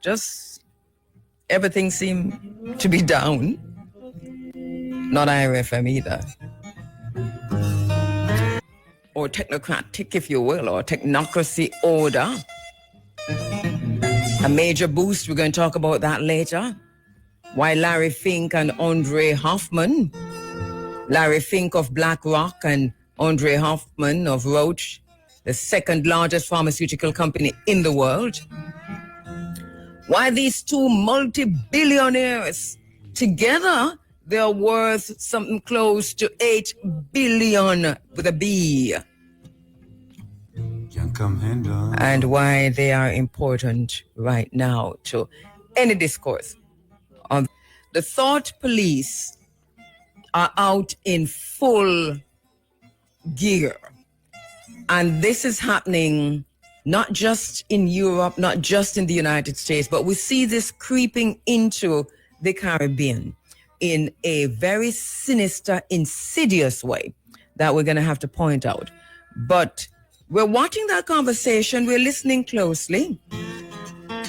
just everything seemed to be down. Not IRFM either. Or technocratic, if you will, or technocracy order. A major boost, we're going to talk about that later. Why Larry Fink and Andre Hoffman, Larry Fink of BlackRock and Andre Hoffman of Roche, the second largest pharmaceutical company in the world. Why these two multi-billionaires together, they're worth something close to 8 billion with a B. And why they are important right now to any discourse. The thought police are out in full gear. And this is happening not just in Europe, not just in the United States, but we see this creeping into the Caribbean in a very sinister, insidious way that we're going to have to point out. But we're watching that conversation. We're listening closely.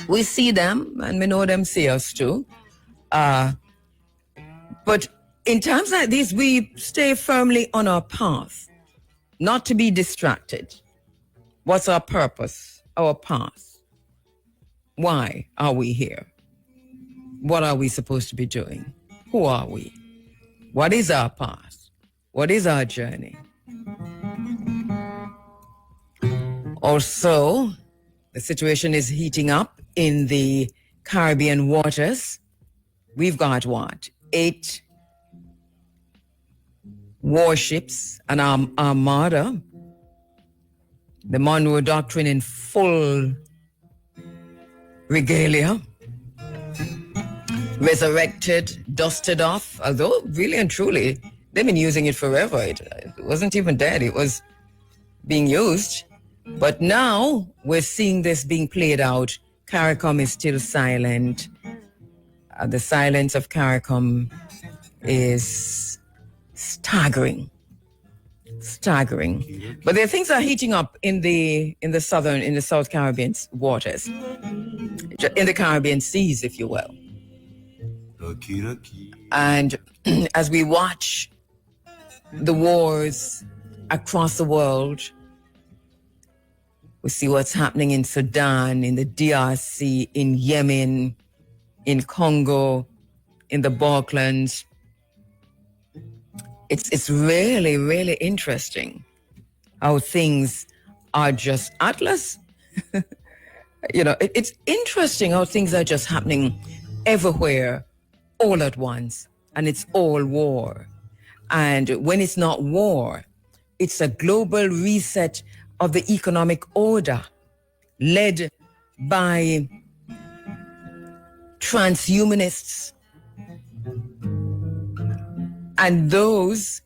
We see them, and we know them see us too. But in times like these, we stay firmly on our path, not to be distracted. What's our purpose, our path? Why are we here? What are we supposed to be doing? Who are we? What is our path? What is our journey? Also, the situation is heating up in the Caribbean waters. We've got what? 8 warships, an armada. The Monroe Doctrine in full regalia. Resurrected, dusted off, although really and truly, they've been using it forever. It wasn't even dead, it was being used. But now we're seeing this being played out. CARICOM is still silent. The silence of CARICOM is staggering. But there are things that are heating up in the South Caribbean waters, in the Caribbean seas, if you will. And as we watch the wars across the world, we see what's happening in Sudan, in the DRC, in Yemen, in Congo, in the Balkans. It's really, really interesting how things are just Atlas. It's interesting how things are just happening everywhere, all at once, and it's all war. And when it's not war, it's a global reset of the economic order led by transhumanists and those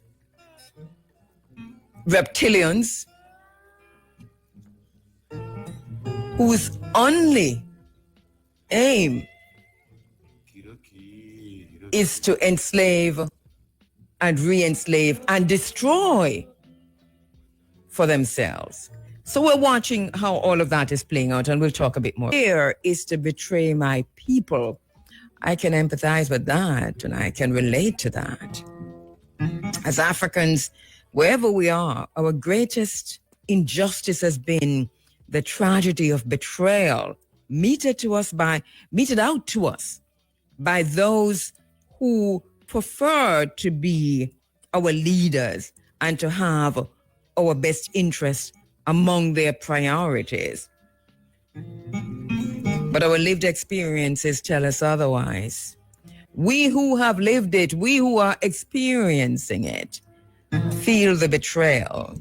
reptilians whose only aim is to enslave and re-enslave and destroy for themselves. So we're watching how all of that is playing out, and we'll talk a bit more. Fear is to betray my people. I can empathize with that, and I can relate to that. As Africans, wherever we are, our greatest injustice has been the tragedy of betrayal meted out to us by those who prefer to be our leaders and to have our best interests among their priorities. But our lived experiences tell us otherwise. We who have lived it, we who are experiencing it, feel the betrayal.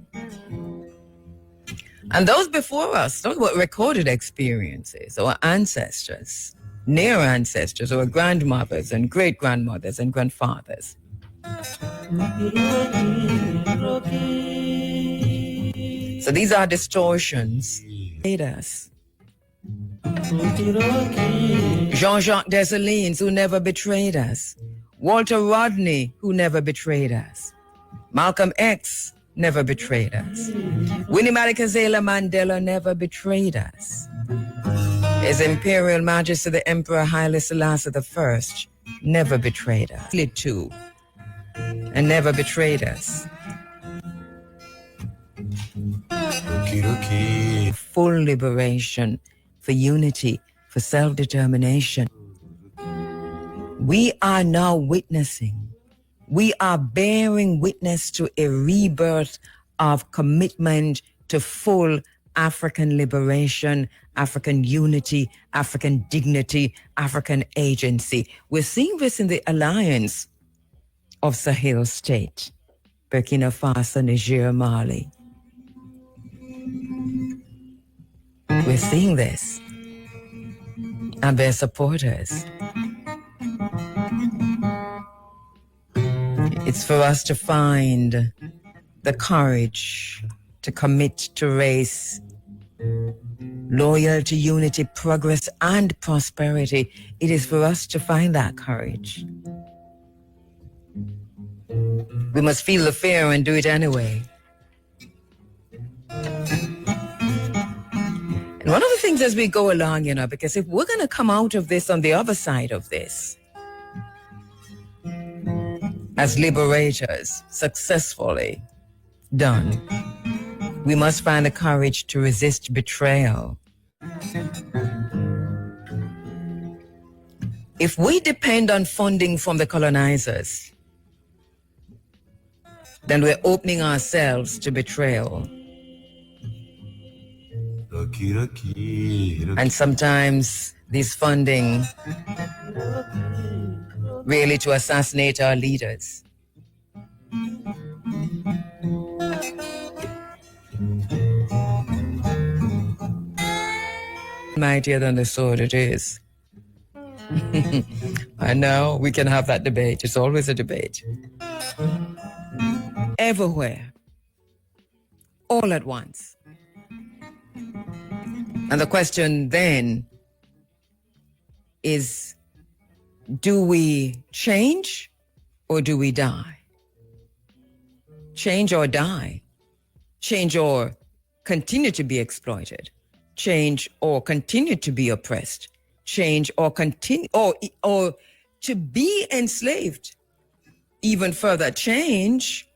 And those before us, those were recorded experiences, our ancestors, near ancestors, our grandmothers and great-grandmothers and grandfathers. So these are distortions. Jean-Jacques Dessalines, who never betrayed us. Walter Rodney, who never betrayed us. Malcolm X never betrayed us. Winnie Madikizela Mandela never betrayed us. His Imperial Majesty the Emperor Haile Selassie I never betrayed us. He too, and never betrayed us. Full liberation, for unity, for self-determination. We are now witnessing, we are bearing witness to a rebirth of commitment to full African liberation, African unity, African dignity, African agency. We're seeing this in the alliance of Sahel state, Burkina Faso, Niger, Mali. We're seeing this, and their supporters. It's for us to find the courage to commit to race, loyalty, unity, progress, and prosperity. It is for us to find that courage. We must feel the fear and do it anyway. And one of the things as we go along, because if we're going to come out of this on the other side of this, as liberators, successfully done, we must find the courage to resist betrayal. If we depend on funding from the colonizers, then we're opening ourselves to betrayal. And sometimes this funding really to assassinate our leaders. Mightier than the sword it is. I know we can have that debate. It's always a debate. Everywhere. All at once. And the question then is, do we change or do we die? Change or die? Change or continue to be exploited? Change or continue to be oppressed? Change or continue or to be enslaved? Even further, change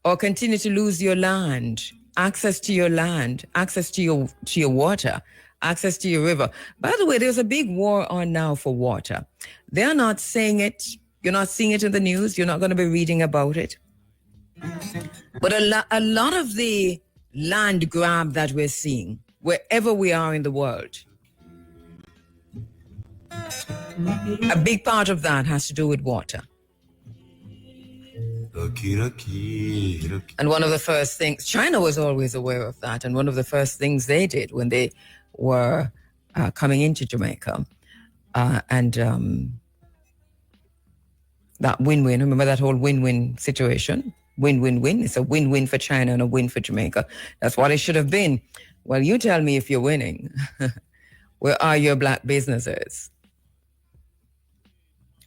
or continue to lose your land, access to your land, access to your water, access to your river. By the way, there's a big war on now for water. They're not saying it. You're not seeing it in the news. You're not going to be reading about it. But a lot of the land grab that we're seeing, wherever we are in the world, a big part of that has to do with water. And one of the first things, China was always aware of that, and one of the first things they did when they were coming into Jamaica, that win-win, remember that whole win-win situation? Win-win-win. It's a win-win for China and a win for Jamaica. That's what it should have been. Well, you tell me if you're winning. Where are your black businesses?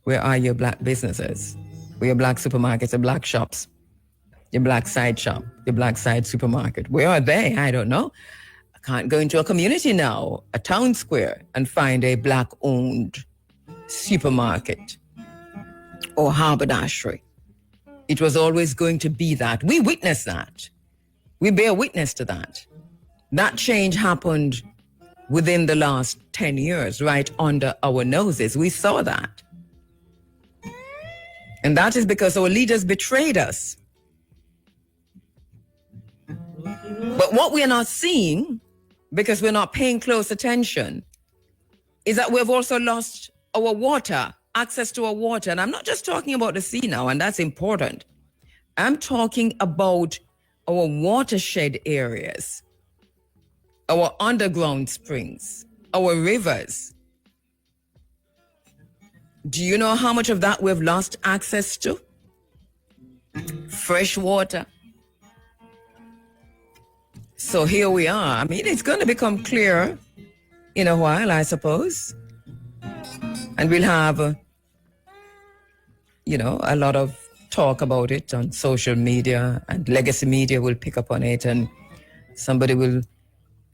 Where are your black businesses? Where your black supermarkets, your black shops, your black side shop, your black side supermarket? Where are they? I don't know. I can't go into a community now, a town square, and find a black-owned supermarket or haberdashery. It was always going to be that. We witnessed that. We bear witness to that. That change happened within the last 10 years, right under our noses. We saw that. And that is because our leaders betrayed us. But what we're not seeing, because we're not paying close attention, is that we've also lost our water, access to our water. And I'm not just talking about the sea now, and that's important. I'm talking about our watershed areas, our underground springs, our rivers. Do you know how much of that we've lost access to? Fresh water. So here we are. I mean, it's going to become clearer in a while, I suppose. And we'll have, a lot of talk about it on social media, and legacy media will pick up on it, and somebody will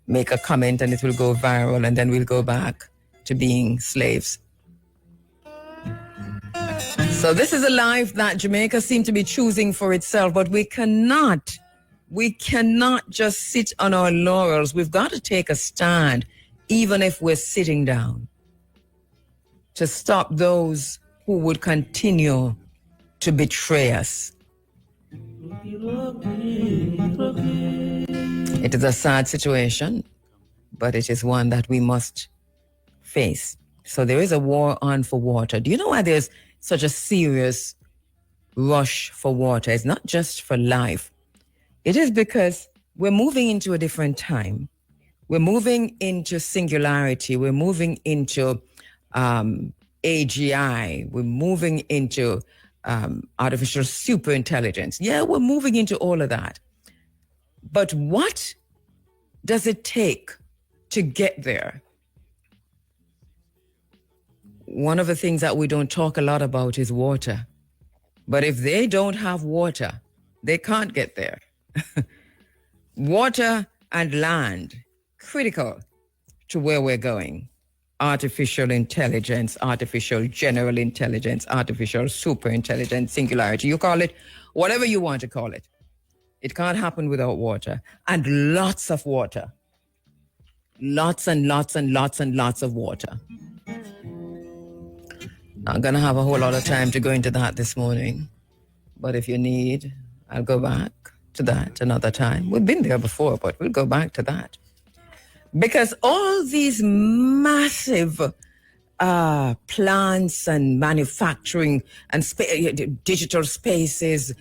make a comment and it will go viral, and then we'll go back to being slaves. So this is a life that Jamaica seems to be choosing for itself, but we cannot just sit on our laurels. We've got to take a stand, even if we're sitting down, to stop those who would continue to betray us. It is a sad situation, but it is one that we must face. So there is a war on for water. Do you know why there's such a serious rush for water? It's not just for life. It is because we're moving into a different time. We're moving into singularity. We're moving into AGI. We're moving into artificial superintelligence. Yeah, we're moving into all of that. But what does it take to get there? One of the things that we don't talk a lot about is water. But if they don't have water, they can't get there. Water and land, critical to where we're going. Artificial intelligence, artificial general intelligence, artificial superintelligence, singularity. You call it whatever you want to call it. It can't happen without water. And lots of water. Lots and lots and lots and lots of water. Not going to have a whole lot of time to go into that this morning. But if you need, I'll go back to that another time. We've been there before, but we'll go back to that. Because all these massive plants and manufacturing and digital spaces,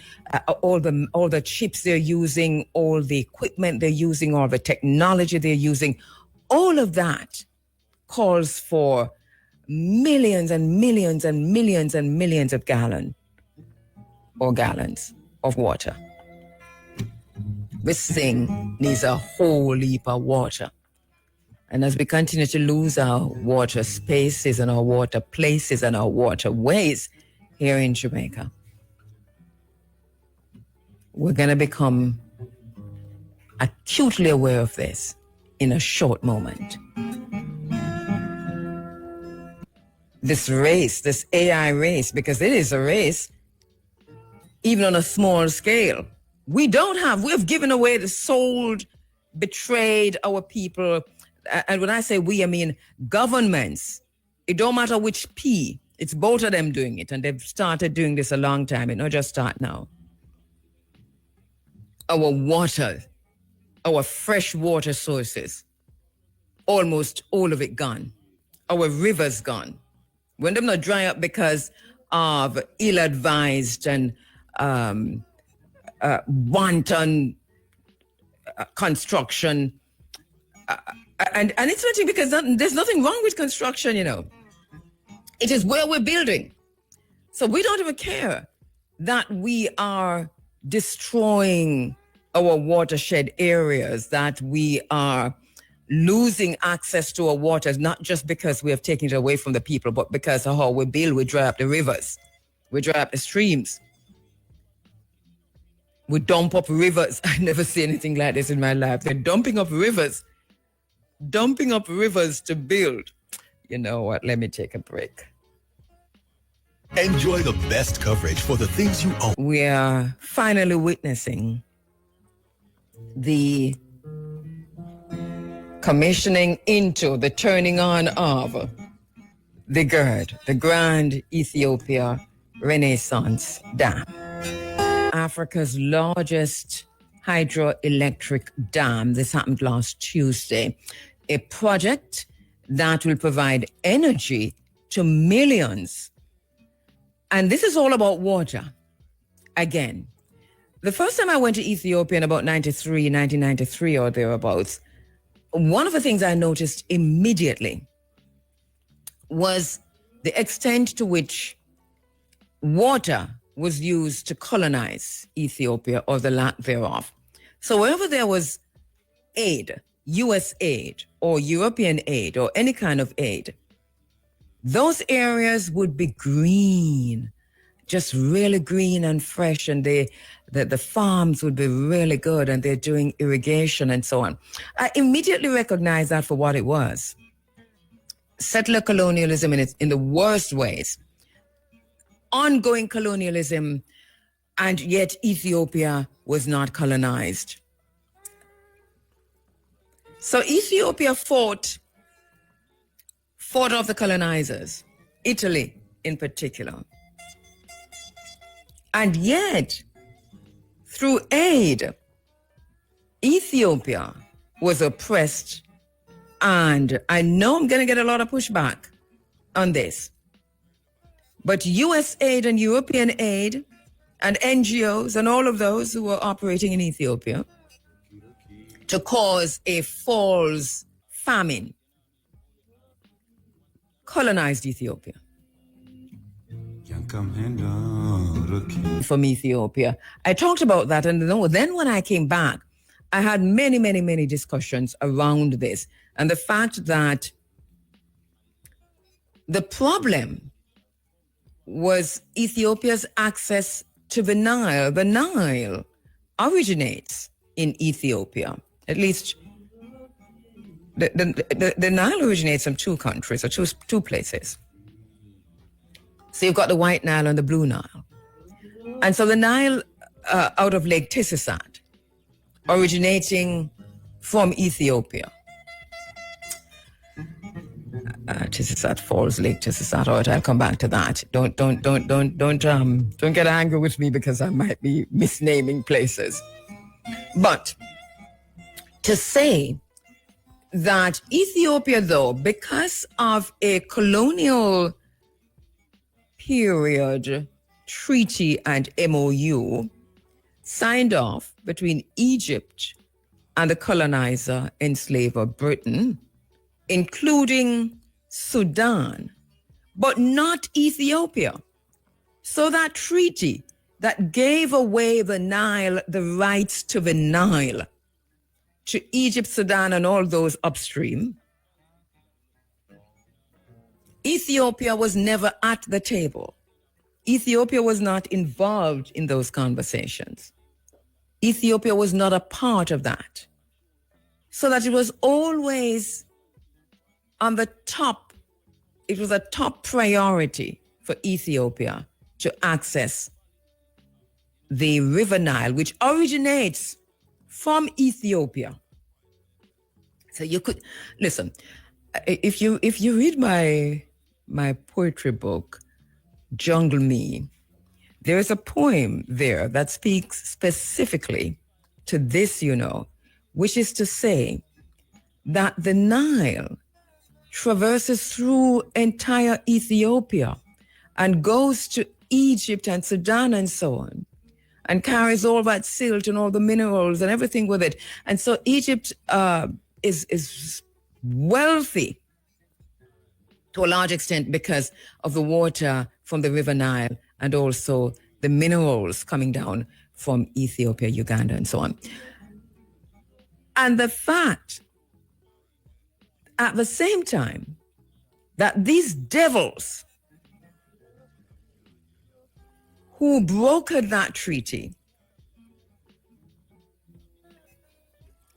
all the chips they're using, all the equipment they're using, all the technology they're using, all of that calls for millions and millions and millions and millions of gallons of water. This thing needs a whole heap of water. And as we continue to lose our water spaces and our water places and our waterways here in Jamaica, we're going to become acutely aware of this in a short moment. This race, this AI race, because it is a race, even on a small scale. We've given away, sold, betrayed our people. And when I say we, I mean governments. It don't matter which P. It's both of them doing it. And they've started doing this a long time. It not just start now. Our water, our fresh water sources, almost all of it gone. Our rivers gone. When them not dry up because of ill-advised and wanton construction. And it's nothing because there's nothing wrong with construction, you know. It is where we're building. So we don't even care that we are destroying our watershed areas, that we are losing access to our waters, not just because we have taken it away from the people, but because of how we build, we dry up the rivers, we dry up the streams, we dump up rivers. I never see anything like this in my life. They're dumping up rivers to build. You know what? Let me take a break. Enjoy the best coverage for the things you own. We are finally witnessing the commissioning into the turning on of the GERD, the Grand Ethiopia Renaissance Dam, Africa's largest hydroelectric dam. This happened last Tuesday. A project that will provide energy to millions. And this is all about water. Again, the first time I went to Ethiopia in about 1993 or thereabouts, one of the things I noticed immediately was the extent to which water was used to colonize Ethiopia, or the lack thereof. So wherever there was aid, US aid or European aid or any kind of aid, those areas would be green. just really green and fresh, and the farms would be really good, and they're doing irrigation and so on. I immediately recognized that for what it was. Settler colonialism in the worst ways. Ongoing colonialism, and yet Ethiopia was not colonized. So Ethiopia fought off the colonizers, Italy in particular. And yet, through aid, Ethiopia was oppressed. And I know I'm going to get a lot of pushback on this. But US aid and European aid and NGOs and all of those who were operating in Ethiopia to cause a false famine colonized Ethiopia. From Ethiopia. I talked about that, and then when I came back, I had many, many, many discussions around this, and the fact that the problem was Ethiopia's access to the Nile. The Nile originates in Ethiopia. At least the Nile originates from two countries, or two places. So you've got the White Nile and the Blue Nile. And so the Nile out of Lake Tissisat, originating from Ethiopia. Tissisat Falls, Lake Tissisat. All right, I'll come back to that. Don't get angry with me because I might be misnaming places. But to say that Ethiopia, though, because of a colonial period treaty and MOU signed off between Egypt and the colonizer enslaver Britain, including Sudan, but not Ethiopia. So that treaty that gave away the Nile, the rights to the Nile, to Egypt, Sudan, and all those upstream, Ethiopia was never at the table. Ethiopia was not involved in those conversations. Ethiopia was not a part of that. So that it was always on the top, it was a top priority for Ethiopia to access the River Nile, which originates from Ethiopia. So you could, listen, if you read my poetry book, Jungle Me, there is a poem there that speaks specifically to this, which is to say that the Nile traverses through entire Ethiopia and goes to Egypt and Sudan and so on, and carries all that silt and all the minerals and everything with it. And so Egypt is wealthy to a large extent because of the water from the River Nile and also the minerals coming down from Ethiopia, Uganda, and so on. And the fact, at the same time, that these devils who brokered that treaty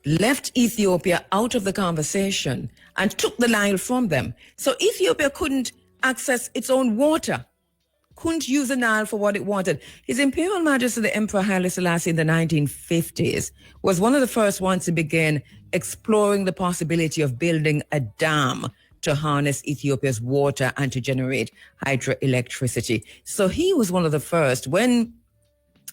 left Ethiopia out of the conversation and took the Nile from them. So Ethiopia couldn't access its own water, couldn't use the Nile for what it wanted. His Imperial Majesty, the Emperor Haile Selassie in the 1950s, was one of the first ones to begin exploring the possibility of building a dam to harness Ethiopia's water and to generate hydroelectricity. So he was one of the first when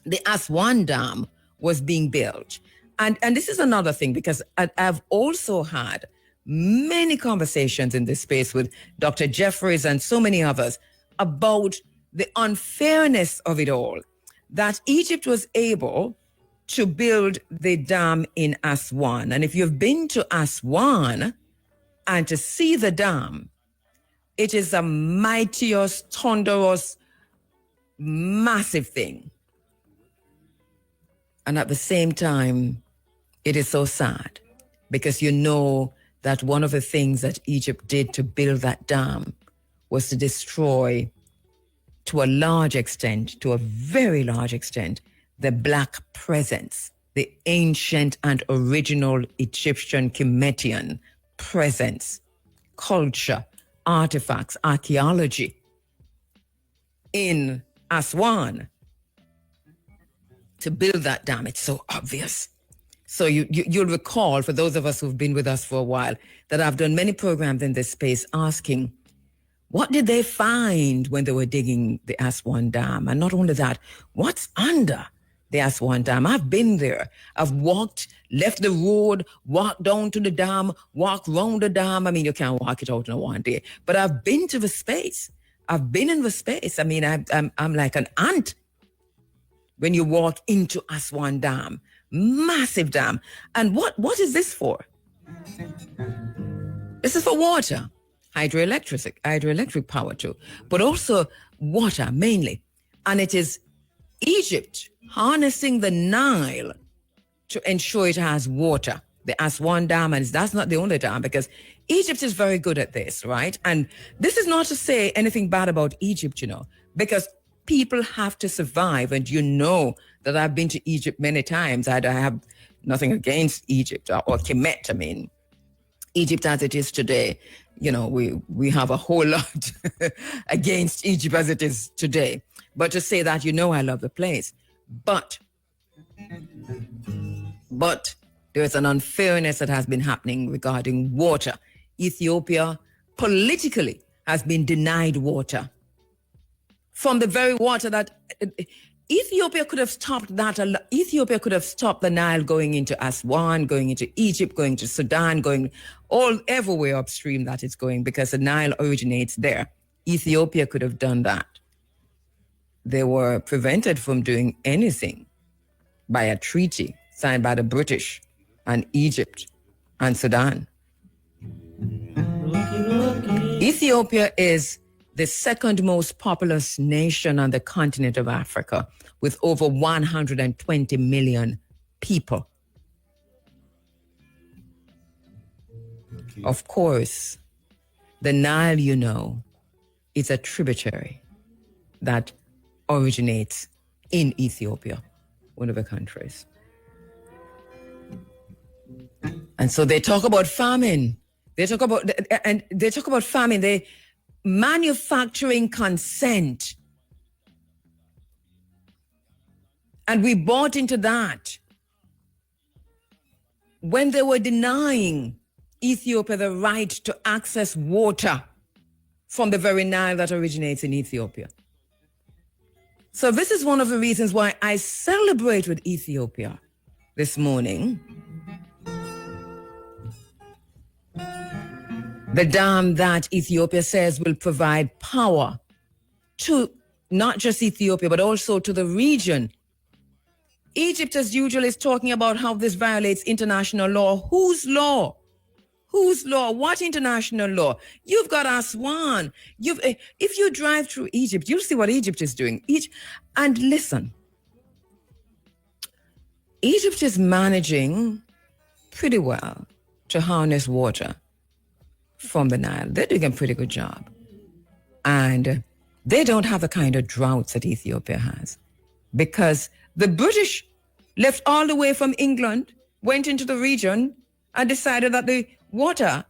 the Aswan Dam was being built. And this is another thing, because I've also had many conversations in this space with Dr. Jeffries and so many others about the unfairness of it all, that Egypt was able to build the dam in Aswan. And if you've been to Aswan and to see the dam, it is a mightious, thunderous, massive thing. And at the same time, it is so sad, because you know that one of the things that Egypt did to build that dam was to destroy to a large extent, to a very large extent, the Black presence, the ancient and original Egyptian Kemetian presence, culture, artifacts, archaeology in Aswan to build that dam. It's so obvious. So you'll recall, for those of us who've been with us for a while, that I've done many programs in this space asking, what did they find when they were digging the Aswan Dam? And not only that, what's under the Aswan Dam? I've been there. I've walked, left the road, walked down to the dam, walked round the dam. I mean, you can't walk it out in one day. But I've been to the space. I've been in the space. I mean, I'm like an ant when you walk into Aswan Dam. Massive dam. And what is this for? This is for water. Hydroelectric power too, but also water mainly. And it is Egypt harnessing the Nile to ensure it has water. The Aswan Dam, and that's not the only dam, because Egypt is very good at this, right? And this is not to say anything bad about Egypt, because people have to survive. And you know that I've been to Egypt many times. I have nothing against Egypt or Kemet. I mean, Egypt as it is today, we have a whole lot against Egypt as it is today. But to say that, I love the place. But there's an unfairness that has been happening regarding water. Ethiopia politically has been denied water from the very water that Ethiopia could have stopped that. Ethiopia could have stopped the Nile going into Aswan, going into Egypt, going to Sudan, going everywhere upstream that it's going, because the Nile originates there. Ethiopia could have done that. They were prevented from doing anything by a treaty signed by the British and Egypt and Sudan. Ethiopia is the second most populous nation on the continent of Africa, with over 120 million people. Of course, the Nile, is a tributary that originates in Ethiopia, one of the countries. And so they talk about famine. They talk about famine. Manufacturing consent. And we bought into that when they were denying Ethiopia the right to access water from the very Nile that originates in Ethiopia. So this is one of the reasons why I celebrate with Ethiopia this morning. The dam that Ethiopia says will provide power to not just Ethiopia, but also to the region. Egypt, as usual, is talking about how this violates international law. Whose law? Whose law? What international law? You've got Aswan. If you drive through Egypt, you'll see what Egypt is doing. And listen, Egypt is managing pretty well to harness water from the Nile. They're doing a pretty good job. And they don't have the kind of droughts that Ethiopia has, because the British left all the way from England, went into the region, and decided that the water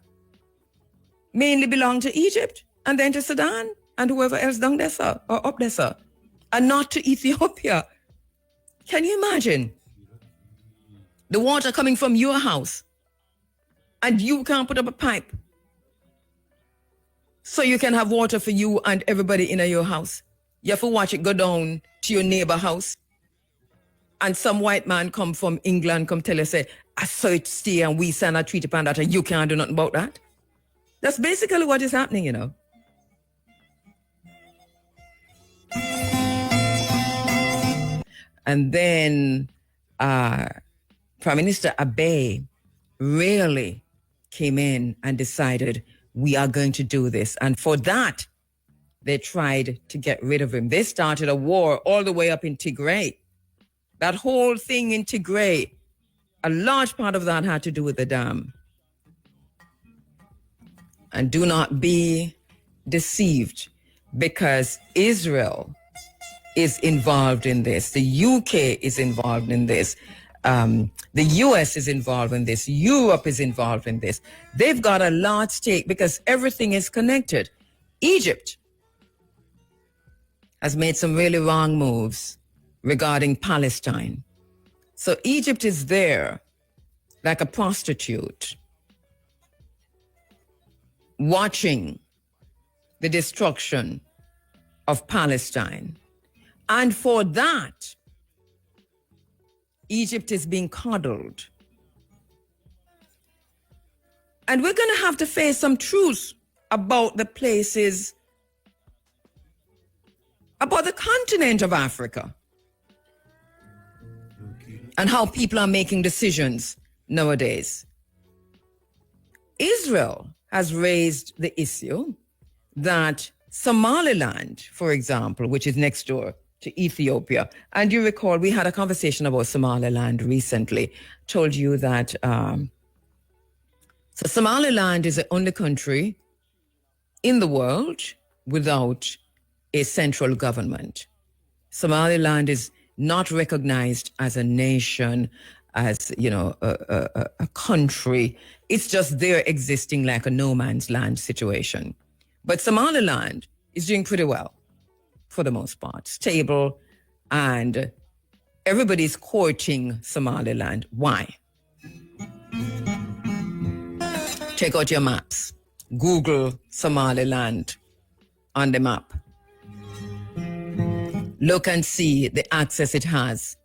mainly belonged to Egypt and then to Sudan and whoever else down there, sir, or up there, sir, and not to Ethiopia. Can you imagine? The water coming from your house and you can't put up a pipe so you can have water for you and everybody in your house. You have to watch it go down to your neighbor house. And some white man come from England, come tell you, say, I saw it stay and we send a treaty upon that and you can't do nothing about that. That's basically what is happening, And then Prime Minister Abe really came in and decided, we are going to do this. And for that, they tried to get rid of him. They started a war all the way up in Tigray. That whole thing in Tigray, a large part of that had to do with the dam. And do not be deceived. because Israel is involved in this. The UK is involved in this. The US is involved in this. Europe is involved in this. They've got a large stake because everything is connected. Egypt has made some really wrong moves regarding Palestine. So Egypt is there like a prostitute, watching the destruction of Palestine. And for that, Egypt is being coddled. And we're going to have to face some truths about the places, about the continent of Africa, and how people are making decisions nowadays. Israel has raised the issue that Somaliland, for example, which is next door to Ethiopia, and you recall we had a conversation about Somaliland recently, told you that so Somaliland is the only country in the world without a central government. Somaliland is not recognized as a nation, as, you know, a country. It's just there existing like a no man's land situation. But Somaliland is doing pretty well for the most part, stable, and everybody's courting Somaliland. Why? Take out your maps. Google Somaliland on the map. Look and see the access it has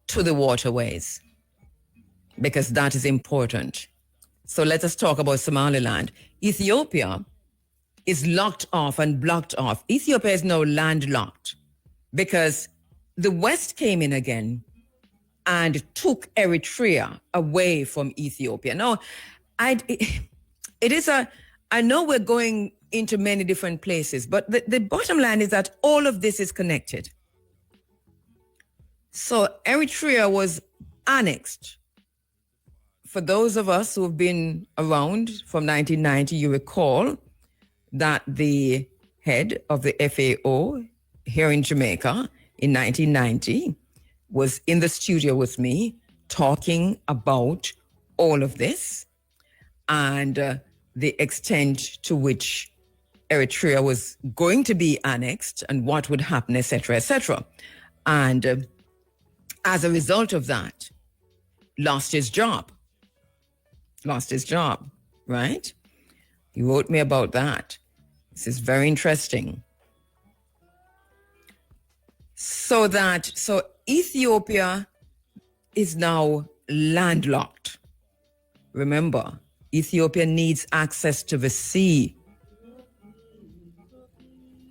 to the waterways, because that is important. So let us talk about Somaliland. Ethiopia is locked off and blocked off. Ethiopia is now landlocked because the West came in again and took Eritrea away from Ethiopia. Now, I know we're going into many different places, but the bottom line is that all of this is connected. So Eritrea was annexed. For those of us who have been around from 1990, you recall that the head of the FAO here in Jamaica in 1990 was in the studio with me talking about all of this and the extent to which Eritrea was going to be annexed and what would happen, etc., etc. And as a result of that, lost his job, right? He wrote me about that. This is very interesting. So Ethiopia is now landlocked. Remember, Ethiopia needs access to the sea.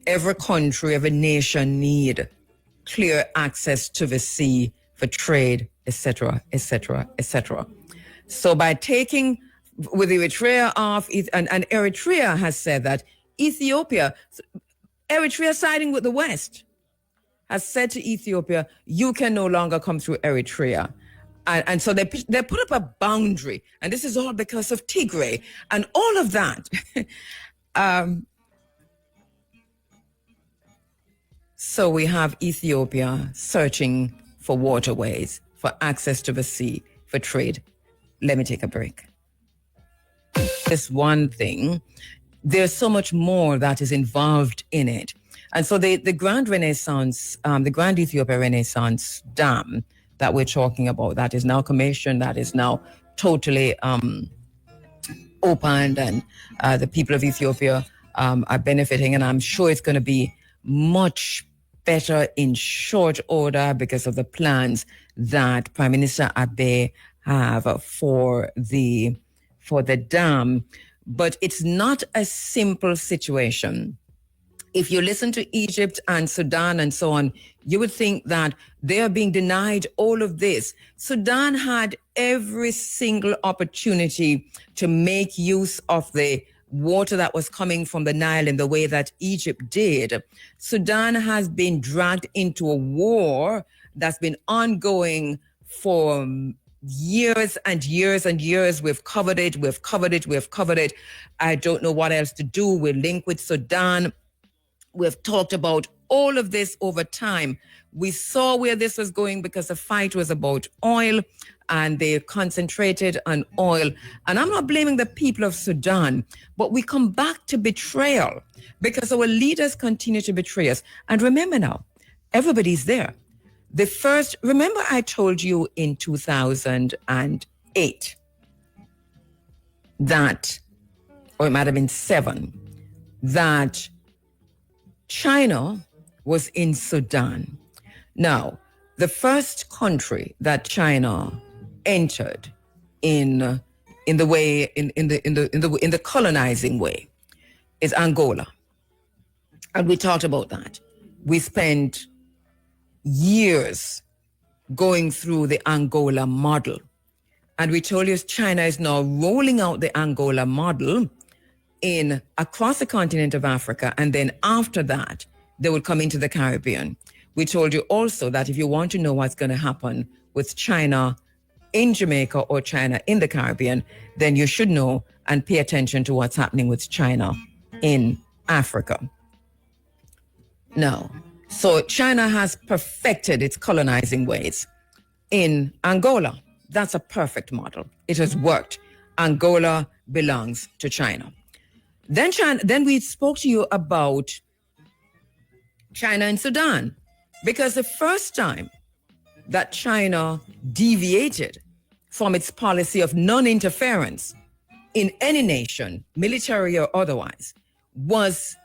Every country, every nation need clear access to the sea for trade, etc., etc., etc. So by taking with Eritrea off, and Eritrea has said that Eritrea siding with the West, has said to Ethiopia, you can no longer come through Eritrea. And so they put up a boundary, and this is all because of Tigray and all of that. So we have Ethiopia searching for waterways, for access to the sea, for trade. Let me take a break. This one thing, there's so much more that is involved in it. And so the Grand Renaissance, the Grand Ethiopia Renaissance Dam that we're talking about, that is now commissioned, that is now totally opened, and the people of Ethiopia are benefiting. And I'm sure it's going to be much better in short order because of the plans that Prime Minister Abe have for the dam. But it's not a simple situation. If you listen to Egypt and Sudan and so on, you would think that they are being denied all of this. Sudan had every single opportunity to make use of the water that was coming from the Nile in the way that Egypt did. Sudan has been dragged into a war that's been ongoing for years and years and years. We've covered it. I don't know what else to do. We're linked with Sudan. We've talked about all of this over time. We saw where this was going because the fight was about oil and they concentrated on oil. And I'm not blaming the people of Sudan, but we come back to betrayal because our leaders continue to betray us. And remember now, everybody's there. Remember I told you in 2008 that, or it might have been 7, that China was in Sudan. Now, the first country that China entered in the colonizing way is Angola. And we talked about that. We spent years going through the Angola model. And we told you China is now rolling out the Angola model across the continent of Africa, and then after that, they would come into the Caribbean. We told you also that if you want to know what's going to happen with China in Jamaica or China in the Caribbean, then you should know and pay attention to what's happening with China in Africa. Now, so China has perfected its colonizing ways in Angola. That's a perfect model. It has worked. Angola belongs to China. Then we spoke to you about China and Sudan, because the first time that China deviated from its policy of non-interference in any nation, military or otherwise, was,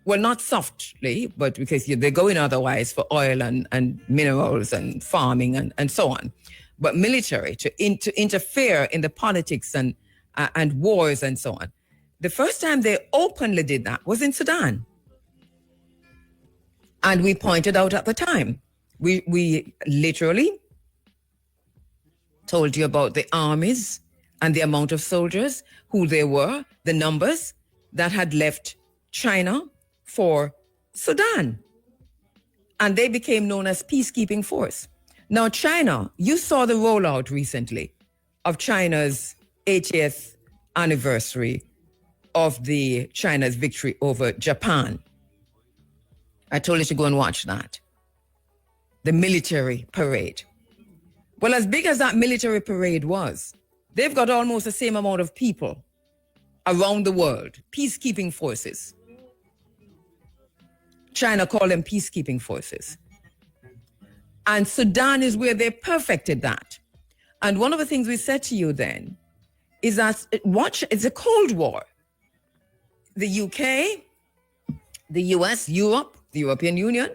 well, not softly, but because they're going otherwise for oil and minerals and farming and so on, but military to interfere in the politics and wars and so on. The first time they openly did that was in Sudan. And we pointed out at the time, we literally told you about the armies and the amount of soldiers, who they were, the numbers that had left China for Sudan. And they became known as peacekeeping force. Now, China, you saw the rollout recently of China's 80th anniversary of China's victory over Japan. I told you to go and watch that. The military parade. Well, as big as that military parade was, they've got almost the same amount of people around the world, peacekeeping forces. China called them peacekeeping forces. And Sudan is where they perfected that. And one of the things we said to you then is that it's a Cold War. The UK, the US, Europe, the European Union,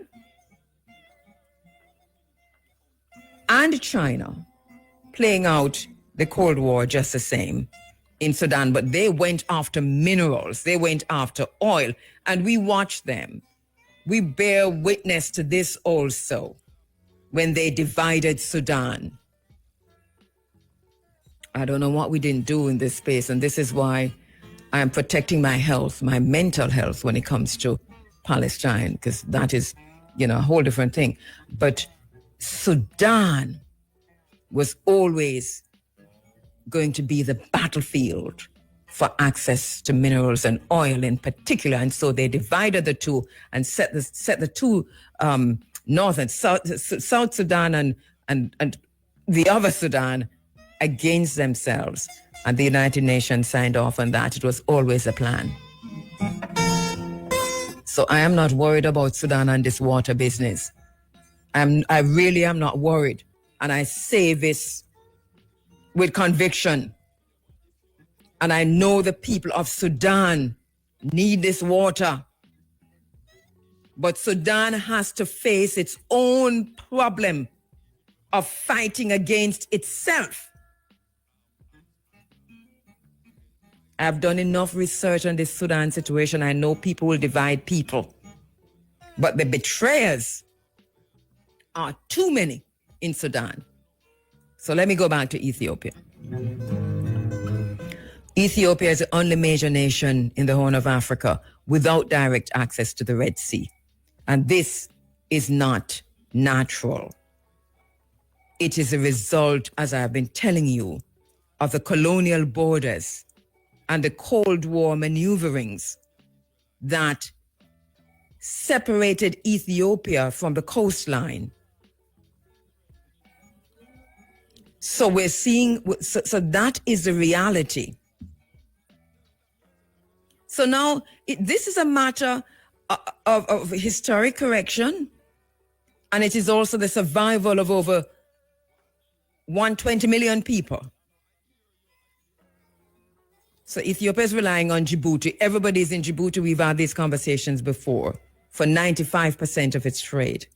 and China playing out the Cold War just the same in Sudan, but they went after minerals, they went after oil, and we watched them. We bear witness to this also when they divided Sudan. I don't know what we didn't do in this space, and this is why I am protecting my health, my mental health when it comes to Palestine, because that is, a whole different thing. But Sudan was always going to be the battlefield for access to minerals and oil in particular. And so they divided the two and set the two North and South Sudan and the other Sudan against themselves. And the United Nations signed off on that. It was always a plan. So I am not worried about Sudan and this water business. I really am not worried. And I say this with conviction. And I know the people of Sudan need this water. But Sudan has to face its own problem of fighting against itself. I've done enough research on this Sudan situation. I know people will divide people. But the betrayers are too many in Sudan. So let me go back to Ethiopia. Ethiopia is the only major nation in the Horn of Africa without direct access to the Red Sea. And this is not natural. It is a result, as I have been telling you, of the colonial borders and the Cold War maneuverings that separated Ethiopia from the coastline. So we're seeing, so that is the reality. So now this is a matter of historic correction, and it is also the survival of over 120 million people. So Ethiopia is relying on Djibouti. Everybody's in Djibouti. We've had these conversations before, for 95% of its trade.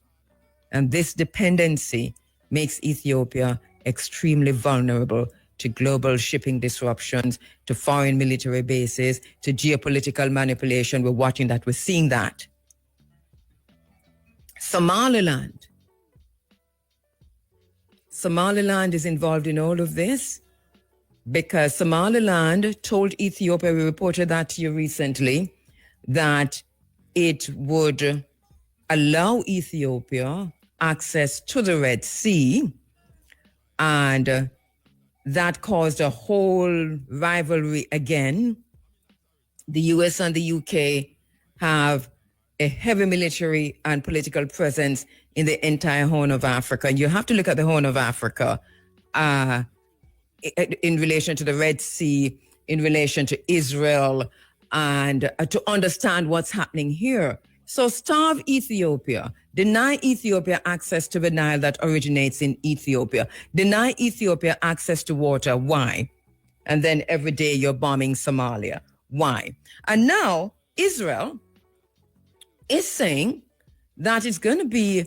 And this dependency makes Ethiopia extremely vulnerable to global shipping disruptions, to foreign military bases, to geopolitical manipulation. We're watching that. We're seeing that. Somaliland is involved in all of this because Somaliland told Ethiopia, we reported that to you recently, that it would allow Ethiopia access to the Red Sea, and that caused a whole rivalry again. The US and the UK have a heavy military and political presence in the entire Horn of Africa. And you have to look at the Horn of Africa in relation to the Red Sea, in relation to Israel, and to understand what's happening here. So starve Ethiopia, deny Ethiopia access to the Nile that originates in Ethiopia, deny Ethiopia access to water. Why? And then every day you're bombing Somalia. Why? And now Israel is saying that it's going to be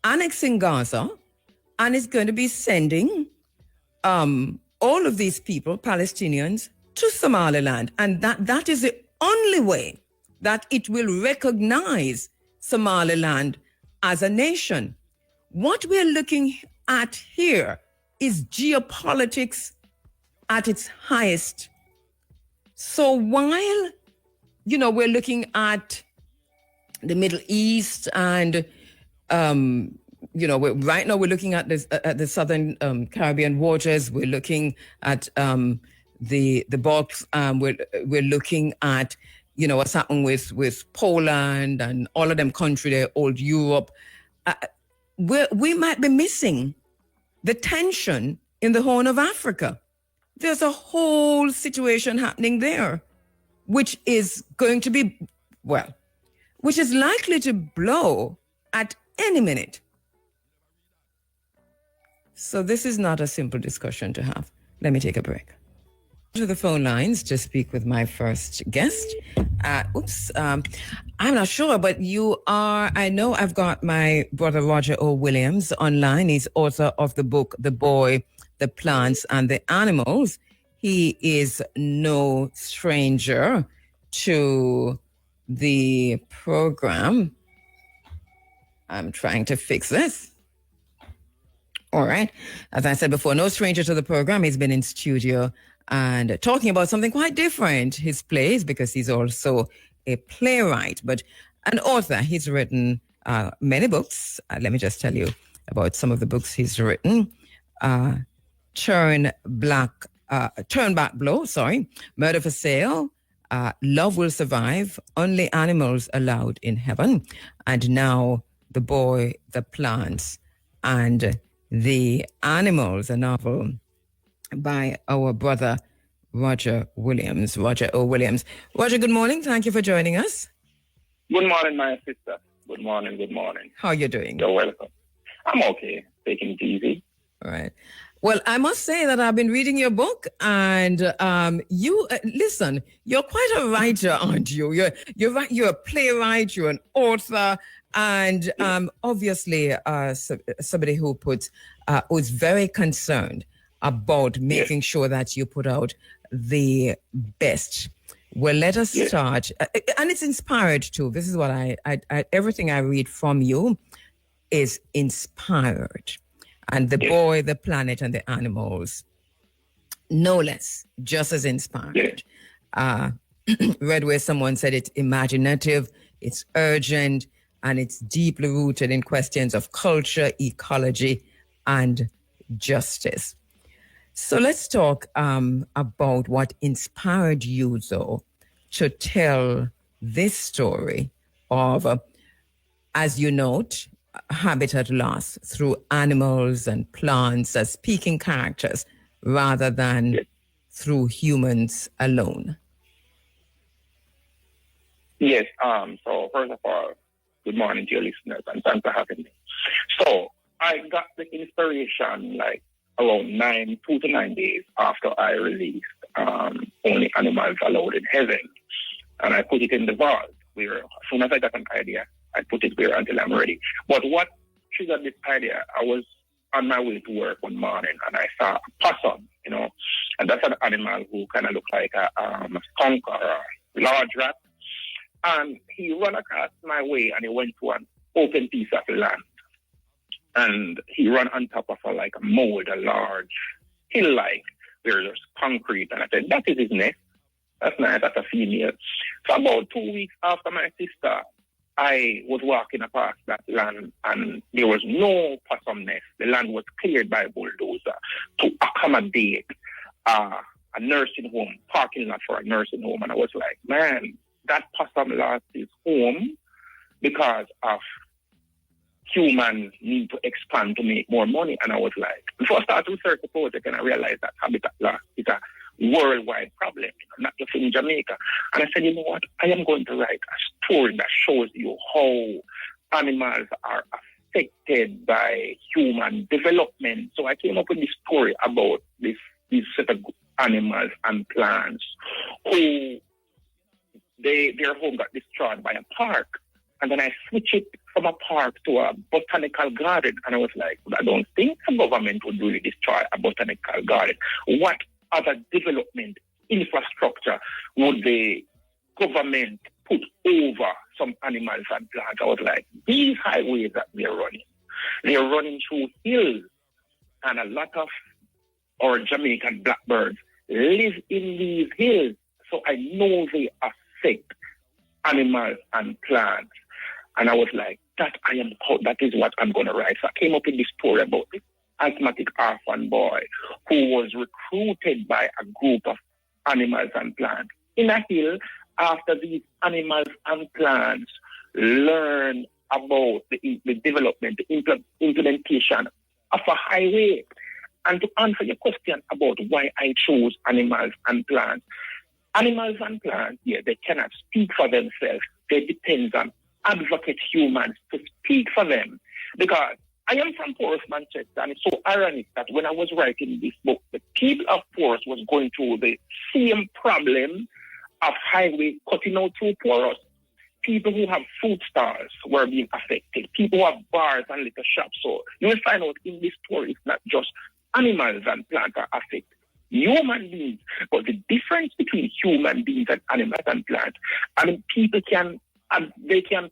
annexing Gaza and it's going to be sending all of these people, Palestinians, to Somaliland. And that is the only way that it will recognize Somaliland as a nation. What we're looking at here is geopolitics at its highest. So while, we're looking at the Middle East and, right now we're looking at the southern Caribbean waters. We're looking at the Balkans. We're looking at, what's happening with Poland and all of them countries, they're old Europe. We might be missing the tension in the Horn of Africa. There's a whole situation happening there, which is going to be, which is likely to blow at any minute. So this is not a simple discussion to have. Let me take a break. To the phone lines to speak with my first guest. I'm not sure, but I know I've got my brother Roger O. Williams online. He's author of the book, The Boy, the Plants, and the Animals. He is no stranger to the program. I'm trying to fix this. All right. As I said before, no stranger to the program. He's been in studio and talking about something quite different, his plays, because he's also a playwright, but an author. He's written many books. Let me just tell you about some of the books he's written. Turn Back Blow, Murder for Sale, Love Will Survive, Only Animals Allowed in Heaven, and now The Boy, the Plants, and the Animals, a novel by our brother Roger Williams, Roger O. Williams. Roger, good morning. Thank you for joining us. Good morning, my sister. Good morning. How are you doing? You're welcome. I'm okay. Taking it easy. All right. Well, I must say that I've been reading your book, and you listen. You're quite a writer, aren't you? You're right. You're a playwright. You're an author, and obviously somebody who's very concerned about making sure that you put out the best. Well, let us start, and it's inspired too. This is what I everything I read from you is inspired. And The Boy, the Planet, and the Animals, no less, just as inspired. Read where someone said it's imaginative, it's urgent, and it's deeply rooted in questions of culture, ecology, and justice. So let's talk about what inspired you, though, to tell this story of, as you note, habitat loss through animals and plants as speaking characters rather than through humans alone. Yes. So first of all, good morning to your listeners and thanks for having me. So I got the inspiration like around 2 to 9 days after I released Only Animals Allowed in Heaven. And I put it in the vault where as soon as I got an idea, I put it there until I'm ready. But what triggered this idea, I was on my way to work one morning and I saw a possum, and that's an animal who kind of looks like a skunk or a large rat. And he ran across my way and he went to an open piece of land. And he ran on top of a mold, a large hill-like, where there's concrete. And I said, that is his nest. That's nice, that's a female. So about 2 weeks after my sister, I was walking across that land and there was no possum nest. The land was cleared by a bulldozer to accommodate a nursing home, parking lot for a nursing home. And I was like, man, that possum lost his home because of humans need to expand to make more money. And I was like, before I started to research the project and I realized that habitat loss is a worldwide problem, not just in Jamaica. And I said, you know what? I am going to write a story that shows you how animals are affected by human development. So I came up with this story about these set of animals and plants who their home got destroyed by a park. And then I switched it from a park to a botanical garden. And I was like, I don't think the government would really destroy a botanical garden. What other development infrastructure would the government put over some animals and plants? I was like, these highways that they're running through hills. And a lot of our Jamaican blackbirds live in these hills. So I know they affect animals and plants. And I was like, that is what I'm going to write. So I came up with this story about this asthmatic orphan boy who was recruited by a group of animals and plants in a hill after these animals and plants learn about the development, the implementation of a highway. And to answer your question about why I chose animals and plants, they cannot speak for themselves. They depend on advocate humans to speak for them. Because I am from Porus, Manchester, and it's so ironic that when I was writing this book, the people of Porus was going through the same problem of highway cutting out through Porus. People who have food stalls were being affected. People who have bars and little shops. So you will find out in this story, it's not just animals and plants are affected. Human beings, but the difference between human beings and animals and plants, people can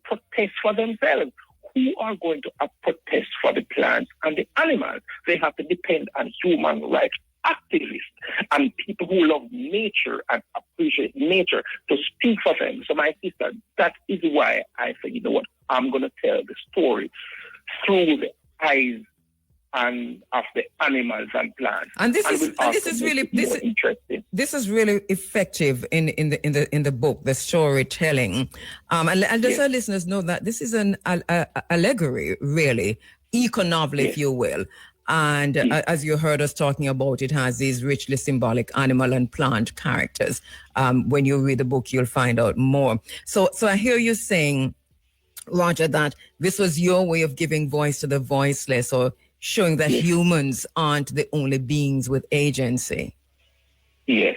protest for themselves. Who are going to protest for the plants and the animals? They have to depend on human rights activists and people who love nature and appreciate nature to speak for them. So my sister, that is why I said, you know what, I'm going to tell the story through the eyes and of the animals and plants. And this is really interesting. This is really effective in the book, the storytelling. And just our listeners know that this is an allegory, really, eco-novel, if you will. And as you heard us talking about, it has these richly symbolic animal and plant characters. When you read the book, you'll find out more. So I hear you saying, Roger, that this was your way of giving voice to the voiceless, or showing that humans aren't the only beings with agency. Yes.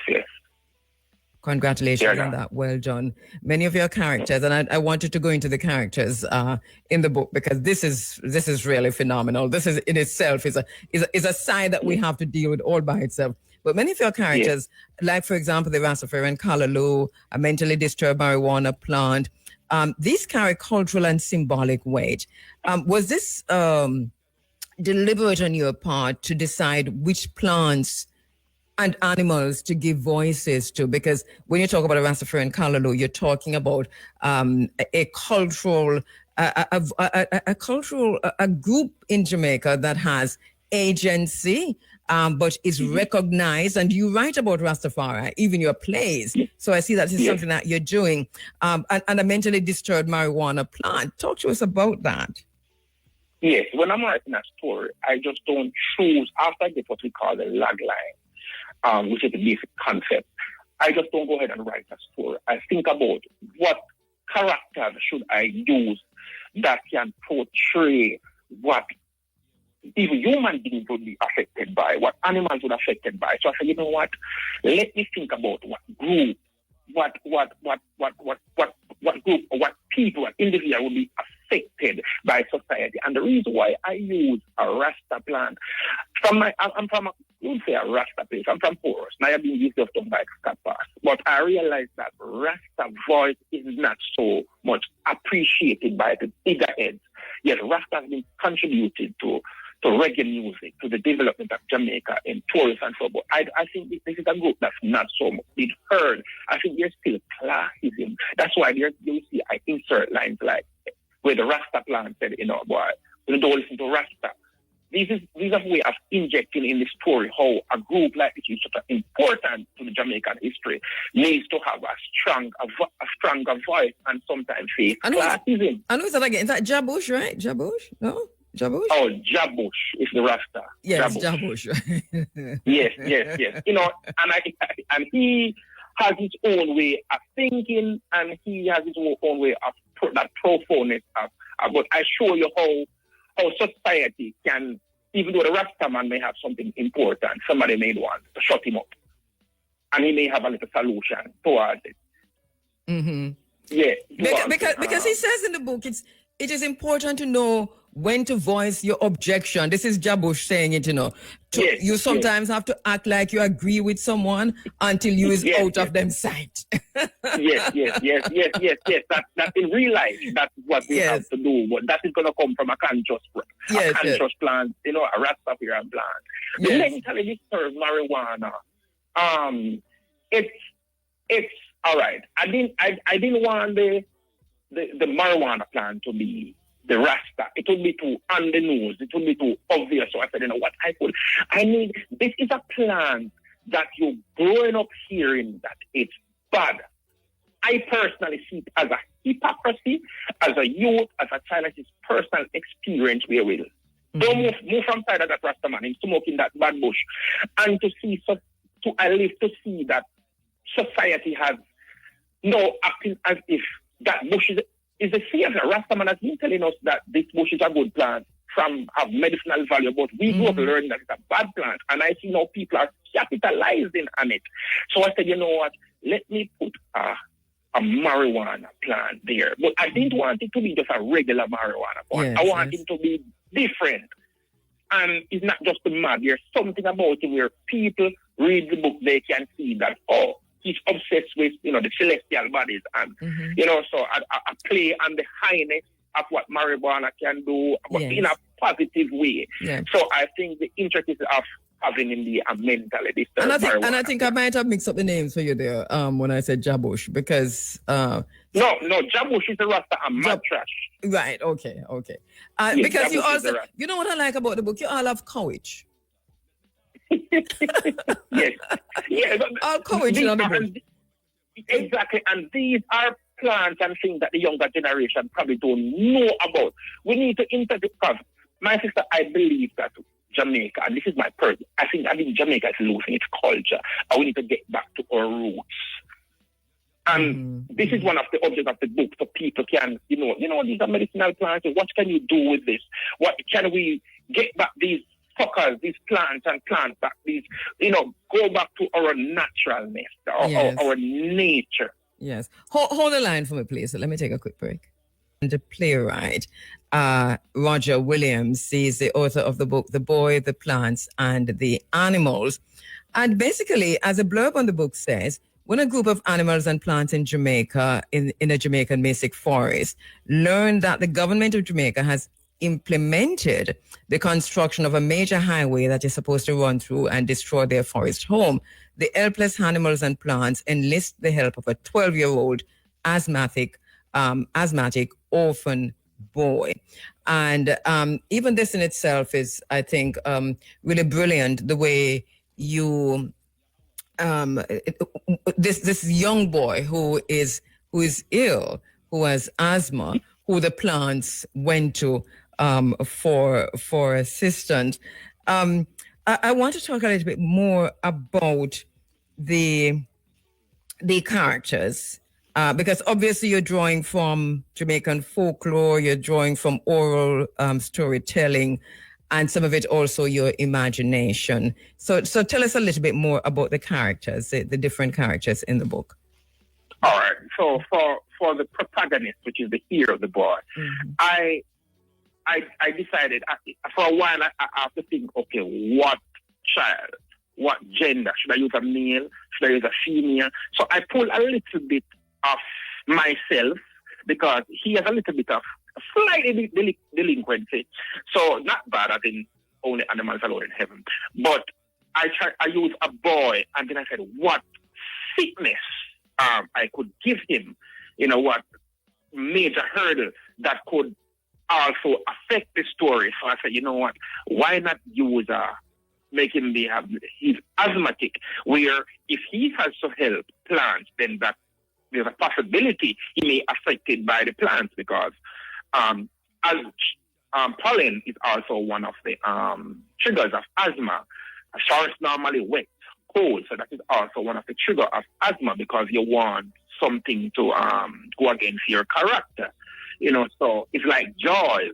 Congratulations on that. Well done. Many of your characters, and I wanted to go into the characters in the book, because this is really phenomenal. This is in itself is a side that we have to deal with all by itself. But many of your characters, like for example the Rastafarian Callaloo, a mentally disturbed marijuana plant, these carry cultural and symbolic weight. Was this deliberate on your part to decide which plants and animals to give voices to? Because when you talk about a Rastafarian Callaloo, you're talking about a cultural, a group in Jamaica that has agency but is recognized. And you write about Rastafari, even your plays. So I see that is something that you're doing. And a mentally disturbed marijuana plant. Talk to us about that. Yes, when I'm writing a story, I just don't choose, after I get what we call the log line, which is the basic concept, I just don't go ahead and write a story. I think about what characters should I use that can portray what even human beings would be affected by, what animals would be affected by. So I said, you know what? Let me think about what group, what group, or what people, what individual would be affected by society. And the reason why I use a Rasta plant, I'm from you would say a Rasta place. I'm from Forest. Now I've been used of by Scott Pass. But I realized that Rasta voice is not so much appreciated by the bigger heads. Yet Rasta has been contributed to reggae music, to the development of Jamaica in tourists and so. But I think this is a group that's not so much been heard. I think there's still classism. That's why you see I insert lines like where the Rasta plant said, you know, boy, we don't listen to Rasta. These are a way of injecting in the story how a group like this is such important to the Jamaican history needs to have a stronger voice and sometimes face classism. I know it's that again. Is that Jabush, right? Jabush? No? Jabush? Oh, Jabush is the Rasta. Yes, Jabush. yes. You know, and he has his own way of thinking, and he has his own way of that profoundness of. But I show you how society can, even though the Rasta man may have something important, somebody may want to shut him up, and he may have a little solution towards it. Mm-hmm. Yeah, because he says in the book, it is important to know when to voice your objection. This is Jabush saying it, you know. You sometimes have to act like you agree with someone until you is out of them sight. yes. That in real life, that's what we have to do. But that is going to come from a conscious plant, you know, a Rastafarian plant. The mentally disturbed marijuana, it's all right. I didn't want the marijuana plant to be the Rasta. It would be too on the nose. It would be too obvious. So I said, you know what? This is a plant that you're growing up hearing that it's bad. I personally see it as a hypocrisy, as a youth, as a child, as his personal experience where we'll don't move from side of that Rasta man and smoking that bad bush. And to see, I live to see that society has no acting as if that bush is a savior. Rastaman has been telling us that this bush is a good plant, have medicinal value, but we grew up learning that it's a bad plant. And I see now people are capitalizing on it. So I said, you know what, let me put a marijuana plant there. But I didn't want it to be just a regular marijuana plant. I want it to be different. And it's not just the mad. There's something about it where people read the book, they can see that, he's obsessed with, you know, the celestial bodies and, you know, so I play on the highness of what marijuana can do, but in a positive way. Yeah. So I think the intricacy of having in the mentally disturbed and I think I might have mixed up the names for you there when I said Jabush, because... No, Jabush is the Rasta and mad trash. Right, okay. Because you also... You know what I like about the book? You all have courage. yes. All courage on the book. Exactly, and these are plants and things that the younger generation probably don't know about. We need to integrate, because my sister, I believe that Jamaica, and this is my person, I think Jamaica is losing its culture, and we need to get back to our roots. And this is one of the objects of the book, so people can, you know, these are medicinal plants. What can you do with this? What can we get back these suckers, these plants, and plant back these, you know, go back to our naturalness, our nature. Yes. Hold the line for me, please. Let me take a quick break. And the playwright, Roger Williams, is the author of the book, The Boy, the Plants, and the Animals. And basically, as a blurb on the book says, when a group of animals and plants in Jamaica, in a Jamaican basic forest, learned that the government of Jamaica has implemented the construction of a major highway that is supposed to run through and destroy their forest home, the helpless animals and plants enlist the help of a 12-year-old asthmatic orphan boy. And even this in itself is, I think, really brilliant, the way you this young boy who is ill, who has asthma, who the plants went to for assistance. I want to talk a little bit more about the characters. Because obviously you're drawing from Jamaican folklore, you're drawing from oral storytelling, and some of it also your imagination. So tell us a little bit more about the characters, the different characters in the book. All right. So for the protagonist, which is the hero of the boy, I decided for a while I have to think, okay, what child, what gender? Should I use a male? Should I use a female? So I pulled a little bit of myself because he has a little bit of slight delinquency. So not bad, I think only animals alone in heaven. But I used a boy, and then I said, what sickness I could give him, what major hurdle that could also affect the story. So I said, you know what, why not use make him he's asthmatic, where if he has to help plants, then that there's a possibility he may be affected by the plants because pollen is also one of the triggers of asthma. A forest normally wet, cold, so that is also one of the triggers of asthma because you want something to go against your character. So it's like Jaws,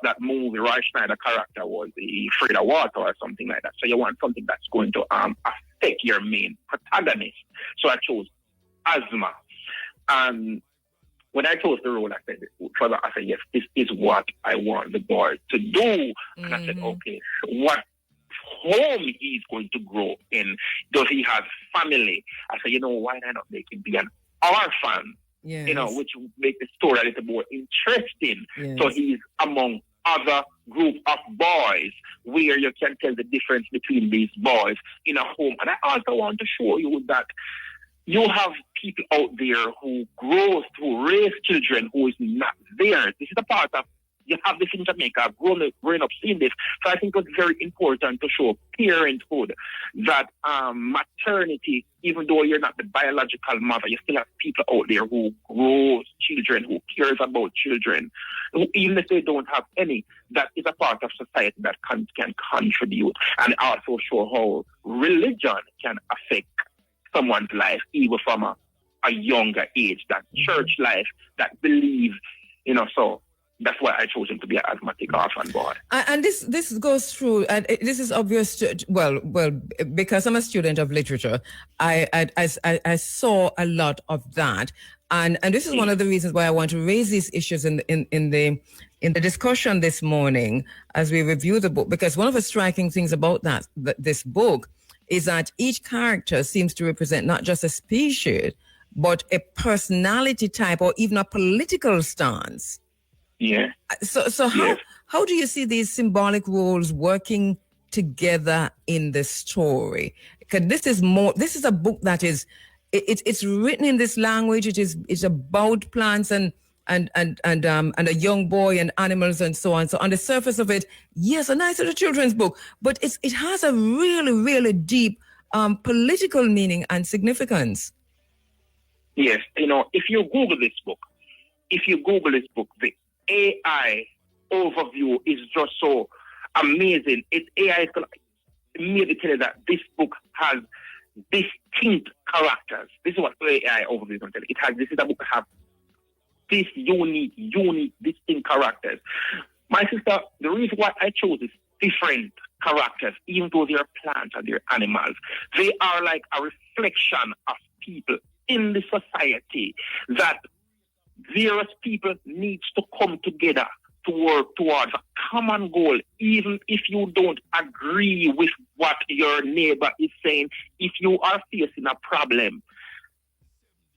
that movie, Roy Schneider character was afraid of water or something like that. So you want something that's going to affect your main protagonist. So I chose asthma. And when I chose the role, I said, yes, this is what I want the boy to do. And I said, okay, what home he's going to grow in? Does he have family? I said, why not make him be an orphan? Yes. Which will make the story a little more interesting. Yes. So he's among other group of boys where you can tell the difference between these boys in a home. And I also want to show you that you have people out there who raise children who is not there. This is a part of, you have this in Jamaica, growing up seeing this. So I think it's very important to show parenthood, that maternity, even though you're not the biological mother, you still have people out there who grow children, who cares about children, who, even if they don't have any, that is a part of society that can contribute, and also show how religion can affect someone's life, even from a younger age, that church life, that believe, so that's why I chose him to be an asthmatic orphan boy. And this goes through, and this is obvious. Well, because I'm a student of literature, I saw a lot of that, and this is one of the reasons why I want to raise these issues in the discussion this morning as we review the book. Because one of the striking things about this book is that each character seems to represent not just a species, but a personality type or even a political stance. Yeah. So how do you see these symbolic roles working together in the story? Because this is a book that is, it's written in this language. It's about plants and a young boy and animals and so on. So on the surface of it, yes, a nice little children's book, but it has a really, really deep political meaning and significance. Yes, if you Google this book, the AI overview is just so amazing. AI is going to immediately tell you that this book has distinct characters. This is what AI overview is going to tell you. This is a book that has these unique, distinct characters. My sister, the reason why I chose is different characters, even though they are plants and they're animals. They are like a reflection of people in the society, that various people needs to come together to work towards a common goal, even if you don't agree with what your neighbor is saying. If you are facing a problem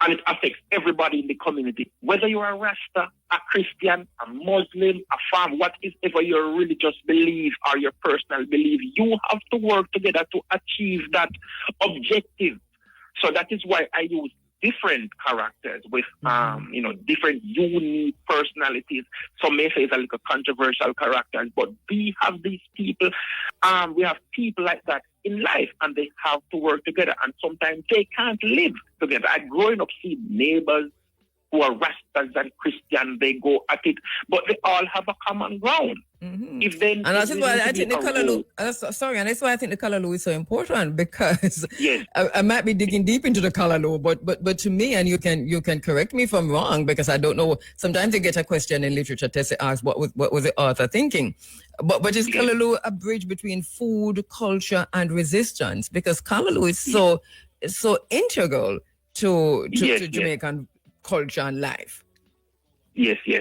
and it affects everybody in the community, whether you are a Rasta, a Christian, a Muslim, a farm, whatever your religious belief or your personal belief, you have to work together to achieve that objective. So that is why I use different characters with, different unique personalities. Some may say it's a little controversial characters, but we have these people. We have people like that in life, and they have to work together. And sometimes they can't live together. I growing up see neighbors who are Rastas and Christian, they go at it, but they all have a common ground. If then, and that's why I think the Kalaloo. And that's why I think the Kalaloo is so important, because yes. I might be digging deep into the Kalaloo, but to me, and you can correct me if I'm wrong, because I don't know. Sometimes you get a question in literature test that asks what was the author thinking, but is Kalaloo a bridge between food, culture, and resistance? Because Kalaloo is so integral to Jamaican culture and life. Yes, yeah,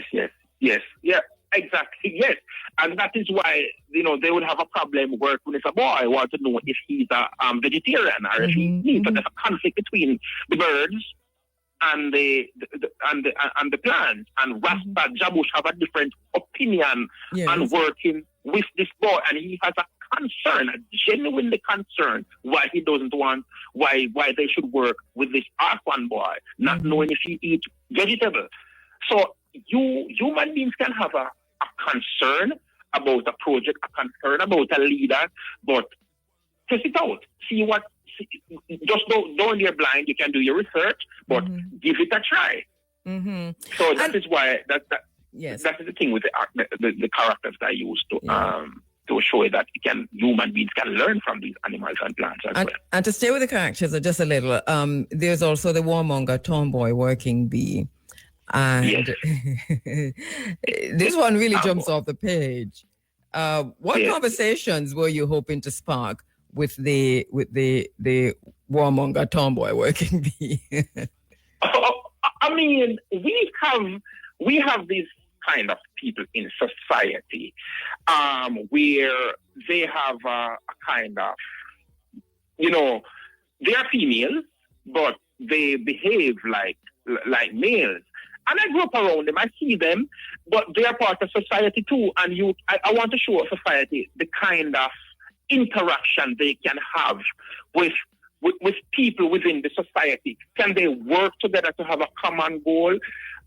exactly, yes. And that is why, they would have a problem working with a boy. I want to know if he's a vegetarian or if he eats. So there's a conflict between the birds and the plants. And Rasta Jabush have a different opinion on working with this boy. And he has a concern, a genuinely concern, why he doesn't want, why they should work with this orphan boy, not knowing if he eats vegetable. So human beings can have a concern about a project, a concern about a leader, but test it out. Just don't be blind. You can do your research, but give it a try. So that is why that is the thing with the characters that I use to show that human beings can learn from these animals and plants as well. And to stay with the characters just a little, there's also the warmonger tomboy working bee. And this one really jumps off the page. What conversations were you hoping to spark with the warmonger tomboy working bee? I mean, we have these kind of people in society where they have a kind of, they are females, but they behave like males. And I grew up around them. I see them, but they are part of society too. And I want to show society the kind of interaction they can have with people within the society. Can they work together to have a common goal?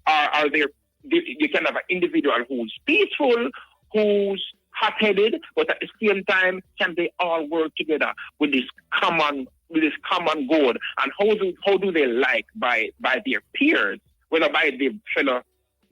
Are there? You can have an individual who's peaceful, who's hot-headed, but at the same time, can they all work together with this common goal? And how do they like by their peers? Whether by the fellow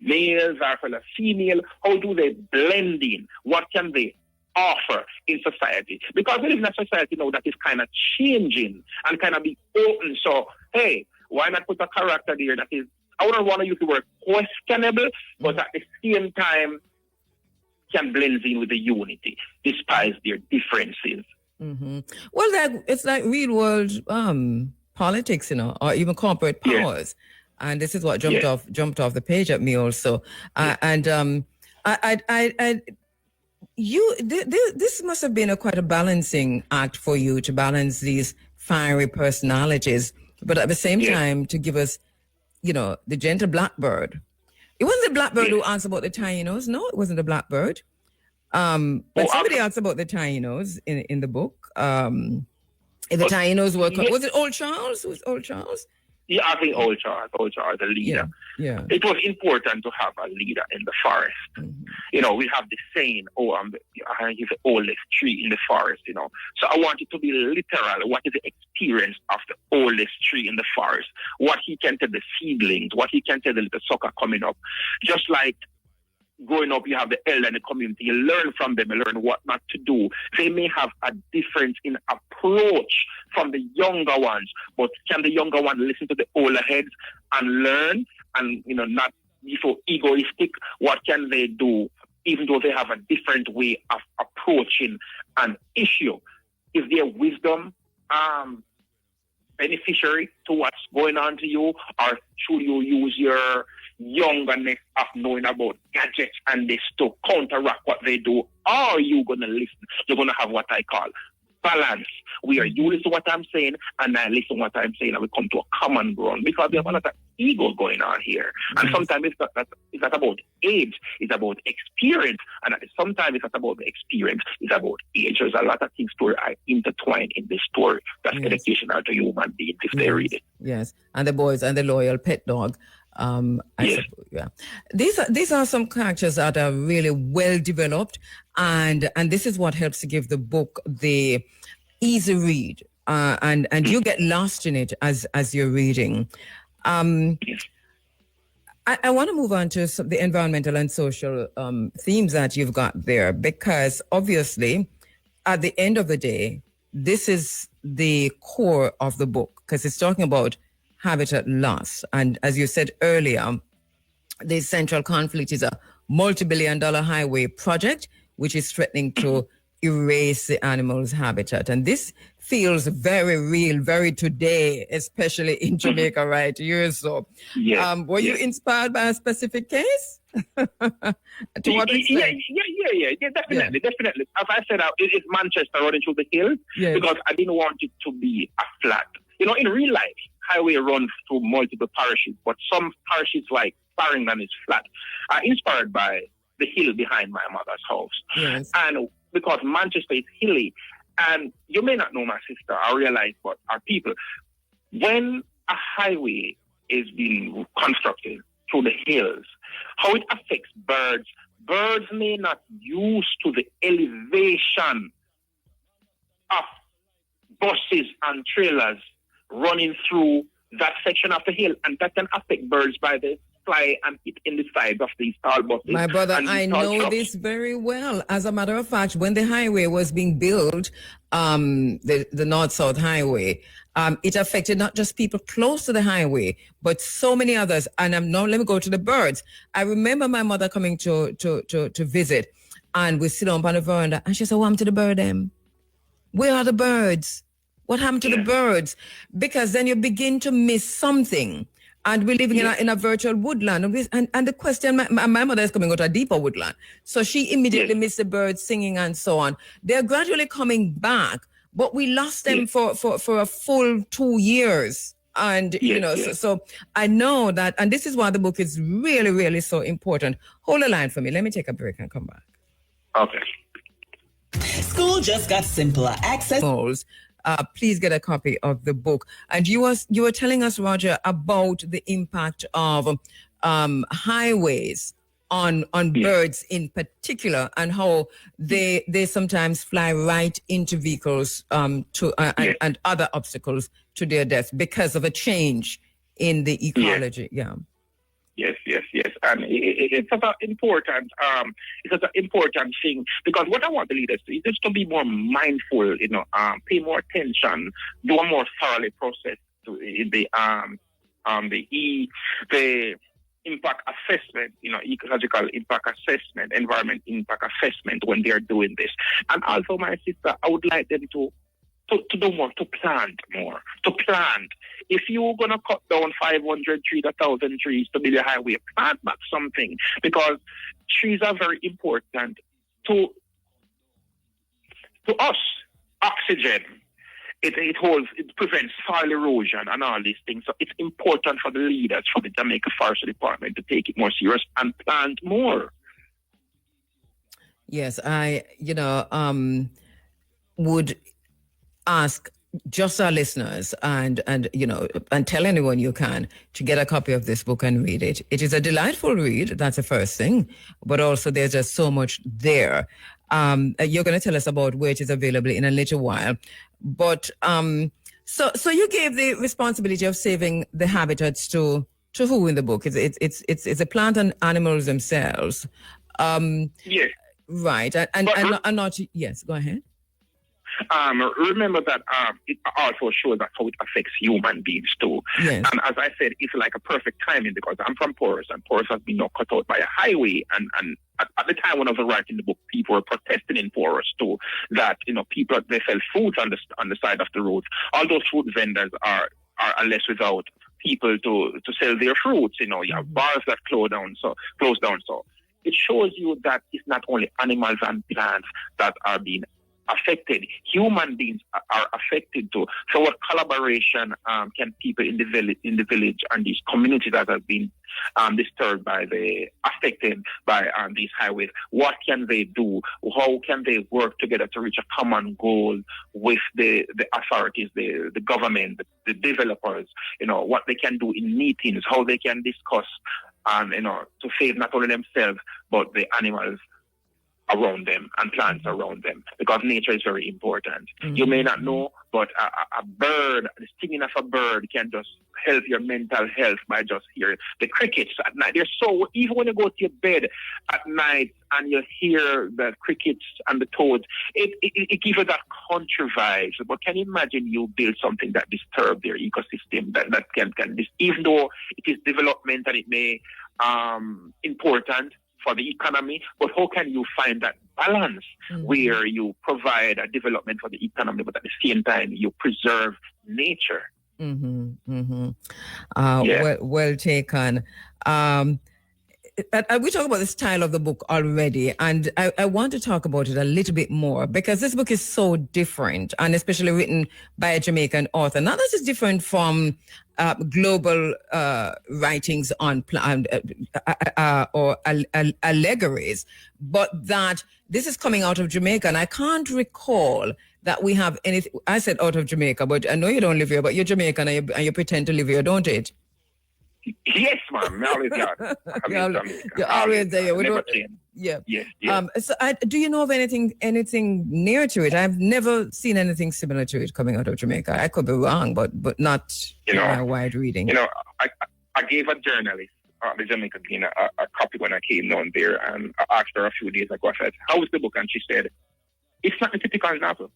males or fellow female, how do they blend in? What can they offer in society? Because we live in a society now that is kind of changing and kind of be open. So, hey, why not put a character there that is, I wouldn't want to use the word questionable, but at the same time can blend in with the unity, despite their differences. Well, it's like real world politics, or even corporate powers. And this is what jumped off the page at me also. This must have been quite a balancing act for you to balance these fiery personalities, but at the same time to give us, the gentle blackbird. It wasn't the blackbird who asked about the tainos. No, it wasn't the blackbird. But somebody asked about the tainos in the book. If the tainos were, was it Old Charles? Was Old Charles? Yeah, I think Old Charles, the leader. Yeah. It was important to have a leader in the forest. We have the saying, he's the oldest tree in the forest, So I want it to be literal. What is the experience of the oldest tree in the forest? What he can tell the seedlings, what he can tell the little sucker coming up. Just like growing up, you have the elder in the community. You learn from them. You learn what not to do. They may have a difference in approach from the younger ones, but can the younger one listen to the older heads and learn and, not be so egoistic? What can they do, even though they have a different way of approaching an issue? Is their wisdom beneficiary to what's going on to you, or should you use your youngerness of knowing about gadgets and this to counteract what they do? Or are you going to listen? You're going to have what I call balance, where you listen to what I'm saying and I listen to what I'm saying, and we come to a common ground, because we have a lot of ego going on here. And sometimes it's not about age, it's about experience. And sometimes it's not about the experience, it's about age. There's a lot of things to are intertwined in this story that's educational to human beings if they read it. Yes, and the boys and the loyal pet dog. These are some characters that are really well developed, and this is what helps to give the book the easy read, and you get lost in it as you're reading. I want to move on to the environmental and social themes that you've got there, because obviously, at the end of the day, this is the core of the book, because it's talking about habitat loss. And as you said earlier, the central conflict is a multi-billion-dollar highway project, which is threatening to erase the animal's habitat. And this feels very real, very today, especially in Jamaica right here. So were you inspired by a specific case? To what extent? Yeah, definitely. As I said, it's Manchester running through the hills because I didn't want it to be a flat. You know, in real life, highway runs through multiple parishes, but some parishes like Farringdon is flat. Inspired by the hill behind my mother's house. Yes. And because Manchester is hilly, and you may not know, my sister, I realize, but our people, when a highway is being constructed through the hills, how it affects birds. Birds may not used to the elevation of buses and trailers running through that section of the hill, and that can affect birds by the fly and hit in the sides of these tall buses. My brother, I know this very well. As a matter of fact, when the highway was being built, the North-South Highway, it affected not just people close to the highway, but so many others. And now let me go to the birds. I remember my mother coming to visit, and we sit on the veranda, and she said, "What happened to the bird them? Where are the birds? What happened to the birds?" Because then you begin to miss something. And we're living in a virtual woodland. And the question, my mother is coming out of a deeper woodland. So she immediately missed the birds singing and so on. They're gradually coming back, but we lost them for a full 2 years. And, so I know that, and this is why the book is really, really so important. Hold a line for me. Let me take a break and come back. Okay. School just got simpler. Access. Please get a copy of the book. And you were telling us, Roger, about the impact of highways on birds in particular, and how they sometimes fly right into vehicles and other obstacles to their death because of a change in the ecology. Yes. And it's an important thing, because what I want the leaders to is just to be more mindful, pay more attention, do a more thoroughly process the impact assessment, ecological impact assessment, environment impact assessment when they are doing this. And also, my sister, I would like them to do more, to plant more, If you're going to cut down 500 trees, 1,000 trees to build a highway, plant back something, because trees are very important to us. Oxygen, it prevents soil erosion and all these things. So it's important for the leaders, for the Jamaica Forestry Department, to take it more serious and plant more. Yes, I, would ask just our listeners and tell anyone you can to get a copy of this book and read it. It is a delightful read. That's the first thing, but also there's just so much there. You're going to tell us about where it is available in a little while, but so you gave the responsibility of saving the habitats to who in the book? It's the plant and animals themselves. Yes. Right, and not yes. Go ahead. Remember that it also shows that how it affects human beings too. Yes. And as I said, it's like a perfect timing, because I'm from Porus, and Porus has been cut out by a highway. And at the time when I was writing the book, people were protesting in Porus too, that people, they sell fruits on the side of the roads. All those fruit vendors are less without people to sell their fruits. You have bars that close down. So it shows you that it's not only animals and plants that are being affected. Human beings are affected too. So, what collaboration can people in the village and these communities that have been disturbed by affected by these highways? What can they do? How can they work together to reach a common goal with the authorities, the government, the developers? What they can do in meetings, how they can discuss, to save not only themselves but the animals around them and plants around them, because nature is very important. Mm-hmm. You may not know, but a bird, the singing of a bird can just help your mental health by just hearing the crickets at night. Even when you go to your bed at night and you hear the crickets and the toads, it gives you that country vibes. But can you imagine you build something that disturbs their ecosystem, that can even though it is development and it may important for the economy, but how can you find that balance where you provide a development for the economy, but at the same time you preserve nature? Well taken. We talked about the style of the book already, and I want to talk about it a little bit more, because this book is so different, and especially written by a Jamaican author. Now, this is different from global writings on or allegories, but that this is coming out of Jamaica, and I can't recall that we have anything. I said out of Jamaica, but I know you don't live here, but you're Jamaican and you pretend to live here, don't it? Yes, ma'am. You're always there. We don't, yeah. Yes. So do you know of anything near to it? I've never seen anything similar to it coming out of Jamaica. I could be wrong, but not my wide reading. I gave a journalist, the Jamaican Queen, a copy when I came down there, and I asked her a few days ago. I said, "How was the book?" And she said, "It's not a typical novel."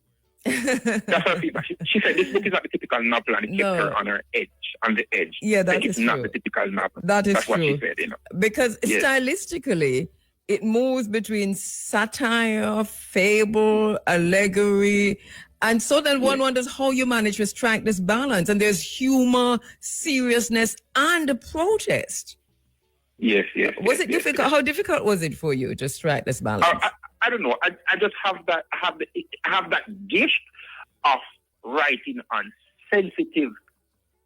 That's her feedback. She said this book is not the typical novel, and it kept her on the edge. Yeah, that is true. Not the typical novel. That's true. What she said, Because stylistically, it moves between satire, fable, allegory, and so then one wonders how you manage to strike this balance. And there's humor, seriousness, and a protest. Yes. Was it difficult? Yes. How difficult was it for you to strike this balance? I don't know. I just have that gift of writing on sensitive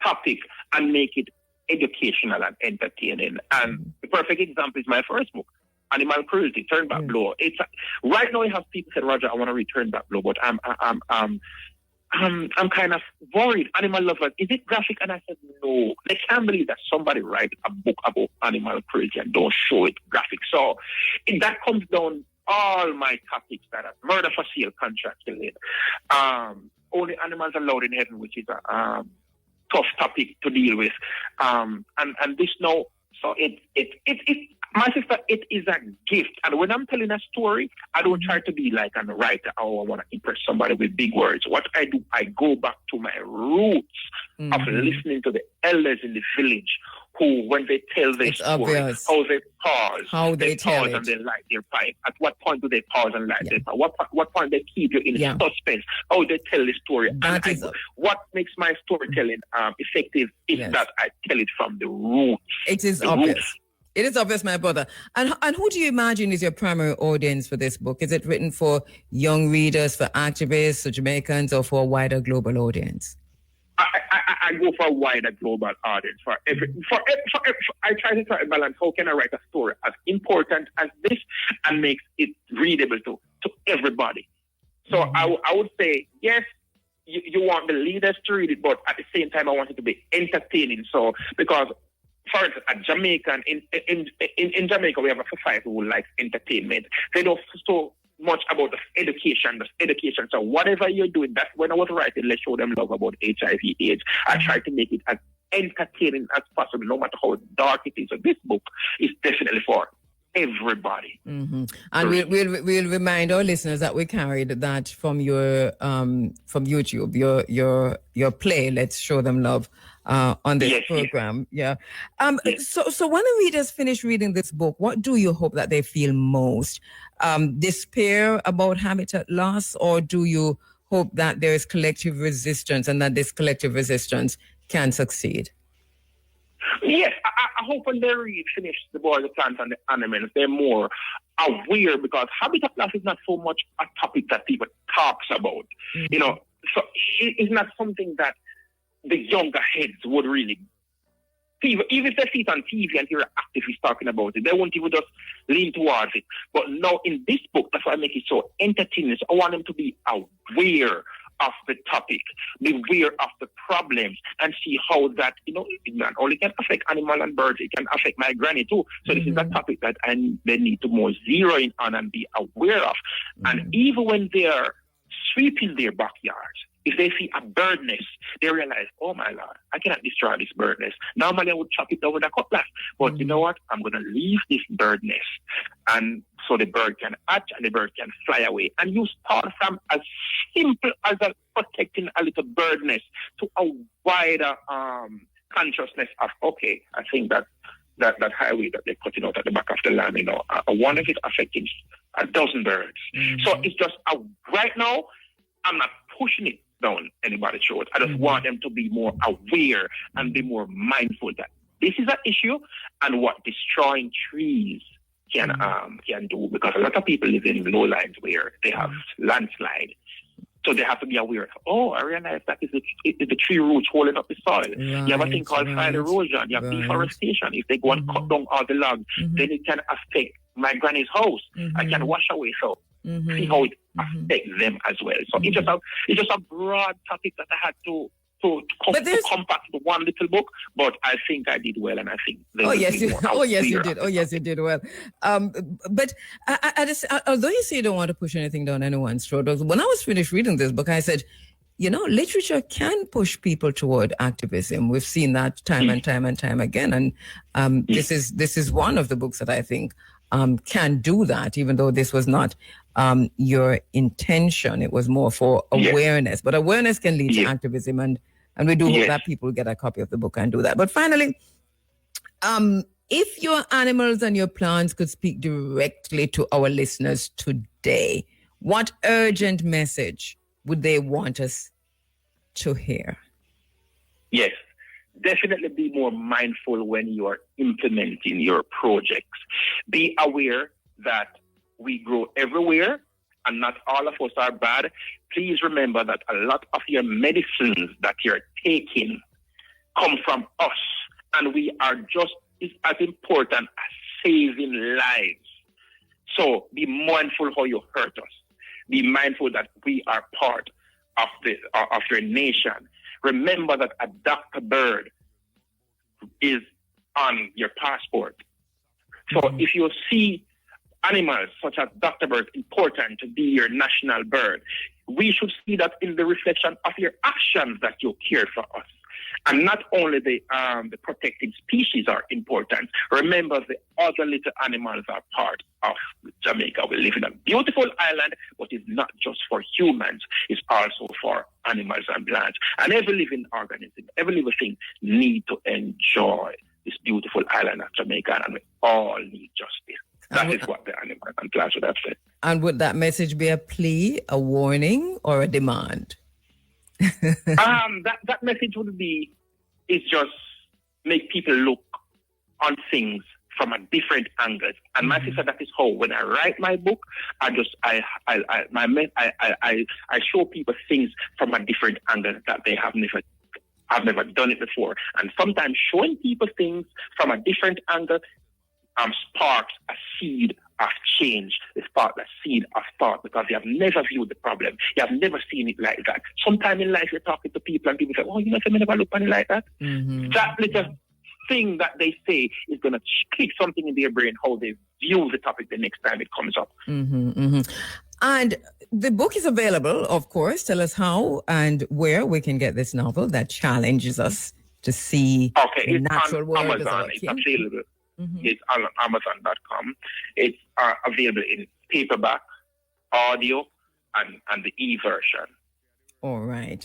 topic and make it educational and entertaining. And the perfect example is my first book, Animal Cruelty, Turn Back Blow. It's right now you have people say, Roger, I want to read Turn Back Blow, but I'm kind of worried. Animal lovers, is it graphic? And I said, no. I can't believe that somebody write a book about animal cruelty and don't show it graphic. So that comes down all my topics that are murder for sale, contract killing, only animals allowed in heaven, which is a tough topic to deal with, and this now. So my sister, it is a gift. And when I'm telling a story, I don't try to be like a writer. Oh, I want to impress somebody with big words. What I do, I go back to my roots of listening to the elders in the village who, when they tell their story, how they pause. They tell pause it. and they light their pipe. At what point do they pause and light their pipe? What point they keep you in suspense? How they tell the story. What makes my storytelling effective is that I tell it from the roots. It is obvious. It is obvious, my brother. And who do you imagine is your primary audience for this book? Is it written for young readers, for activists, for Jamaicans, or for a wider global audience? I go for a wider global audience. I try to balance how can I write a story as important as this and makes it readable to everybody. So I would say, yes, you want the leaders to read it, but at the same time, I want it to be entertaining. So because for instance, a Jamaican in Jamaica, we have a society who likes entertainment. They don't so much about the education. So whatever you're doing, that's when I was writing Let's Show Them Love about HIV/AIDS. I tried to make it as entertaining as possible, no matter how dark it is. So this book is definitely for everybody. And we'll remind our listeners that we carried that from your from YouTube, your play Let's Show Them Love on this program. Yes. So when the readers finish reading this book, what do you hope that they feel most? Despair about habitat loss, or do you hope that there is collective resistance and that this collective resistance can succeed? Yes, I hope when they read finish the boy, the plants, and the animals, they're more aware because habitat loss is not so much a topic that people talks about. You know, so it's not something that the younger heads would really. Even if they see it on TV and hear activists talking about it, they won't even just lean towards it. But now in this book, that's why I make it so entertaining. So I want them to be aware of the topic, be aware of the problems, and see how that, you know, it not only can affect animal and birds, it can affect my granny too. So this is a topic that they need to more zero in on and be aware of. And even when they are sweeping their backyards, if they see a bird nest, they realize, oh my Lord, I cannot destroy this bird nest. Normally I would chop it down with a cutlass, but you know what? I'm going to leave this bird nest. And so the bird can hatch and the bird can fly away. And you start from as simple as protecting a little bird nest to a wider consciousness of, okay, I think that highway that they're cutting out at the back of the land, you know, I wonder if it's affecting 1,000 birds. So it's just, right now, I'm not pushing it down anybody's throat. I just want them to be more aware and be more mindful that this is an issue and what destroying trees can do, because a lot of people live in lowlands where they have landslide. So they have to be aware. Oh, I realize that is the tree roots holding up the soil. Right, you have a thing called soil erosion. You have deforestation. If they go and cut down all the logs, then it can affect my granny's house. I can wash away. So see how it affects them as well. So it's just a broad topic that I had to compact to one little book, but I think I did well, and I think you did well. But I just, although you say you don't want to push anything down anyone's throat, when I was finished reading this book, I said, you know, literature can push people toward activism. We've seen that time and time and time again, and this is one of the books that I think can do that, even though this was not your intention. It was more for awareness, but awareness can lead to activism, and we do hope that people get a copy of the book and do that. But finally, if your animals and your plants could speak directly to our listeners today, what urgent message would they want us to hear? Yes. Definitely be more mindful when you are implementing your projects. Be aware that we grow everywhere and not all of us are bad. Please remember that a lot of your medicines that you're taking come from us, and we are just as important as saving lives. So be mindful how you hurt us. Be mindful that we are part of your nation. Remember that a Dr. Bird is on your passport. So if you see animals such as Dr. Bird important to be your national bird, we should see that in the reflection of your actions that you care for us. And not only the protected species are important. Remember, the other little animals are part of Jamaica. We live in a beautiful island, but it's not just for humans. It's also for animals and plants. And every living organism, every living thing need to enjoy this beautiful island of Jamaica, and we all need justice. That is what the animals and plants would have said. And would that message be a plea, a warning, or a demand? That message would be, is just make people look on things from a different angle. And my sister, that is how when I write my book, I show people things from a different angle that they have never done it before. And sometimes showing people things from a different angle sparks a seed of change. It sparks a seed of thought because you have never viewed the problem. You have never seen it like that. Sometime in life you're talking to people and people say, oh, you know, I never look at it like that. That little thing that they say is going to click something in their brain, how they view the topic the next time it comes up. And the book is available, of course. Tell us how and where we can get this novel that challenges us to see the natural world. Amazon. It's available. It's on Amazon.com. It's available in paperback, audio, and the e-version. All right.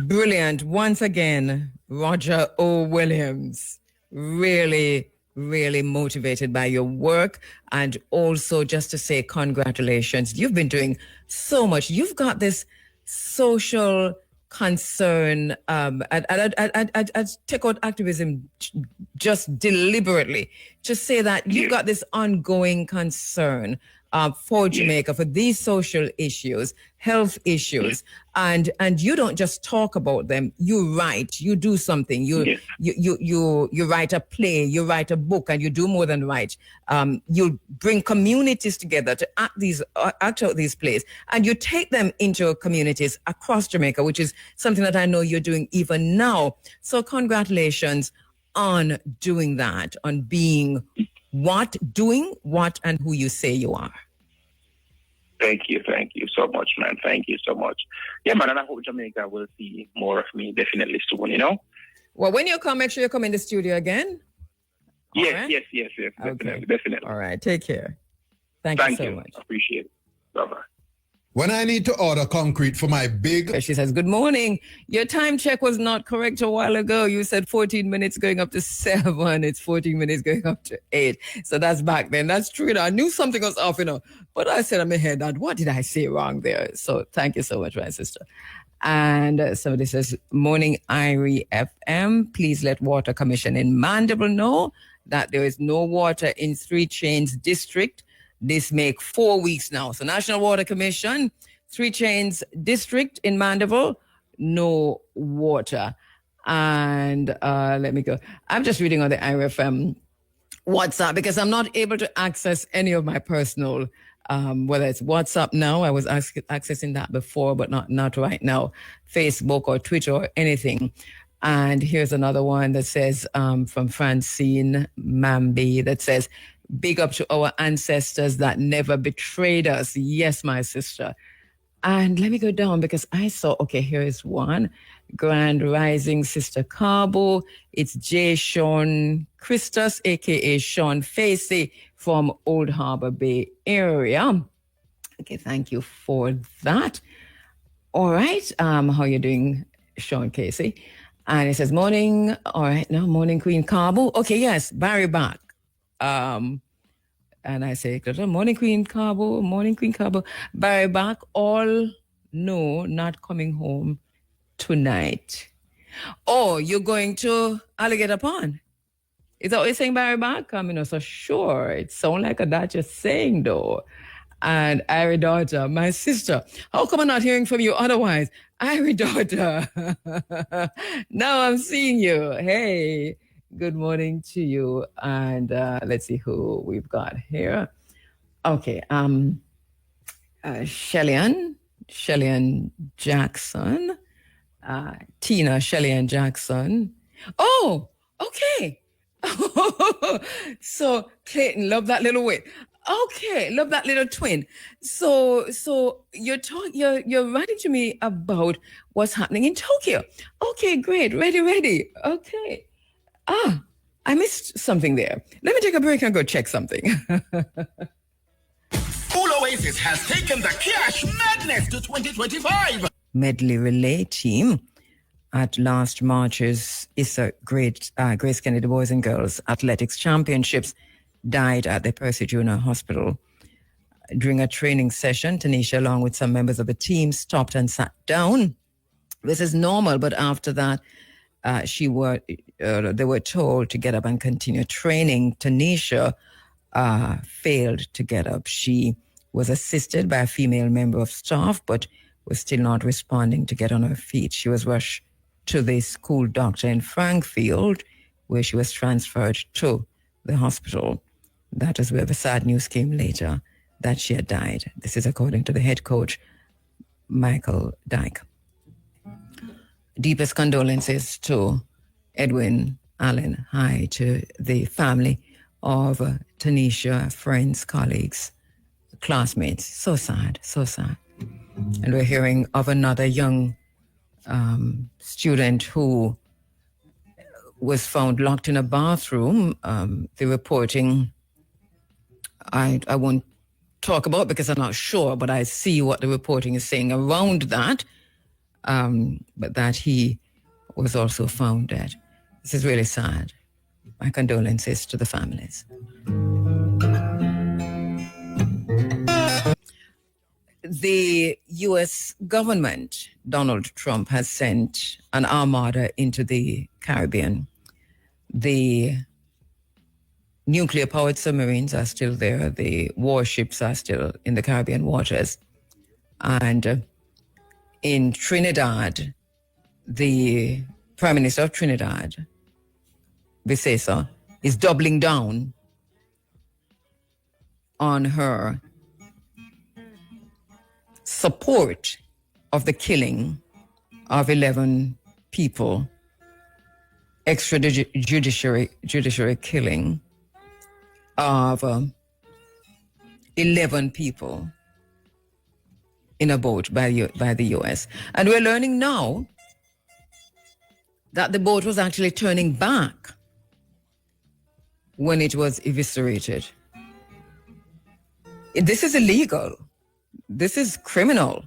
Brilliant. Once again, Roger O. Williams, really, really motivated by your work. And also just to say congratulations. You've been doing so much. You've got this social concern, I'd take out activism just deliberately to say that you've got this ongoing concern for Jamaica, for these social issues, health issues, and you don't just talk about them. You write, you do something. You write a play, you write a book, and you do more than write. You bring communities together to act out these plays, and you take them into communities across Jamaica, which is something that I know you're doing even now. So congratulations on doing that, on being doing what, and who you say you are. Thank you so much, man. Thank you so much. Yeah, man, and I hope Jamaica will see more of me definitely soon, you know? Well, when you come, make sure you come in the studio again. Yes, right? yes, Okay. definitely. All right, take care. Thank you so much. Appreciate it. Bye-bye. When I need to order concrete for my big... She says, good morning. Your time check was not correct a while ago. You said 14 minutes going up to 7. It's 14 minutes going up to 8. So that's back then. That's true. I knew something was off, But I said in my head, what did I say wrong there? So thank you so much, my sister. And somebody says, morning, Irie FM. Please let Water Commission in Mandible know that there is no water in Three Chains District. This make 4 weeks now. So National Water Commission, Three Chains District in Mandeville, no water. And let me go. I'm just reading on the IRFM WhatsApp because I'm not able to access any of my personal, whether it's WhatsApp now. I was accessing that before, but not right now. Facebook or Twitter or anything. And here's another one that says from Francine Mambi that says, big up to our ancestors that never betrayed us. Yes, my sister. And let me go down because I saw, okay, here is one. Grand Rising Sister Kabu. It's J. Sean Christus, a.k.a. Sean Facey from Old Harbor Bay area. Okay, thank you for that. All right, how you doing, Sean Casey? And it says, morning, all right, now, morning, Queen Kabu. Okay, yes, Barry back. And I say, morning, Queen Kabu, morning, Queen Kabu. Barry back, all no, not coming home tonight. Oh, you're going to Alligator Pond? Is that what you're saying, Barry back? So sure, it sounds like a that you're saying, though. And Irie daughter, my sister, how come I'm not hearing from you otherwise? Irie daughter, now I'm seeing you. Hey. Good morning to you. And let's see who we've got here. Okay. Shellyan Jackson. Tina Shellyan Jackson. Oh, okay. So Clayton, love that little wit. Okay, love that little twin. So you're writing to me about what's happening in Tokyo. Okay, great. Ready. Okay. I missed something there. Let me take a break and go check something. Full Oasis has taken the cash madness to 2025. Medley relay team at last March's Grace Kennedy Boys and Girls Athletics Championships died at the Percy Junior Hospital. During a training session, Tanisha, along with some members of the team, stopped and sat down. This is normal, but after that, they were told to get up and continue training. Tanisha failed to get up. She was assisted by a female member of staff, but was still not responding to get on her feet. She was rushed to the school doctor in Frankfield, where she was transferred to the hospital. That is where the sad news came later, that she had died. This is according to the head coach, Michael Dyke. Deepest condolences to Edwin Allen. Hi to the family of Tanisha, friends, colleagues, classmates. So sad, so sad. And we're hearing of another young student who was found locked in a bathroom. The reporting, I won't talk about because I'm not sure, but I see what the reporting is saying around that. But that he was also found dead. This is really sad. My condolences to the families. the U.S. government, Donald Trump, has sent an armada into the Caribbean. The nuclear-powered submarines are still there. The warships are still in the Caribbean waters. And in Trinidad, the Prime Minister of Trinidad, Vicesa, is doubling down on her support of the killing of 11 people, extrajudiciary killing of 11 people in a boat by the U.S. And we're learning now that the boat was actually turning back when it was eviscerated. This is illegal. This is criminal.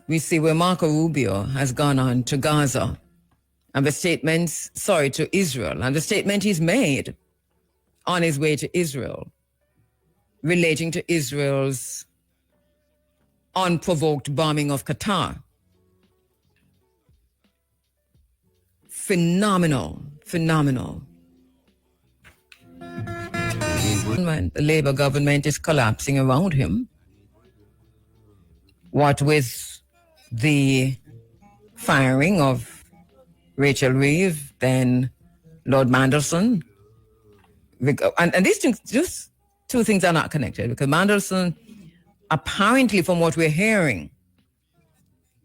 We see where Marco Rubio has gone on to Gaza and to Israel, and the statement he's made on his way to Israel relating to Israel's unprovoked bombing of Qatar. Phenomenal. The Labour government is collapsing around him. What with the firing of Rachel Reeves, then Lord Mandelson. And these things, just two things are not connected, because Mandelson, apparently from what we're hearing,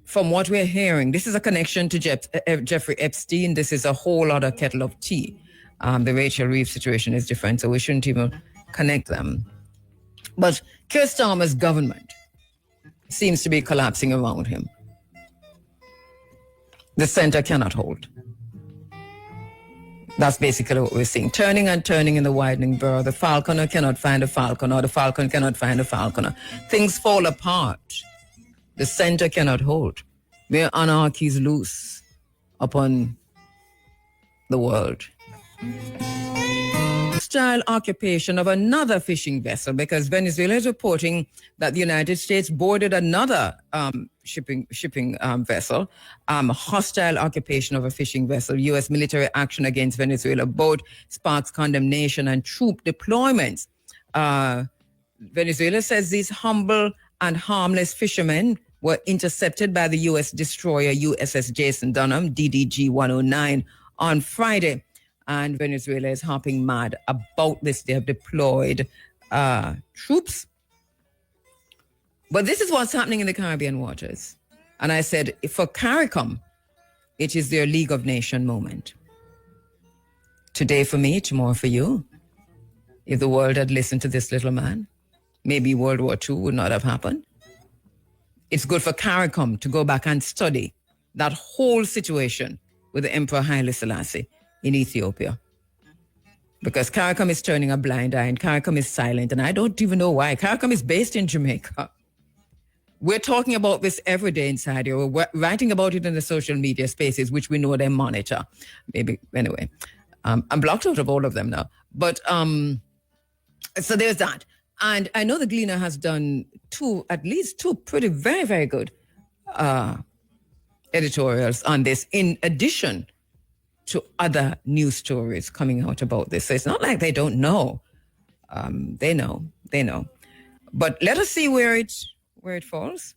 this is a connection to Jeffrey Epstein. This is a whole other kettle of tea. The Rachel Reeves situation is different, so we shouldn't even connect them. But Keir Starmer's government seems to be collapsing around him. The center cannot hold. That's basically what we're seeing. Turning and turning in the widening burrow. The falconer cannot find a falconer. The falcon cannot find a falconer. Things fall apart. The center cannot hold. Where anarchy is loose upon the world. Hostile occupation of another fishing vessel, because Venezuela is reporting that the United States boarded another shipping vessel. Hostile occupation of a fishing vessel. U.S. military action against Venezuela boat sparks condemnation and troop deployments. Venezuela says these humble and harmless fishermen were intercepted by the U.S. destroyer USS Jason Dunham, DDG-109, on Friday. And Venezuela is hopping mad about this. They have deployed troops. But this is what's happening in the Caribbean waters. And I said, for CARICOM, it is their League of Nations moment. Today for me, tomorrow for you. If the world had listened to this little man, maybe World War II would not have happened. It's good for CARICOM to go back and study that whole situation with the Emperor Haile Selassie in Ethiopia. Because CARICOM is turning a blind eye and CARICOM is silent, and I don't even know why. CARICOM is based in Jamaica. We're talking about this every day inside here. We're writing about it in the social media spaces, which we know they monitor. Maybe, anyway. I'm blocked out of all of them now. But, so there's that. And I know the Gleaner has done at least two pretty, very, very good editorials on this, in addition to other news stories coming out about this. So it's not like they don't know. They know. But let us see where it falls.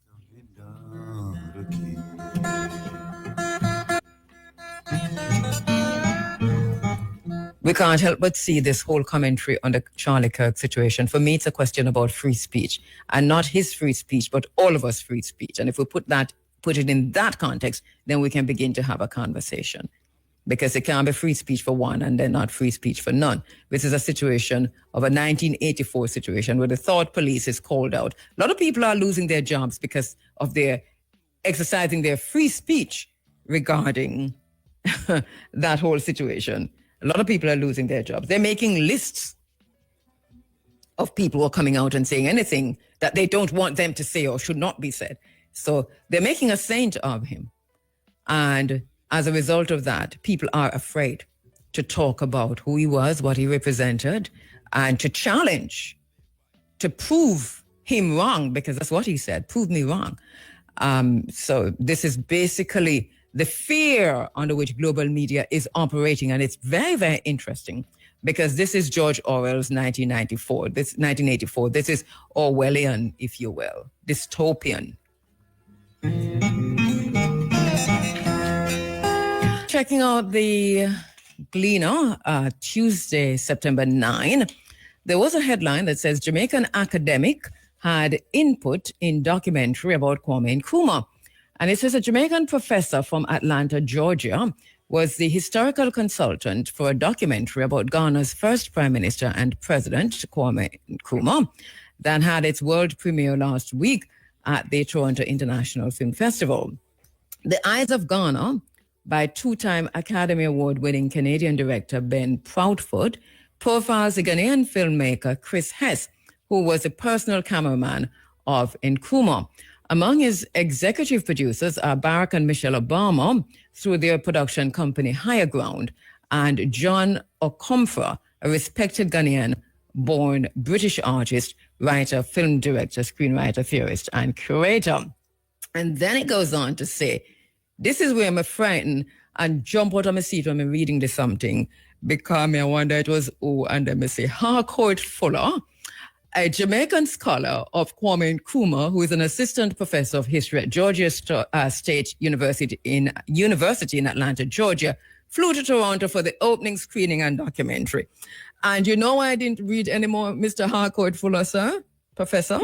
We can't help but see this whole commentary on the Charlie Kirk situation. For me, it's a question about free speech, and not his free speech, but all of us free speech. And if we put it in that context, then we can begin to have a conversation. Because it can't be free speech for one and then not free speech for none. This is a situation of a 1984 situation where the thought police is called out. A lot of people are losing their jobs because of their exercising their free speech regarding that whole situation. A lot of people are losing their jobs. They're making lists of people who are coming out and saying anything that they don't want them to say or should not be said. So they're making a saint of him. And as a result of that, people are afraid to talk about who he was, what he represented, and to challenge, to prove him wrong, because that's what he said. Prove me wrong. So this is basically the fear under which global media is operating. And it's very, very interesting because this is George Orwell's 1984. This is Orwellian, if you will, dystopian. Checking out the Gleaner, Tuesday, September 9, there was a headline that says Jamaican academic had input in documentary about Kwame Nkrumah. And it says a Jamaican professor from Atlanta, Georgia, was the historical consultant for a documentary about Ghana's first prime minister and president, Kwame Nkrumah, that had its world premiere last week at the Toronto International Film Festival. The Eyes of Ghana, by two-time Academy Award-winning Canadian director Ben Proudfoot, profiles the Ghanaian filmmaker Chris Hess, who was a personal cameraman of Nkrumah. Among his executive producers are Barack and Michelle Obama through their production company Higher Ground, and John Okomfra, a respected Ghanaian-born British artist, writer, film director, screenwriter, theorist, and curator. And then it goes on to say, this is where I'm frightened and jump out of my seat when I'm reading this something, because I wonder it was who, and then I say Harcourt Fuller, a Jamaican scholar of Kwame Nkrumah, who is an assistant professor of history at Georgia State University in Atlanta, Georgia, flew to Toronto for the opening screening and documentary. And you know why I didn't read anymore, Mr. Harcourt Fuller, sir? Professor?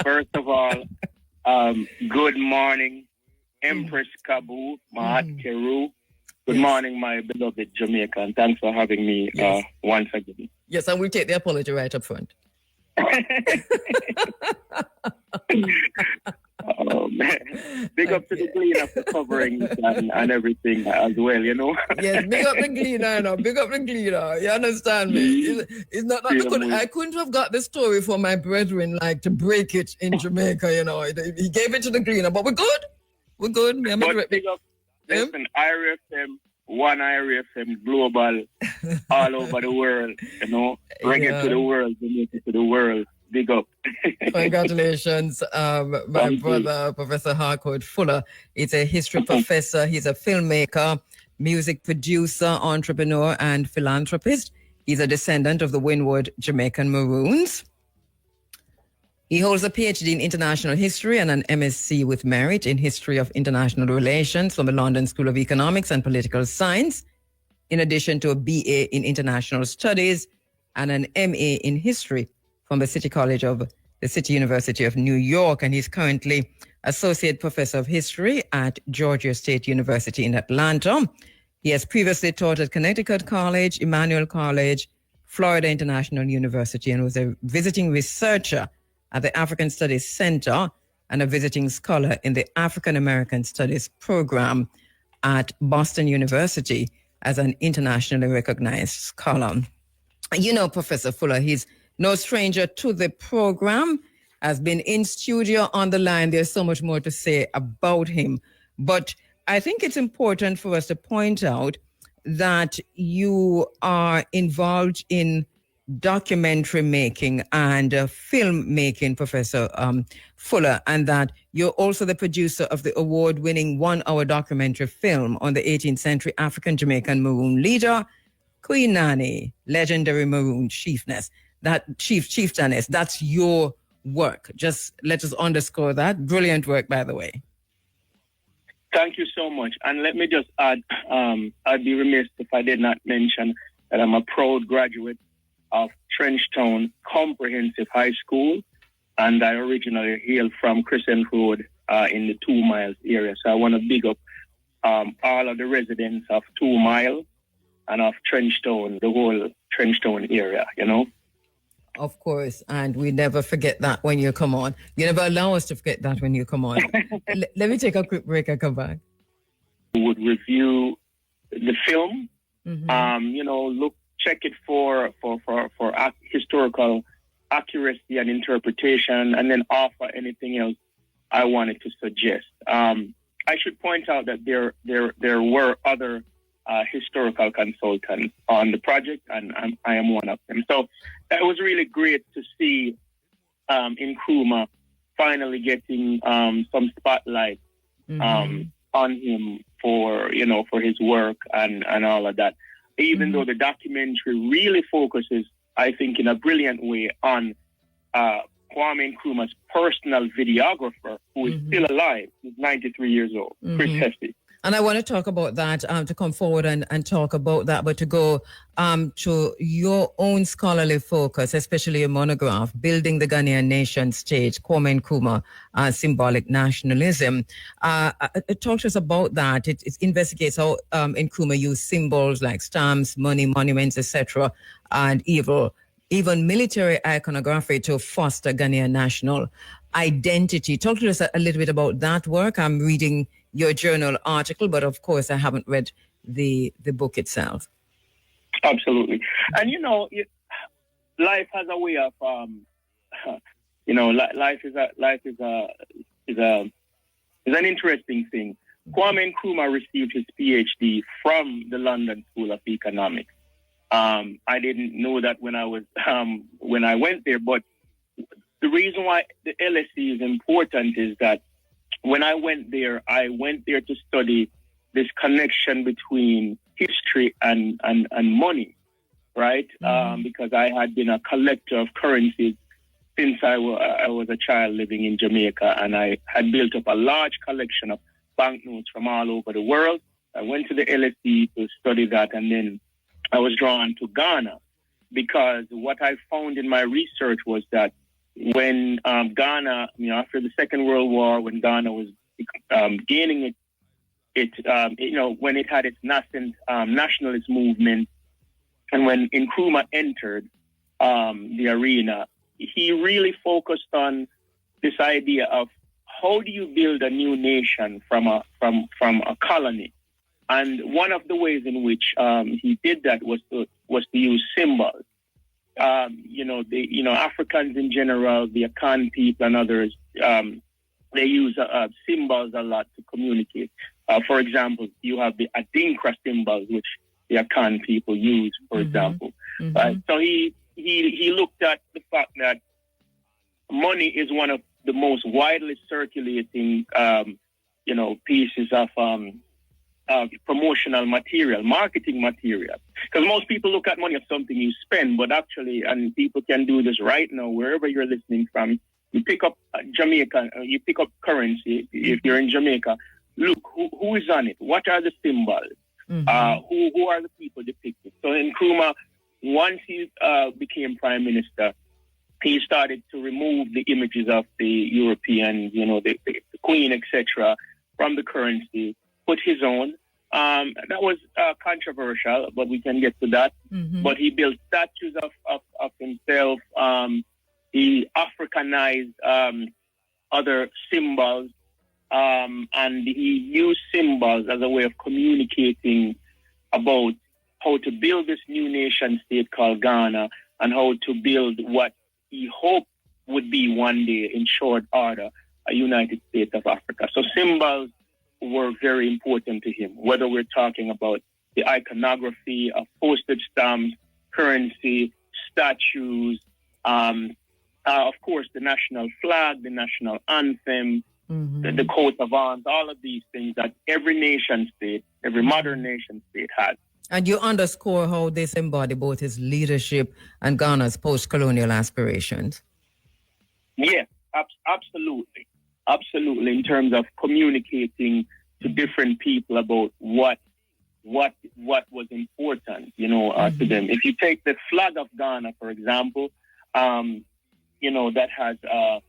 First of all, good morning, Empress Kabu, Mahat Kheru. Good morning, my beloved Jamaican. Thanks for having me once again. Yes, and we'll take the apology right up front. Oh, man. Big up to the Gleaner for covering it and everything as well, you know. Yes, big up the Gleaner, no. Big up the Gleaner. You understand me? It's not I couldn't have got the story for my brethren, like, to break it in Jamaica, you know. He gave it to the Gleaner, but we're good. We're good. But big up, listen, IRFM, one IRFM global, all over the world, you know. Reggae to the world, Jamaica to the world. Big up. Congratulations, my brother, Professor Harcourt Fuller. He's a history professor. He's a filmmaker, music producer, entrepreneur, and philanthropist. He's a descendant of the Windward Jamaican Maroons. He holds a PhD in international history and an MSc with merit in history of international relations from the London School of Economics and Political Science, in addition to a BA in international studies and an MA in history from the City College of the City University of New York. And he's currently Associate Professor of History at Georgia State University in Atlanta. He has previously taught at Connecticut College, Emmanuel College, Florida International University, and was a visiting researcher at the African Studies Center and a visiting scholar in the African American Studies program at Boston University as an internationally recognized scholar. You know, Professor Fuller, he's no stranger to the program, has been in studio on the line. There's so much more to say about him. But I think it's important for us to point out that you are involved in documentary making and film making, Professor Fuller, and that you're also the producer of the award-winning one-hour documentary film on the 18th century African-Jamaican Maroon leader, Queen Nanny, legendary Maroon chieftainess. That's your work. Just let us underscore that. Brilliant work, by the way. Thank you so much. And let me just add, I'd be remiss if I did not mention that I'm a proud graduate of Trenchtown Comprehensive High School, and I originally hail from Crescent Road in the 2 Miles area. So I want to big up all of the residents of 2 Mile and of Trenchtown, the whole Trenchtown area, you know. Of course, and we never forget that when you come on. You never allow us to forget that when you come on. Let me take a quick break and come back. We would review the film, check it for historical accuracy and interpretation, and then offer anything else I wanted to suggest. I should point out that there were other historical consultants on the project, and I am one of them. So it was really great to see Nkrumah finally getting some spotlight on him for his work and all of that. Even though the documentary really focuses, I think, in a brilliant way on Kwame Nkrumah's personal videographer, who is still alive. He's 93 years old, Chris Hesse. And I want to talk about that, to come forward and talk about that, but to go to your own scholarly focus, especially your monograph, Building the Ghanaian Nation State, Kwame Nkrumah, Symbolic Nationalism. Talk to us about that. It investigates how Nkrumah used symbols like stamps, money, monuments, etc., and even military iconography to foster Ghanaian national identity. Talk to us a little bit about that work. I'm reading your journal article, but of course I haven't read the book itself. Absolutely. And life has a way of life is an interesting thing. Kwame Nkrumah received his PhD from the London School of Economics. I didn't know that when I went there, but the reason why the LSE is important is that when I went there to study this connection between history and money, right? Because I had been a collector of currencies since I was a child living in Jamaica, and I had built up a large collection of banknotes from all over the world. I went to the LSE to study that, and then I was drawn to Ghana because what I found in my research was that when Ghana, after the Second World War, when Ghana was gaining when it had its nascent nationalist movement, and when Nkrumah entered the arena, he really focused on this idea of how do you build a new nation from a colony. And one of the ways in which he did that was to use symbols. Africans in general, the Akan people and others, they use symbols a lot to communicate. For example, you have the Adinkra symbols, which the Akan people use, for example. So he looked at the fact that money is one of the most widely circulating, pieces of promotional material, marketing material. Because most people look at money as something you spend, but actually, and people can do this right now, wherever you're listening from, you pick up Jamaica, you pick up currency. If you're in Jamaica, look, who is on it? What are the symbols? Who are the people depicted? So Nkrumah, once he became prime minister, he started to remove the images of the Europeans, the Queen, etc., from the currency, put his own. That was controversial, but we can get to that. But he built statues of himself. He Africanized other symbols, and he used symbols as a way of communicating about how to build this new nation state called Ghana and how to build what he hoped would be one day, in short order, a United States of Africa. So symbols were very important to him, whether we're talking about the iconography of postage stamps, currency, statues, of course, the national flag, the national anthem, the coat of arms, all of these things that every nation state, every modern nation state has. And you underscore how this embody both his leadership and Ghana's post-colonial aspirations. Yes, absolutely. Absolutely, in terms of communicating to different people about what was important, to them. If you take the flag of Ghana, for example, that has a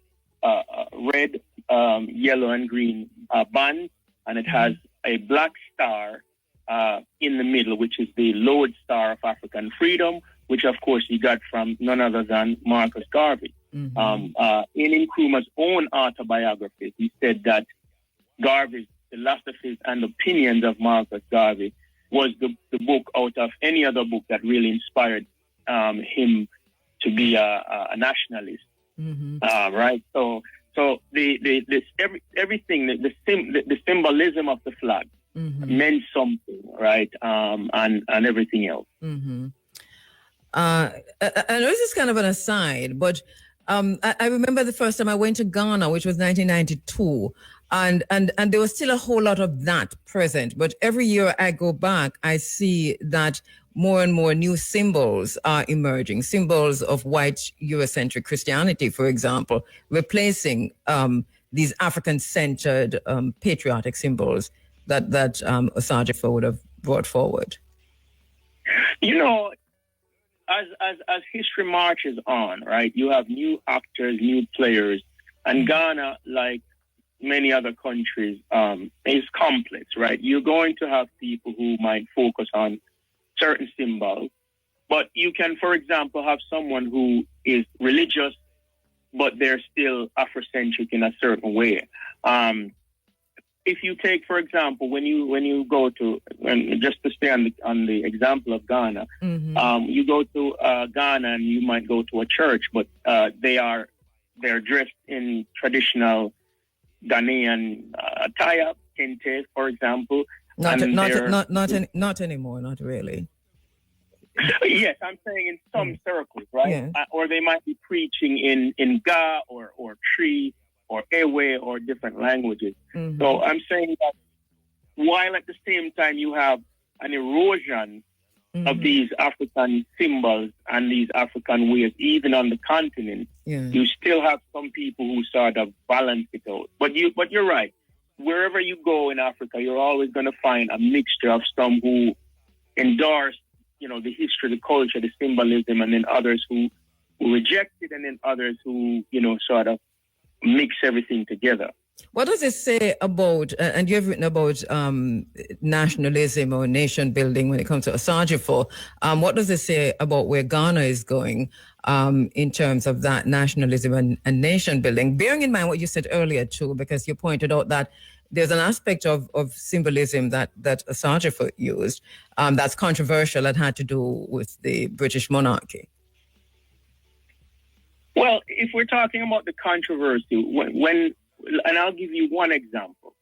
red, yellow, and green band, and it has a black star in the middle, which is the lodestar of African freedom, which, of course, he got from none other than Marcus Garvey. In Nkrumah's own autobiography, he said that Garvey's philosophies and opinions of Marcus Garvey was the book out of any other book that really inspired him to be a nationalist. Right? So everything, the symbolism of the flag, meant something, right? And everything else. I know this is kind of an aside, but I remember the first time I went to Ghana, which was 1992, and there was still a whole lot of that present. But every year I go back, I see that more and more new symbols are emerging, symbols of white Eurocentric Christianity, for example, replacing these African-centered patriotic symbols that Osajifo would have brought forward. You know, as history marches on, right, you have new actors, new players, and Ghana, like many other countries, is complex, right? You're going to have people who might focus on certain symbols, but you can, for example, have someone who is religious, but they're still Afrocentric in a certain way. If you take, for example, when you go to, and just to stay on the example of Ghana, you go to Ghana and you might go to a church, but they're dressed in traditional Ghanaian attire, kente, for example. Not anymore, not really. Yes, I'm saying in some circles, right? Yeah. Or they might be preaching in Ga or Tree or Ewe or different languages. So I'm saying that while at the same time you have an erosion of these African symbols and these African ways, even on the continent, you still have some people who sort of balance it out. But you're right. Wherever you go in Africa, you're always going to find a mixture of some who endorse, the history, the culture, the symbolism, and then others who reject it, and then others who, sort of mix everything together. What does it say about, and you've written about nationalism or nation building when it comes to Osajifo, what does it say about where Ghana is going in terms of that nationalism and nation building? Bearing in mind what you said earlier too, because you pointed out that there's an aspect of symbolism that Osajifo used that's controversial, that had to do with the British monarchy. Well, if we're talking about the controversy, when and I'll give you one example.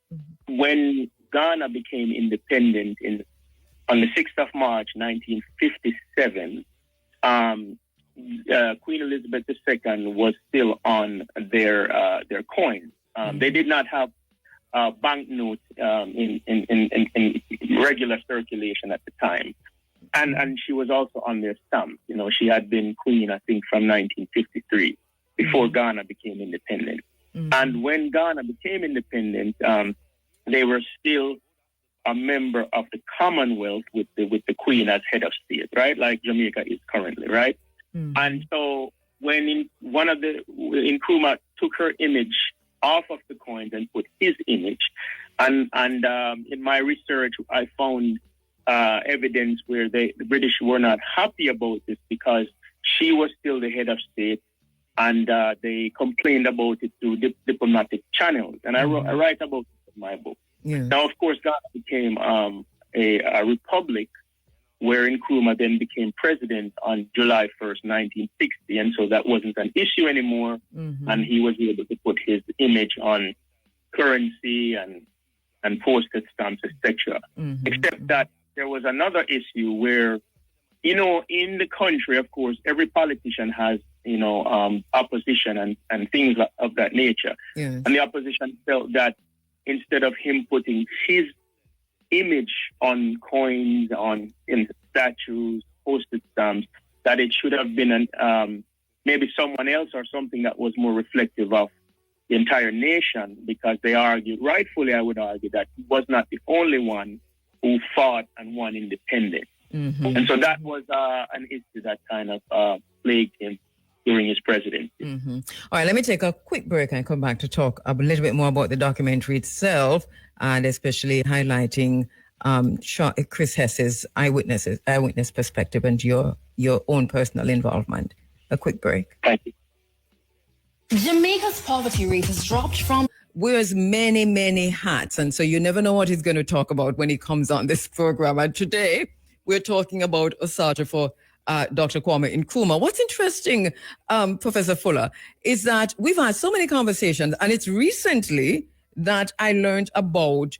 When Ghana became independent on the 6th of March, 1957, Queen Elizabeth II was still on their coins. They did not have banknotes in regular circulation at the time. And she was also on their stamp. She had been queen, I think, from 1953, before Ghana became independent. And when Ghana became independent, they were still a member of the Commonwealth with the Queen as head of state, right? Like Jamaica is currently, right? And so when Nkrumah took her image off of the coins and put his image, and in my research, I found evidence where the British were not happy about this because she was still the head of state, and they complained about it through diplomatic channels. And I write about it in my book. Now, of course, Ghana became a republic where Nkrumah then became president on July 1st, 1960. And so that wasn't an issue anymore. And he was able to put his image on currency and postage stamps, etc. Except that there was another issue where, in the country, of course, every politician has, opposition and things of that nature. And the opposition felt that instead of him putting his image on coins, in statues, postage stamps, that it should have been maybe someone else or something that was more reflective of the entire nation, because they argued, rightfully I would argue, that he was not the only one who fought and won independence. And so that was an issue that kind of plagued him during his presidency. All right, let me take a quick break and come back to talk a little bit more about the documentary itself, and especially highlighting Chris Hess's eyewitness perspective and your own personal involvement. A quick break. Thank you. Jamaica's poverty rate has dropped from... Wears many, many hats, and so you never know what he's going to talk about when he comes on this program. And today, we're talking about Osajifo, Dr. Kwame Nkrumah. What's interesting, Professor Fuller, is that we've had so many conversations, and it's recently that I learned about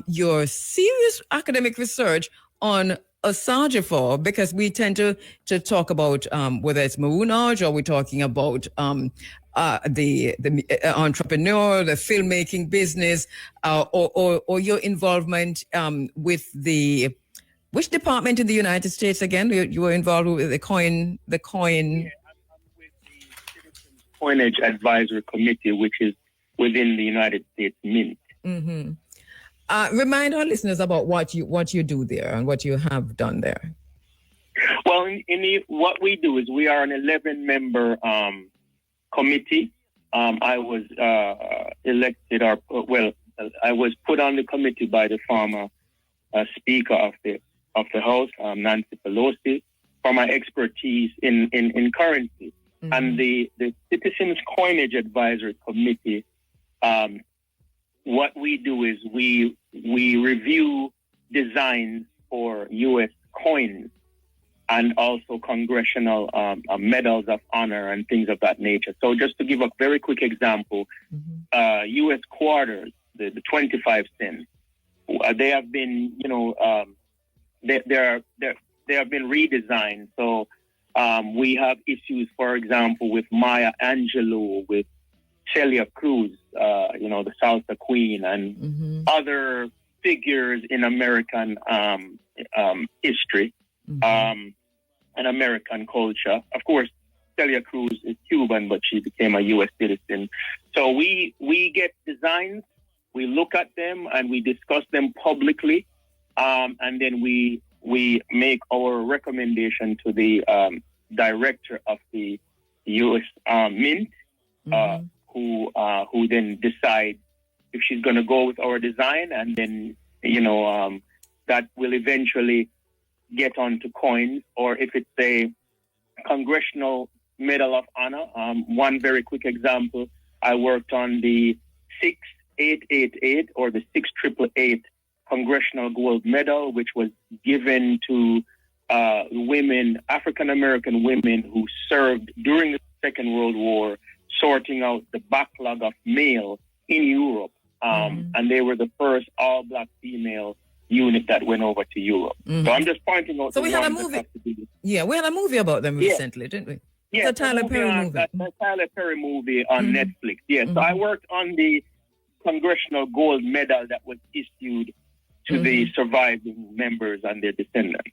your serious academic research on Asagifor, because we tend to talk about whether it's maroonage or we're talking about the entrepreneur, the filmmaking business, or your involvement with which department in the United States again? You were involved with the coin. Yeah, I'm with the Citizens Coinage Advisory Committee, which is within the United States Mint. Mm-hmm. Remind our listeners about what you do there and what you have done there. Well, what we do is we are an 11-member committee. I was elected, I was put on the committee by the former Speaker of the House, Nancy Pelosi, for my expertise in currency. Mm-hmm. And the Citizens Coinage Advisory Committee, what we do is we review designs for U.S. coins and also congressional medals of honor and things of that nature. So just to give a very quick example, U.S. quarters, the 25 cents, they have been, they have been redesigned. So we have issues, for example, with Maya Angelou, with Celia Cruz, the Salsa Queen, and other figures in American history and American culture. Of course, Celia Cruz is Cuban, but she became a U.S. citizen. So we get designs, we look at them, and we discuss them publicly, and then we make our recommendation to the director of the U.S. Mint, who then decides if she's going to go with our design, and then that will eventually get onto coins, or if it's a Congressional Medal of Honor. One very quick example: I worked on the 6888 or the 6888 Congressional Gold Medal, which was given to women, African American women who served during the Second World War, sorting out the backlog of mail in Europe. And they were the first all-black female unit that went over to Europe. So I'm just pointing out. So we had a movie. Yeah, we had a movie about them recently, didn't we? Yeah, the Tyler Perry movie. The Tyler Perry movie on Netflix. Yeah, so I worked on the Congressional Gold Medal that was issued to the surviving members and their descendants.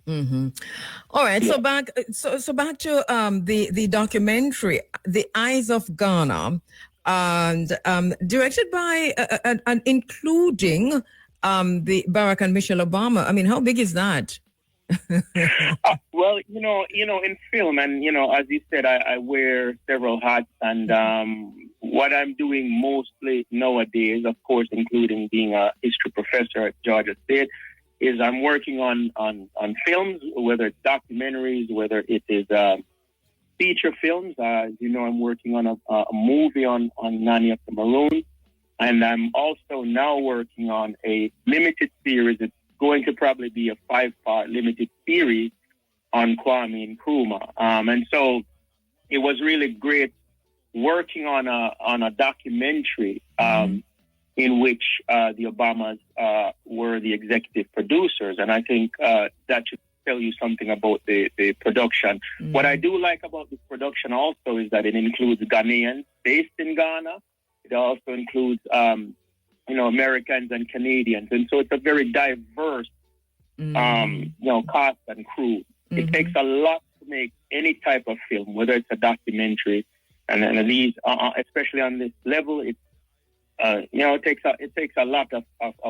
All right. Yeah. So back to the documentary, The Eyes of Ghana, and directed by and including the Barack and Michelle Obama. I mean, how big is that? Well, in film, and as you said, I wear several hats, and what I'm doing mostly nowadays, of course, including being a history professor at Georgia State, is I'm working on films, whether it's documentaries, whether it is feature films. I'm working on a movie on Nani of the Maroons, and I'm also now working on a limited series. It's going to probably be a 5-part limited series on Kwame Nkrumah. And so it was really great working on a documentary in which the Obamas were the executive producers. And I think that should tell you something about the production. What I do like about this production also is that it includes Ghanaians based in Ghana. It also includes Americans and Canadians. And so it's a very diverse, cast and crew. It takes a lot to make any type of film, whether it's a documentary, and these, especially on this level, it takes a lot of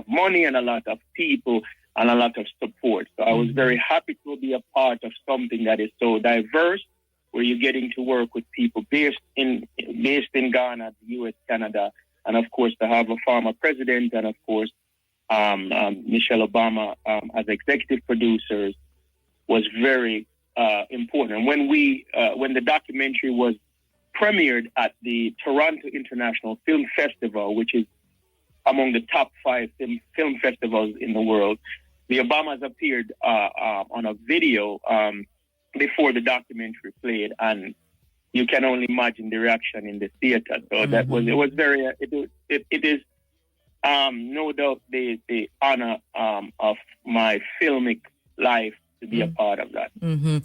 money and a lot of people and a lot of support. So I was very happy to be a part of something that is so diverse, where you're getting to work with people based in Ghana, the U.S., Canada, and of course to have a former president and of course Michelle Obama as executive producers was very important. And when the documentary was premiered at the Toronto International Film Festival, which is among the top 5 film festivals in the world, the Obamas appeared on a video before the documentary played, and you can only imagine the reaction in the theater. So it is no doubt the honor of my filmic life to be a part of that. Mm-hmm.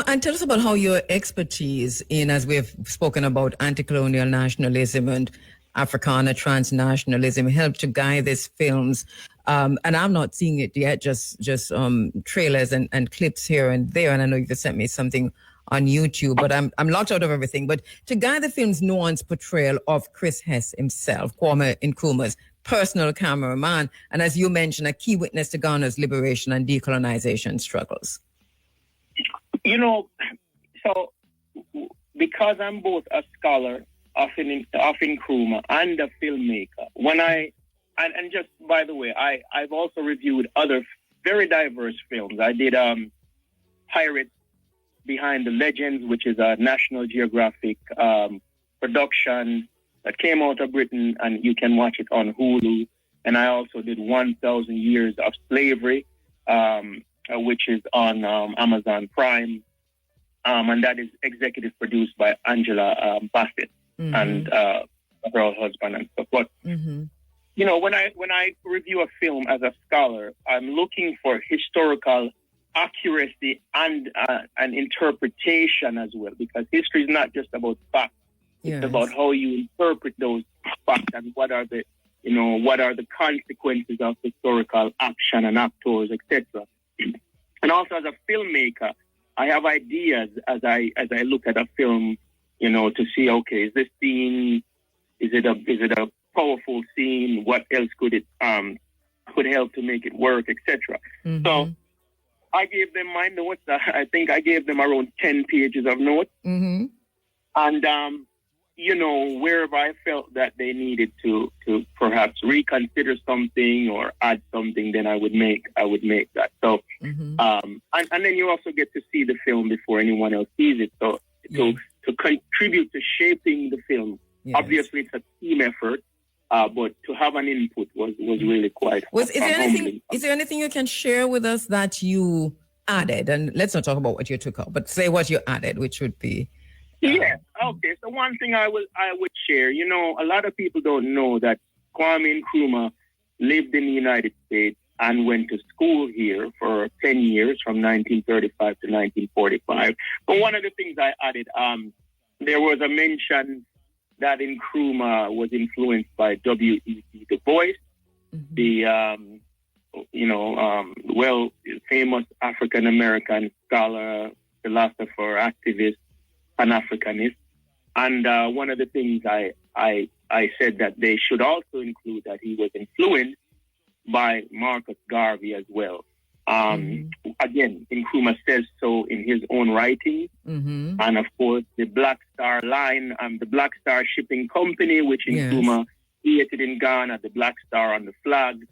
And tell us about how your expertise in, as we have spoken about, anti-colonial nationalism and Africana transnationalism helped to guide these films. And I'm not seeing it yet, just trailers and clips here and there. And I know you've sent me something on YouTube, but I'm locked out of everything. But to guide the film's nuanced portrayal of Chris Hess himself, Kwame Nkrumah's personal cameraman, and as you mentioned, a key witness to Ghana's liberation and decolonization struggles. You know, so because I'm both a scholar of Nkrumah and a filmmaker, and just by the way, I've also reviewed other very diverse films. I did Pirates Behind the Legends, which is a National Geographic production that came out of Britain, and you can watch it on Hulu. And I also did 1,000 Years of Slavery, which is on Amazon Prime. And that is executive produced by Angela Bassett and her husband and stuff. But, you know, when I review a film as a scholar, I'm looking for historical accuracy and interpretation as well, because history is not just about facts. It's about how you interpret those facts and what are the consequences of historical action and actors, etc. And also as a filmmaker, I have ideas as I look at a film, you know, to see, okay, is this scene, is it a powerful scene? What else could it could help to make it work, etc. So I gave them my notes. I think I gave them around 10 pages of notes. And you know, wherever I felt that they needed to perhaps reconsider something or add something, then I would make that. So, and then you also get to see the film before anyone else sees it. So to contribute to shaping the film, obviously it's a team effort, but to have an input was really quite. Is there anything you can share with us that you added? And let's not talk about what you took out, but say what you added, which would be. Yeah. Okay. So one thing I would share, you know, a lot of people don't know that Kwame Nkrumah lived in the United States and went to school here for 10 years, from 1935 to 1945. But one of the things I added, there was a mention that Nkrumah was influenced by W.E.B. Du Bois, the famous African American scholar, philosopher, activist, Pan-Africanist. And one of the things I said that they should also include that he was influenced by Marcus Garvey as well. Again, Nkrumah says so in his own writing. And of course, the Black Star Line, the Black Star Shipping Company, which Nkrumah created in Ghana, the Black Star on the flag,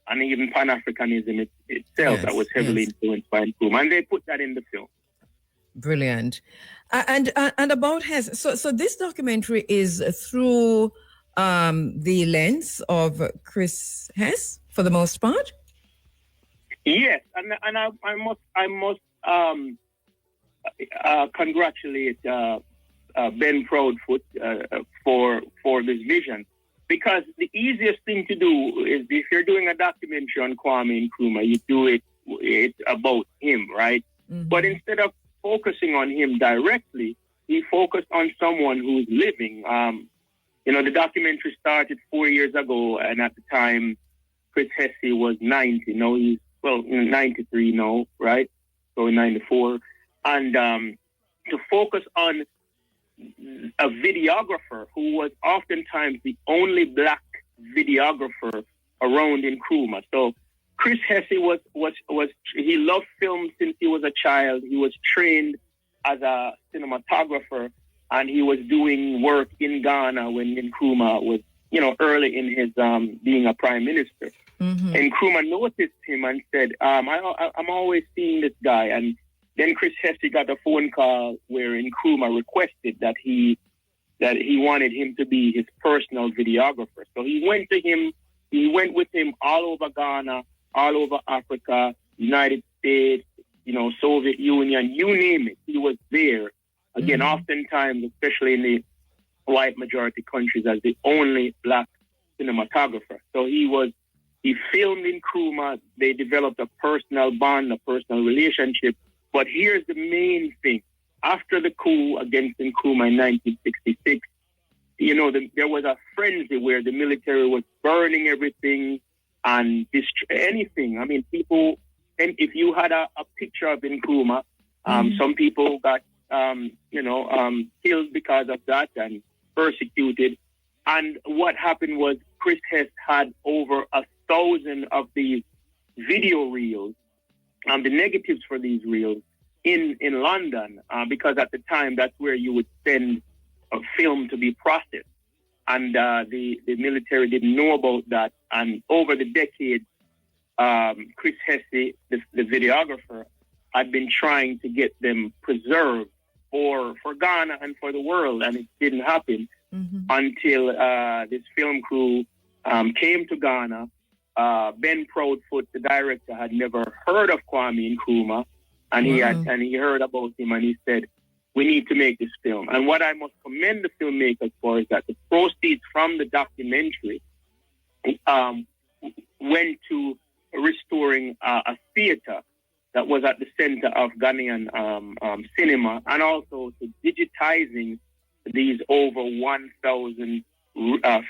and even Pan-Africanism itself that was heavily influenced by Nkrumah. And they put that in the film. Brilliant. And about Hess, so this documentary is through the lens of Chris Hess for the most part. Yes, and I must congratulate Ben Proudfoot for this vision, because the easiest thing to do is, if you're doing a documentary on Kwame Nkrumah, you do it about him, right? But instead of focusing on him directly, he focused on someone who's living. You know, the documentary started 4 years ago, and at the time, Chris Hesse was 90. Now he's 93 now, right? So in 94. And to focus on a videographer who was oftentimes the only black videographer around Nkrumah. So Chris Hesse he loved film since he was a child. He was trained as a cinematographer, and he was doing work in Ghana when Nkrumah was, you know, early in his being a prime minister. And Nkrumah noticed him and said, I'm always seeing this guy. And then Chris Hesse got a phone call where Nkrumah requested that he wanted him to be his personal videographer. So he went with him all over Ghana, all over Africa, United States, you know, Soviet Union, you name it. He was there. Again, oftentimes, especially in the white majority countries, as the only black cinematographer. So he filmed in Nkrumah. They developed a personal bond, a personal relationship. But here's the main thing. After the coup against Nkrumah in 1966, there was a frenzy where the military was burning everything and anything. I mean, people, and if you had a picture of Nkrumah, some people got, killed because of that and persecuted. And what happened was Chris Hess had over 1,000 of these video reels, the negatives for these reels in London, because at the time that's where you would send a film to be processed. And the military didn't know about that. And over the decades, Chris Hesse, the videographer, had been trying to get them preserved for Ghana and for the world, and it didn't happen until this film crew came to Ghana. Ben Proudfoot, the director, had never heard of Kwame Nkrumah, and he heard about him, and he said, "We need to make this film." And what I must commend the filmmakers for is that the proceeds from the documentary went to restoring a theater that was at the center of Ghanaian cinema, and also to digitizing these over 1,000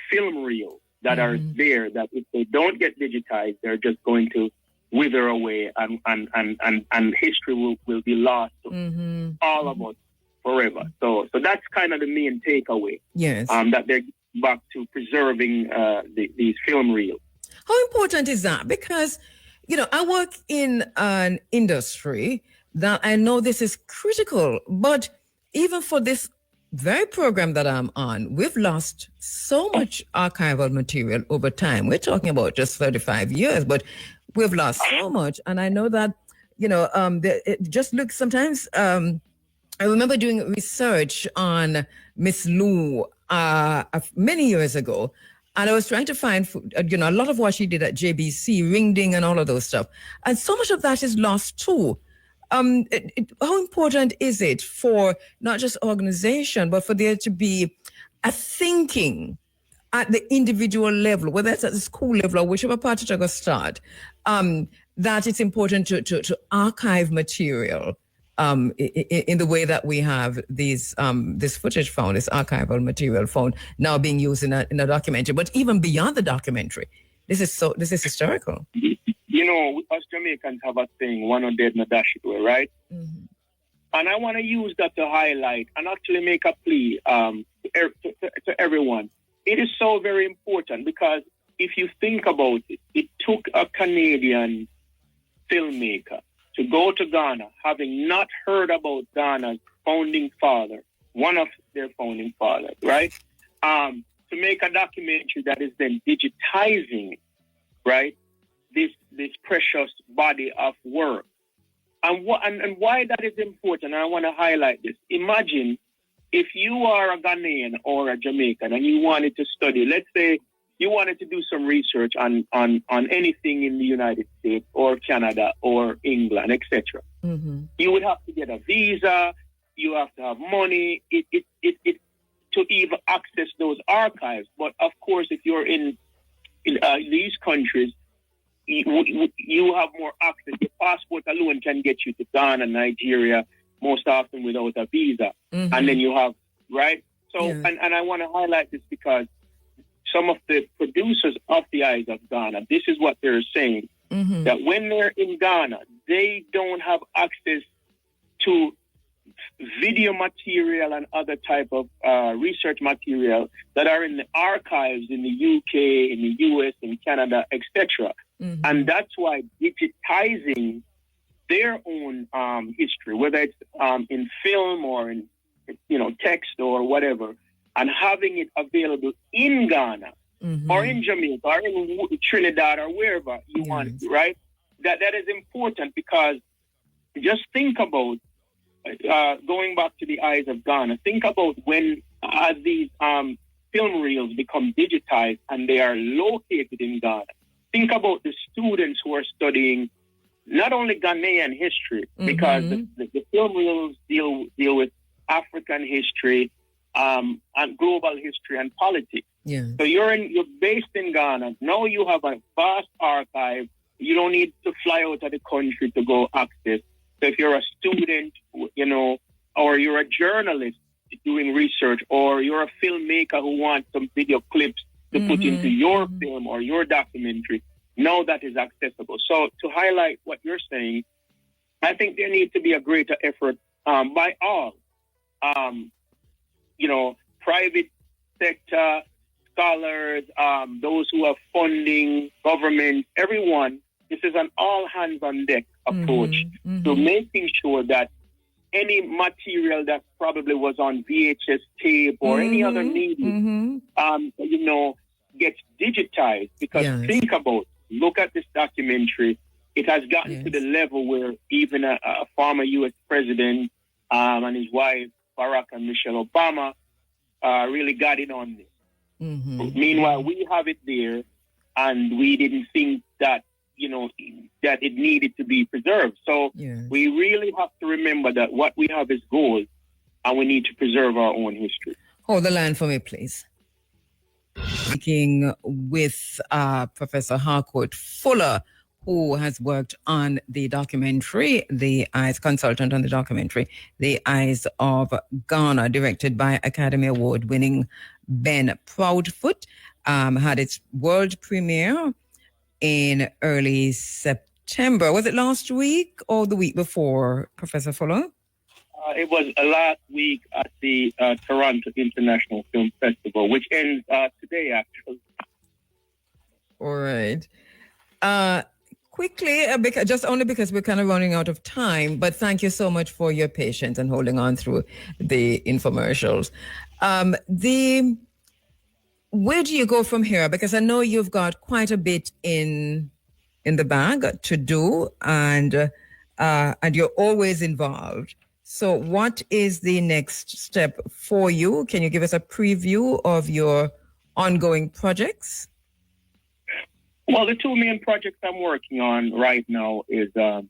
film reels that are there, that if they don't get digitized, they're just going to wither away, and history will be lost to all of us forever. So that's kind of the main takeaway. Yes. That they're back to preserving these film reels. How important is that? Because, I work in an industry that I know this is critical, but even for this very program that I'm on, we've lost so much archival material over time. We're talking about just 35 years, but we've lost so much. And I know that, it just looks sometimes, I remember doing research on Miss Lou many years ago, and I was trying to find, a lot of what she did at JBC, Ring Ding and all of those stuff. And so much of that is lost too. How important is it for not just organization, but for there to be a thinking at the individual level, whether it's at the school level or whichever part you're going to start, that it's important to archive material in the way that we have this footage found, this archival material found now being used in a documentary. But even beyond the documentary, this is historical. Us Jamaicans have a saying, "One no dead, no dash it away," right? Mm-hmm. And I want to use that to highlight and actually make a plea to everyone. It is so very important because if you think about it, it took a Canadian filmmaker to go to Ghana, having not heard about Ghana's founding father, one of their founding fathers, right? To make a documentary that is then digitizing, right, this precious body of work. And why that is important, I want to highlight this. Imagine if you are a Ghanaian or a Jamaican and you wanted to study, let's say you wanted to do some research on anything in the United States or Canada or England, etc. Mm-hmm. You would have to get a visa. You have to have money to even access those archives. But of course, if you're in these countries, you have more access. Your passport alone can get you to Ghana, Nigeria, most often without a visa. Mm-hmm. And then you have, right? So, yeah. And I want to highlight this because some of the producers of The Eyes of Ghana, this is what they're saying, that when they're in Ghana, they don't have access to video material and other type of research material that are in the archives in the UK, in the US, in Canada, etc. Mm-hmm. And that's why digitizing their own history, whether it's in film or in text or whatever, and having it available in Ghana or in Jamaica or in Trinidad or wherever you want it, right? That is important because just think about going back to The Eyes of Ghana. Think about when these film reels become digitized and they are located in Ghana. Think about the students who are studying not only Ghanaian history, because the film reels deal with African history, and global history and politics. Yeah. So you're based in Ghana. Now you have a vast archive. You don't need to fly out of the country to go access. So if you're a student, or you're a journalist doing research, or you're a filmmaker who wants some video clips to put into your film or your documentary, now that is accessible. So to highlight what you're saying, I think there needs to be a greater effort by all, private sector, scholars, those who have funding, government, everyone. This is an all hands on deck approach to making sure that any material that probably was on VHS tape or any other medium, gets digitized. Because think about, look at this documentary. It has gotten to the level where even a former U.S. president and his wife, Barack and Michelle Obama, really got in on this. Meanwhile, we have it there, and we didn't think that, that it needed to be preserved. So we really have to remember that what we have is gold, and we need to preserve our own history. Hold the line for me, please. Speaking with Professor Harcourt Fuller, who has worked on the documentary, consultant on the documentary, The Eyes of Ghana, directed by Academy Award-winning Ben Proudfoot, had its world premiere in early September. Was it last week or the week before, Professor Fuller? It was last week at the Toronto International Film Festival, which ends today, actually. All right. Quickly, just only because we're kind of running out of time, but thank you so much for your patience and holding on through the infomercials. Where do you go from here? Because I know you've got quite a bit in the bag to do, and you're always involved. So what is the next step for you? Can you give us a preview of your ongoing projects? Well, the two main projects I'm working on right now is a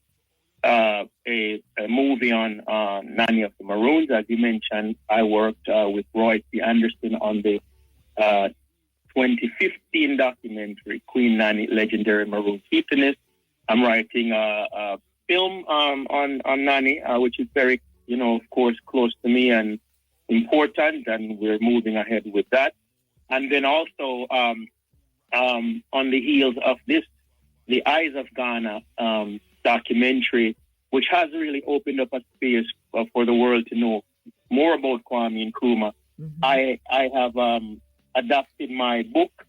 movie on Nanny of the Maroons. As you mentioned, I worked with Roy C. Anderson on the 2015 documentary, Queen Nanny, Legendary Maroon Chieftainess. I'm writing a film on Nanny, which is very, of course, close to me and important, and we're moving ahead with that. And then also on the heels of this, The Eyes of Ghana documentary, which has really opened up a space for the world to know more about Kwame Nkrumah. I have adapted my book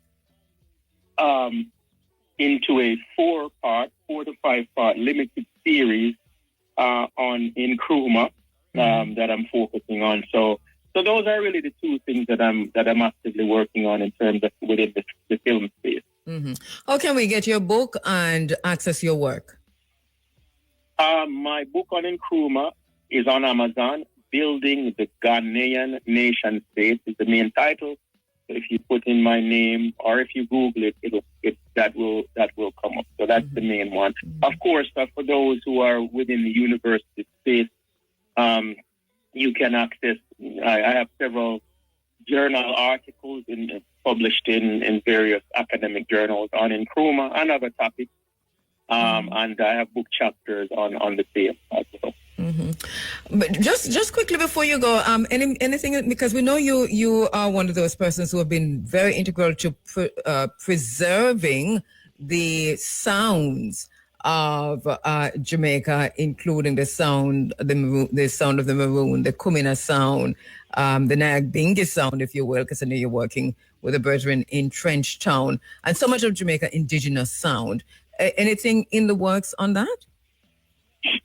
into a 4 to 5 part limited series on Nkrumah that I'm focusing on. So those are really the two things that I'm actively working on in terms of within the film space. How can we get your book and access your work? My book on Nkrumah is on Amazon. Building the Ghanaian Nation State is the main title. So if you put in my name or if you Google it, that will come up. So that's the main one. Of course, for those who are within the university space, you can access. I have several journal articles published in various academic journals on Nkrumah and other topics, and I have book chapters on the same as well. But just quickly before you go, anything, because we know you are one of those persons who have been very integral to preserving the sounds of Jamaica, including the sound of the maroon, the Kumina sound, the Nagbingi sound, if you will, because I know you're working with the brethren in Trench Town, and so much of Jamaica indigenous sound. Anything in the works on that?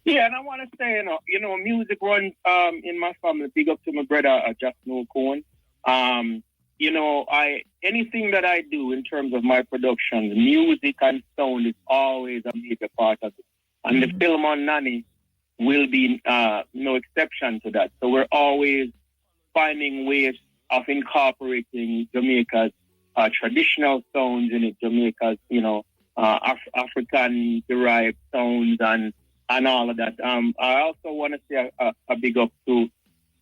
Yeah, and I want to say, music runs in my family. Big up to my brother, Justin Cohen. Anything that I do in terms of my production, music and sound is always a major part of it. And the film on Nanny will be no exception to that. So we're always finding ways of incorporating Jamaica's traditional sounds in it, Jamaica's, African-derived sounds and all of that. I also want to say a big up to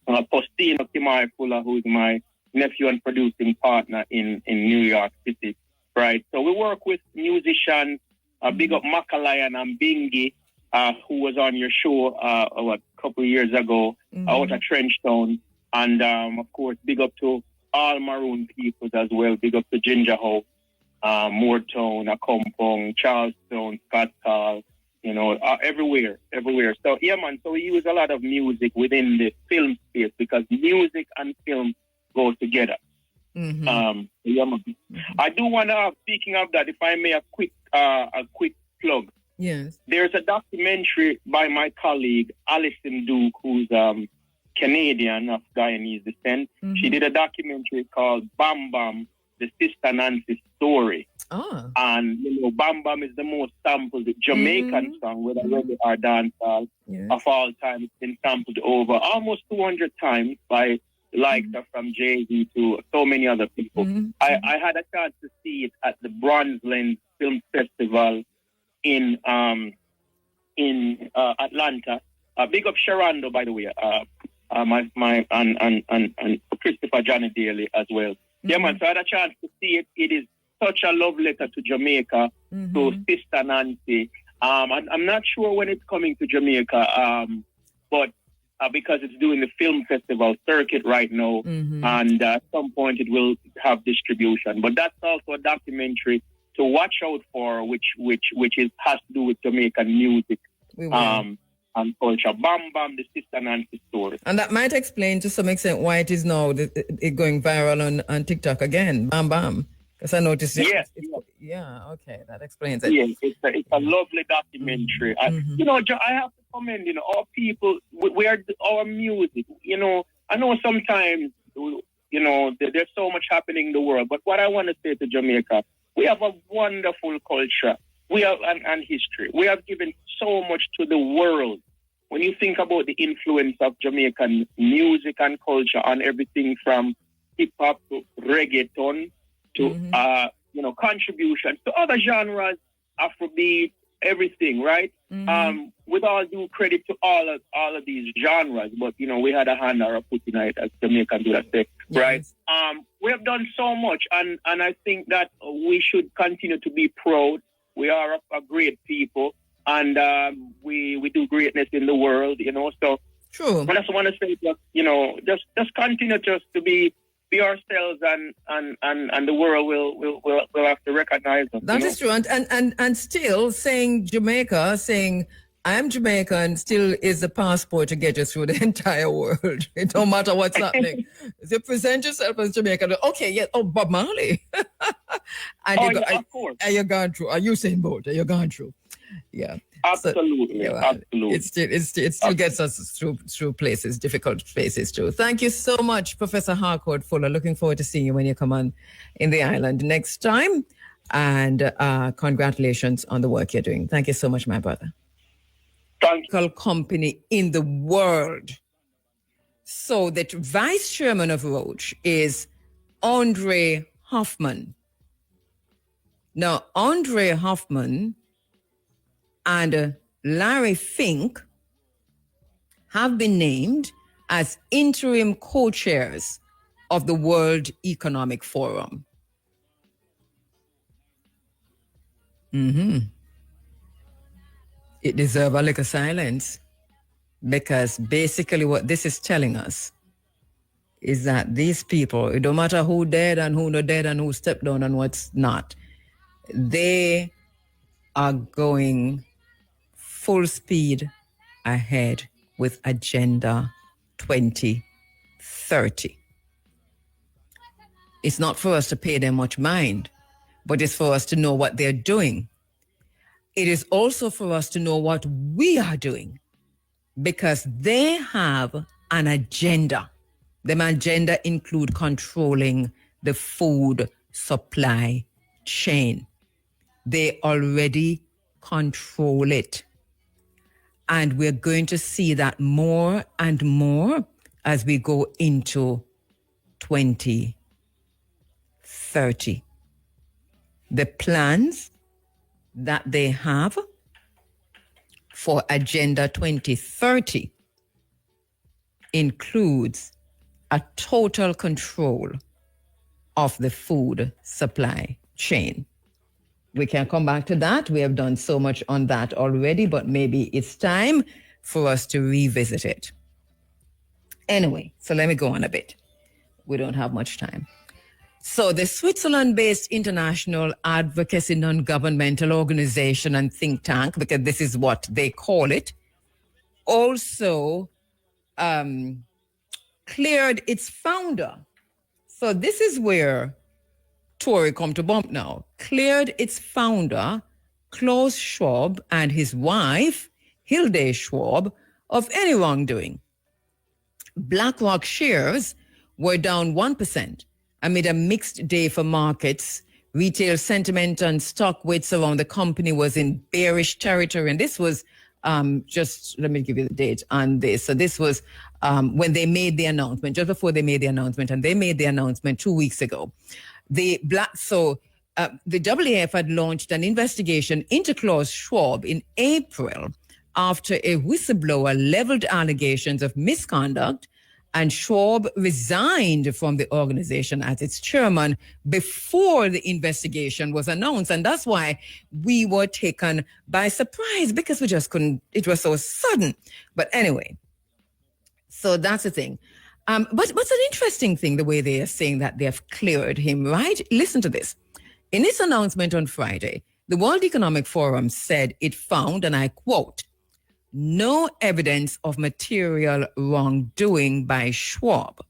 Postino Kimai Fuller, who is my nephew and producing partner in New York City, right? So we work with musicians, big up Makalayan and Bingi, who was on your show a couple of years ago out at Trenchtown. And, of course, big up to all Maroon people as well. Big up to Ginger Hope, Moortown, Akompong, Charlestown, Scott Hall, you know, everywhere. So, yeah, man, so we use a lot of music within the film space because music and film go together. Yeah, man. I do want to, speaking of that, if I may, a quick plug. Yes. There's a documentary by my colleague, Alison Duke, who's Canadian of Guyanese descent. She did a documentary called Bam Bam, the Sister Nancy story. Oh. And, you know, Bam Bam is the most sampled Jamaican song, whether reggae or dancehall, of all time. It's been sampled over almost 200 times by likes from Jay-Z to so many other people. I had a chance to see it at the Bronze Lens Film Festival in Atlanta. Big up Sharando, by the way. My and Christopher Johnny Daly as well. Yeah, man. So I had a chance to see it. It is such a love letter to Jamaica, to Sister Nancy. I'm not sure when it's coming to Jamaica, but because it's doing the film festival circuit right now, and at some point it will have distribution. But that's also a documentary to watch out for, which has to do with Jamaican music. And culture. Bam Bam, the Sister Nancy story. And that might explain to some extent why it is now it going viral on TikTok again. Bam Bam. Because I noticed it. Yes. Yeah, okay. That explains it. Yes, it's a lovely documentary. You know, I have to commend, you know, our people, we are our music. You know, I know sometimes, you know, there's so much happening in the world. But what I want to say to Jamaica, we have a wonderful culture. We have and history. We have given so much to the world. When you think about the influence of Jamaican music and culture on everything from hip hop to reggaeton to you know, contributions to other genres, Afrobeat, everything, right? With all due credit to all of these genres, but you know, we had a hand or a foot in it, as Jamaican do that say, right? We have done so much, and I think that we should continue to be proud. We are a great people, and we do greatness in the world, you know. So, true. I just want to say, you know, just continue just to be ourselves, and the world will have to recognize us. That is true, and still saying Jamaica, saying I'm Jamaican, still is the passport to get you through the entire world. It don't matter what's happening. You present yourself as Jamaican. Okay, yeah. Oh, Bob Marley. Of course. Are you gone through? Are you saying both? Are you gone through? Yeah. Absolutely. So, absolutely. It still gets us through places, difficult places too. Thank you so much, Professor Harcourt Fuller. Looking forward to seeing you when you come on in the island next time. And congratulations on the work you're doing. Thank you so much, my brother. Thank you. Company in the world. So that vice chairman of Roche is Andre Hoffman. Now, Andre Hoffman and Larry Fink have been named as interim co-chairs of the World Economic Forum. It deserves a little silence, because basically what this is telling us is that these people, it don't matter who dead and who not dead and who stepped down and what's not, they are going full speed ahead with Agenda 2030. It's not for us to pay them much mind, but it's for us to know what they're doing. It is also for us to know what we are doing, because they have an agenda. The agenda include controlling the food supply chain. They already control it. And we're going to see that more and more as we go into 2030. The plans that they have for Agenda 2030 includes a total control of the food supply chain. We can come back to that. We have done so much on that already, but maybe it's time for us to revisit it. Anyway, so let me go on a bit. We don't have much time. So the Switzerland-based international advocacy non-governmental organization and think tank, because this is what they call it, also cleared its founder. So this is where Tory come to bump now. Cleared its founder, Klaus Schwab, and his wife, Hilde Schwab, of any wrongdoing. BlackRock shares were down 1% amid a mixed day for markets. Retail sentiment and stock weights around the company was in bearish territory. And this was just, let me give you the date on this. So this was when they made the announcement, just before they made the announcement, and they made the announcement 2 weeks ago. The WAF had launched an investigation into Klaus Schwab in April after a whistleblower leveled allegations of misconduct, and Schwab resigned from the organization as its chairman before the investigation was announced. And that's why we were taken by surprise, because we just couldn't, it was so sudden. But anyway, so that's the thing. But what's an interesting thing, the way they are saying that they have cleared him, right? Listen to this. In its announcement on Friday, the World Economic Forum said it found, and I quote, no evidence of material wrongdoing by Schwab.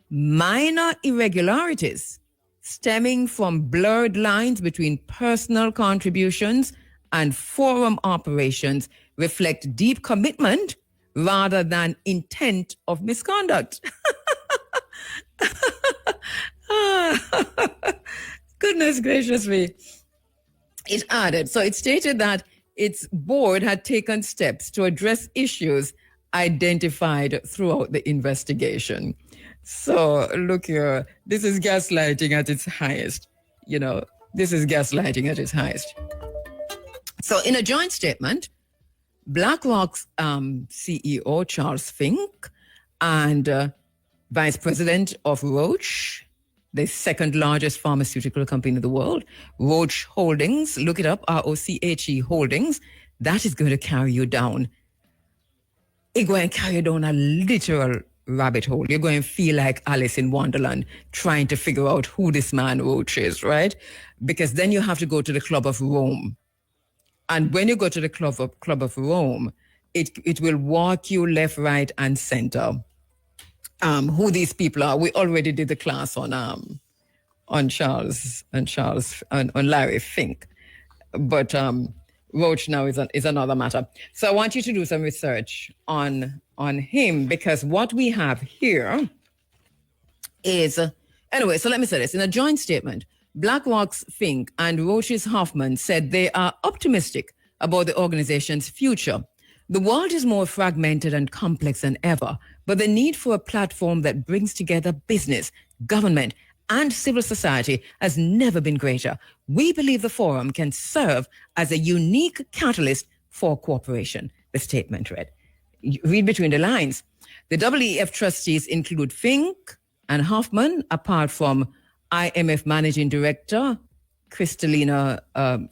Minor irregularities stemming from blurred lines between personal contributions and forum operations reflect deep commitment rather than intent of misconduct. Goodness gracious me. It added, so it stated that its board had taken steps to address issues identified throughout the investigation. So look here, this is gaslighting at its highest. You know, this is gaslighting at its highest. So in a joint statement, BlackRock's CEO, Charles Fink, and Vice President of Roche, the second largest pharmaceutical company in the world, Roche Holdings, look it up, ROCHE Holdings, that is going to carry you down. It's going to carry you down a literal rabbit hole. You're going to feel like Alice in Wonderland trying to figure out who this man Roche is, right? Because then you have to go to the Club of Rome. And when you go to the Club of Rome, it will walk you left, right, and center. Who these people are. We already did the class on Larry Fink, but Roche now is another matter. So I want you to do some research on him, because what we have here is anyway. So let me say this in a joint statement. BlackRock's Fink and Roche's Hoffman said they are optimistic about the organization's future. The world is more fragmented and complex than ever, but the need for a platform that brings together business, government, and civil society has never been greater. We believe the forum can serve as a unique catalyst for cooperation, the statement read. Read between the lines. The WEF trustees include Fink and Hoffman, apart from IMF Managing Director Kristalina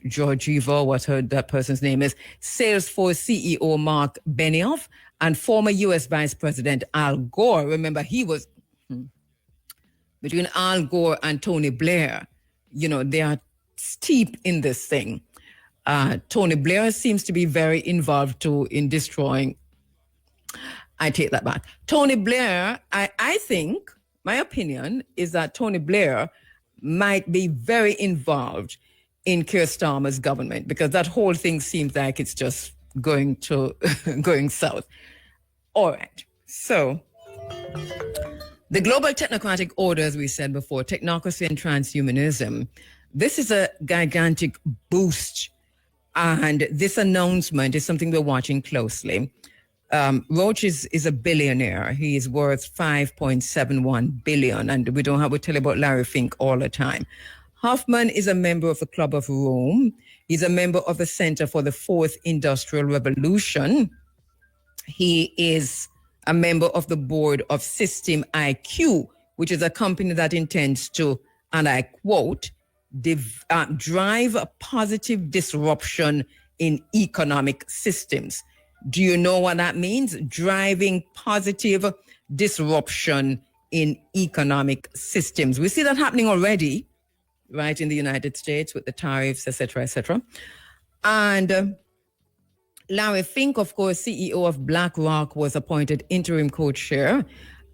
Georgieva, that person's name is, Salesforce CEO Mark Benioff, and former U.S. Vice President Al Gore. Remember, he was between Al Gore and Tony Blair. You know, they are steep in this thing. Tony Blair seems to be very involved too in destroying. I take that back. Tony Blair, I think, my opinion is that Tony Blair might be very involved in Keir Starmer's government, because that whole thing seems like it's just going south. All right. So the global technocratic order, as we said before, technocracy and transhumanism, this is a gigantic boost. And this announcement is something we're watching closely. Roche is a billionaire. He is worth $5.71 billion. And we tell you about Larry Fink all the time. Hoffman is a member of the Club of Rome. He's a member of the Center for the Fourth Industrial Revolution. He is a member of the board of System IQ, which is a company that intends to, and I quote, drive a positive disruption in economic systems. Do you know what that means? Driving positive disruption in economic systems. We see that happening already, right, in the United States with the tariffs, et cetera, And Larry Fink, of course, CEO of BlackRock, was appointed interim co-chair,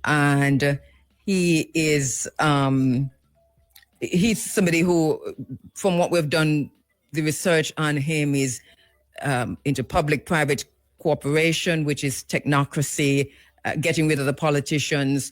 and he is he's somebody who, from what we've done, the research on him is into public-private cooperation, which is technocracy, getting rid of the politicians,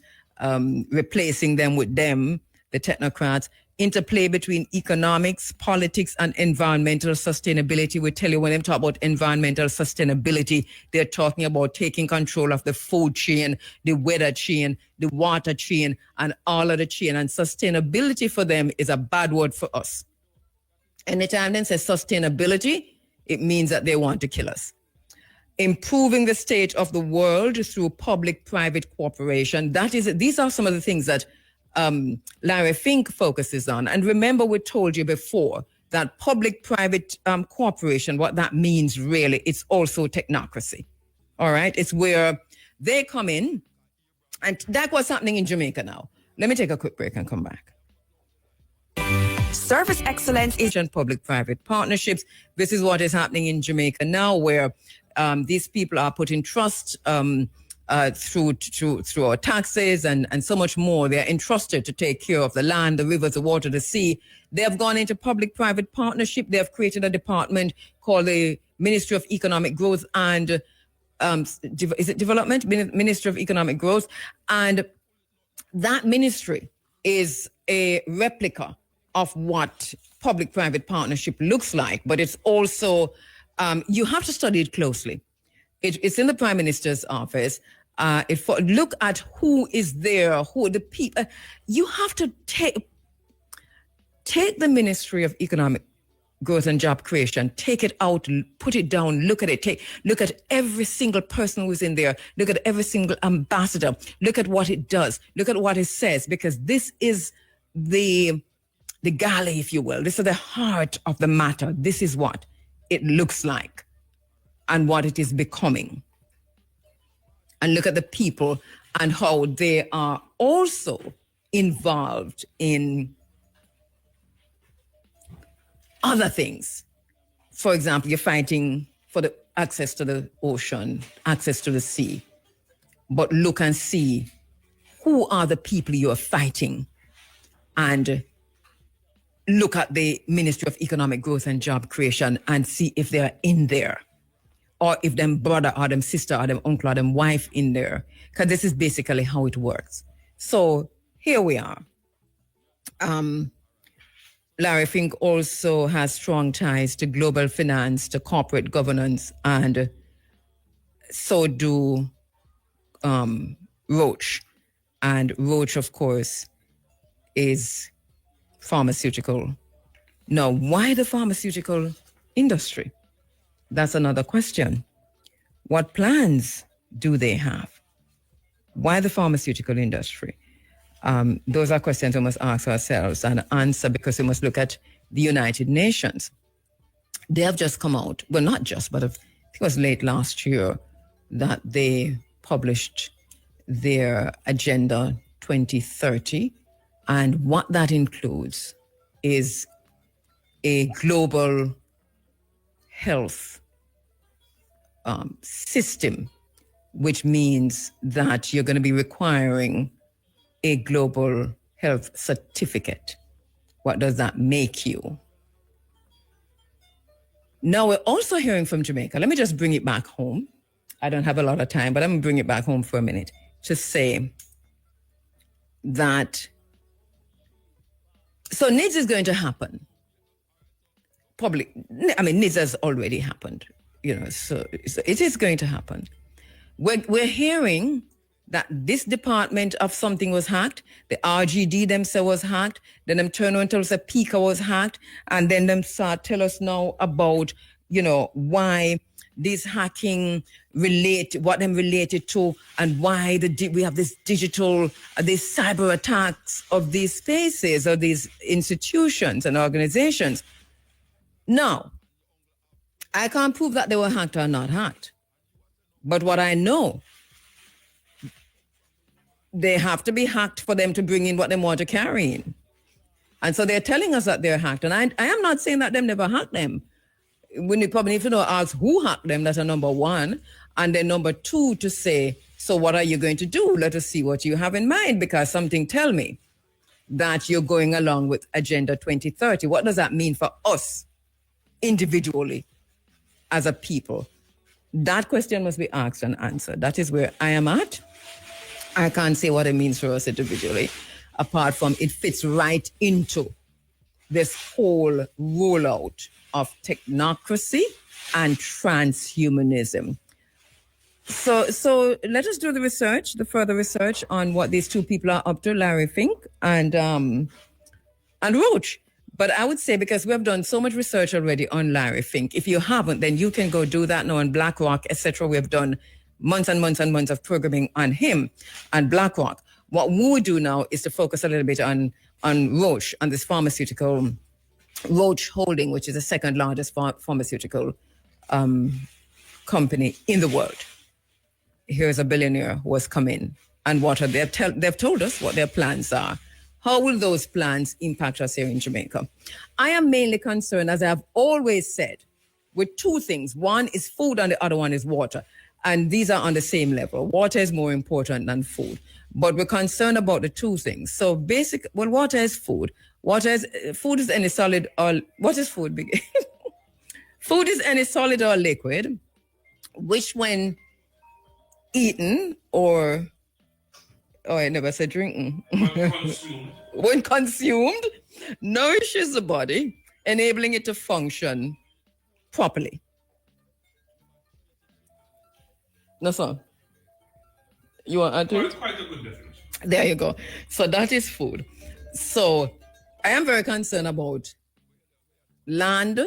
replacing them with them, the technocrats, interplay between economics, politics, and environmental sustainability. We tell you when they talk about environmental sustainability, they're talking about taking control of the food chain, the weather chain, the water chain, and all of the chain. And sustainability for them is a bad word for us. Anytime they say sustainability, it means that they want to kill us. Improving the state of the world through public-private cooperation. These are some of the things that Larry Fink focuses on. And remember, we told you before that public-private cooperation, what that means really, it's also technocracy. All right? It's where they come in, and that's what's happening in Jamaica now. Let me take a quick break and come back. Service excellence is in public-private partnerships. This is what is happening in Jamaica now, where these people are put in trust through our taxes and so much more. They're entrusted to take care of the land, the rivers, the water, the sea. They have gone into public-private partnership. They have created a department called the Ministry of Economic Growth and is it Development? Ministry of Economic Growth. And that ministry is a replica of what public-private partnership looks like, but it's also, you have to study it closely. It's in the Prime Minister's office. Look at who is there, who the people. You have to take the Ministry of Economic Growth and Job Creation, take it out, put it down, look at it, look at every single person who's in there, look at every single ambassador, look at what it does, look at what it says, because this is the galley, if you will. This is the heart of the matter. This is what it looks like and what it is becoming. And look at the people and how they are also involved in other things. For example, you're fighting for the access to the ocean, access to the sea. But look and see who are the people you are fighting, and look at the Ministry of Economic Growth and Job Creation and see if they are in there, or if them brother or them sister or them uncle or them wife in there, because this is basically how it works. So here we are. Larry Fink also has strong ties to global finance, to corporate governance, and so do Roche. And Roche, of course, is pharmaceutical. Now, why the pharmaceutical industry? That's another question. What plans do they have? Why the pharmaceutical industry? Those are questions we must ask ourselves and answer, because we must look at the United Nations. They have just come out, well, not just, but I think it was late last year that they published their Agenda 2030. And what that includes is a global health system, which means that you're going to be requiring a global health certificate. What does that make you? Now, we're also hearing from Jamaica. Let me just bring it back home. I don't have a lot of time, but I'm going to bring it back home for a minute to say that, so NIDS is going to happen. Probably, I mean, NIDS has already happened, so it is going to happen. We're hearing that this department of something was hacked, the RGD themselves was hacked, then them turn around and tell us that PICA was hacked, and then them start tell us now about, why these hacking what them related to, and why we have this digital, these cyber attacks of these spaces or these institutions and organizations. Now, I can't prove that they were hacked or not hacked. But what I know, they have to be hacked for them to bring in what they want to carry in. And so they're telling us that they're hacked. And I am not saying that them never hacked them. We probably need to know, ask who hacked them. That's a number one. And then number two, to say, so what are you going to do? Let us see what you have in mind, because something tell me that you're going along with Agenda 2030. What does that mean for us individually as a people? That question must be asked and answered. That is where I am at. I can't say what it means for us individually, apart from it fits right into this whole rollout of technocracy and transhumanism. So let us do the further research on what these two people are up to, Larry Fink and Roach. But I would say, because we have done so much research already on Larry Fink, if you haven't, then you can go do that now on BlackRock, etc. We have done months and months and months of programming on him and BlackRock. What we would do now is to focus a little bit on Roche, on this pharmaceutical, Roche Holding, which is the second largest pharmaceutical company in the world. Here's a billionaire who has come in, and they've told us what their plans are. How will those plans impact us here in Jamaica? I am mainly concerned, as I've always said, with two things. One is food and the other one is water. And these are on the same level. Water is more important than food. But we're concerned about the two things. So water is food. Food is any solid or, what is food? Food is any solid or liquid, which when eaten or, I never said drinking. When consumed, nourishes the body, enabling it to function properly. No, sir. You want to add to it? It's quite a good definition. There you go. So that is food. So I am very concerned about land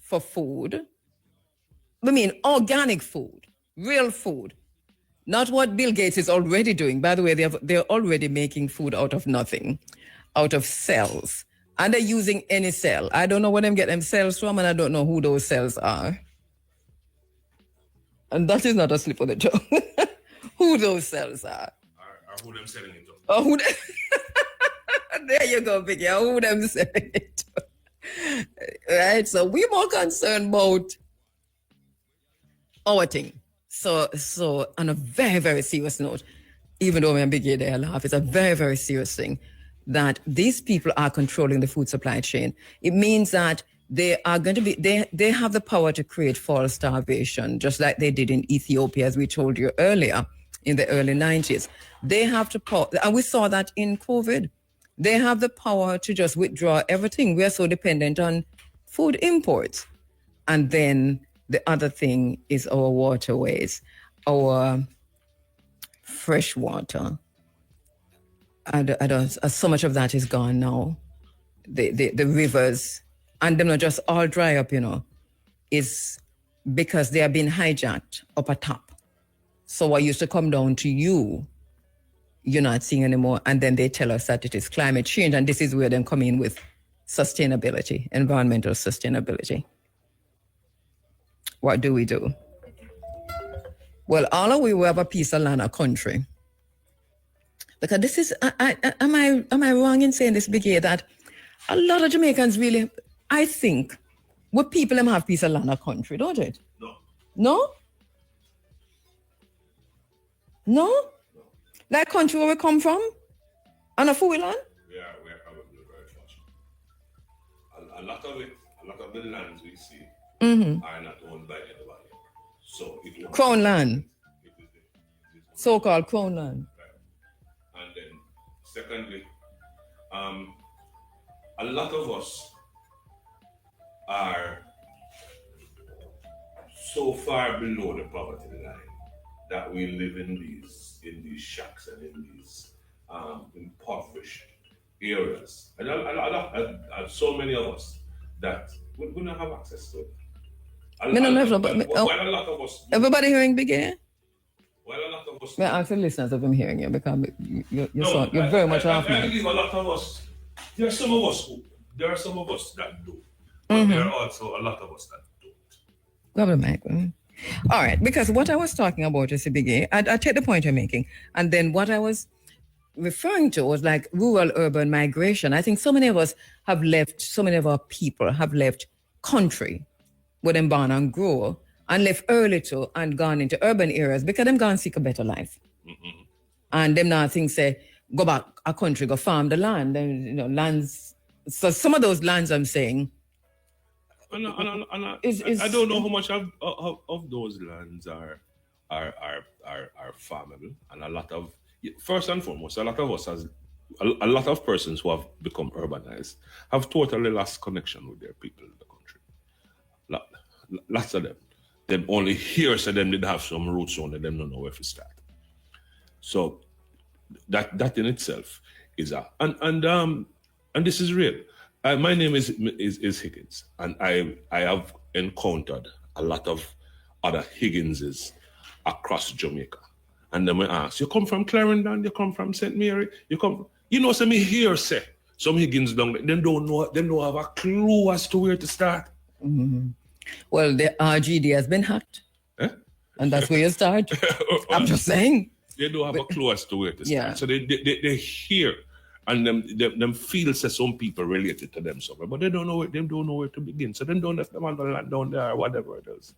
for food. I mean, organic food, real food. Not what Bill Gates is already doing. By the way, they're already making food out of nothing, out of cells. And they're using any cell. I don't know where them get them cells from, and I don't know who those cells are. And that is not a slip of the tongue. Who those cells are. Or who them selling it to. Oh, there you go, Vicky. Who them selling it to. Right, so we're more concerned about our thing. So on a very, very serious note, even though I'm big there, I laugh, it's a very, very serious thing that these people are controlling the food supply chain. It means that they are going to be, they have the power to create false starvation, just like they did in Ethiopia, as we told you earlier, in the early 90s. They have to, and we saw that in COVID. They have the power to just withdraw everything. We are so dependent on food imports. And then the other thing is our waterways, our fresh water. So much of that is gone now. The rivers, and them not just all dry up, is because they are being hijacked up atop. So what used to come down to you, you're not seeing anymore. And then they tell us that it is climate change. And this is where they come in with sustainability, environmental sustainability. What do we do? Well, all of we will have a piece of land, a country. Because this is, am I wrong in saying this, Biggie, that a lot of Jamaicans really, I think, what people them have piece of land, a country, don't it? No. No? No? That country where we come from? On a full land? We are probably very fortunate. A lot of the lands we see are not owned by anybody. So it was Crown land. It is So-called crown land. right. And then secondly, a lot of us are so far below the poverty line that we live in these shacks and in these impoverished areas. And so many of us that we don't have access to it. Me no left, but While a lot of us, everybody hearing Big A? while a lot of us, Me ask the listeners if I'm hearing you because no, you're very much off. I believe a lot of us. There are some of us that do, but Mm-hmm. there are also a lot of us that don't. Grab the mic. All right, because what I was talking about is Big A. I take the point you're making, and then what I was referring to was like rural-urban migration. I think so many of us have left. So many of our people have left country, where them born and grow, and left early too, and gone into urban areas because them gone seek a better life. Mm-mm. And them now think say go back a country, go farm the land. Then, lands. So some of those lands I'm saying. I Is don't know how much of those lands are farmable, and a lot of, first and foremost, a lot of us as a lot of persons who have become urbanized have totally lost connection with their people in the country. Lots of them. Them only hear so them did have some roots on it, them don't know where to start. So that in itself is and this is real. My name is Higgins, and I have encountered a lot of other Higginses across Jamaica. And then we ask, you come from Clarendon, you come from St. Mary, so me here say, some Higgins down there, they don't have a clue as to where to start. Mm-hmm. Well, the RGD has been hacked. Eh? And that's where you start. I'm just saying. They don't have a clue as to where to start. Yeah. So they hear, and them feel say some people related to them somewhere, but they don't know where to begin. So they don't have them on the land down there or whatever it is.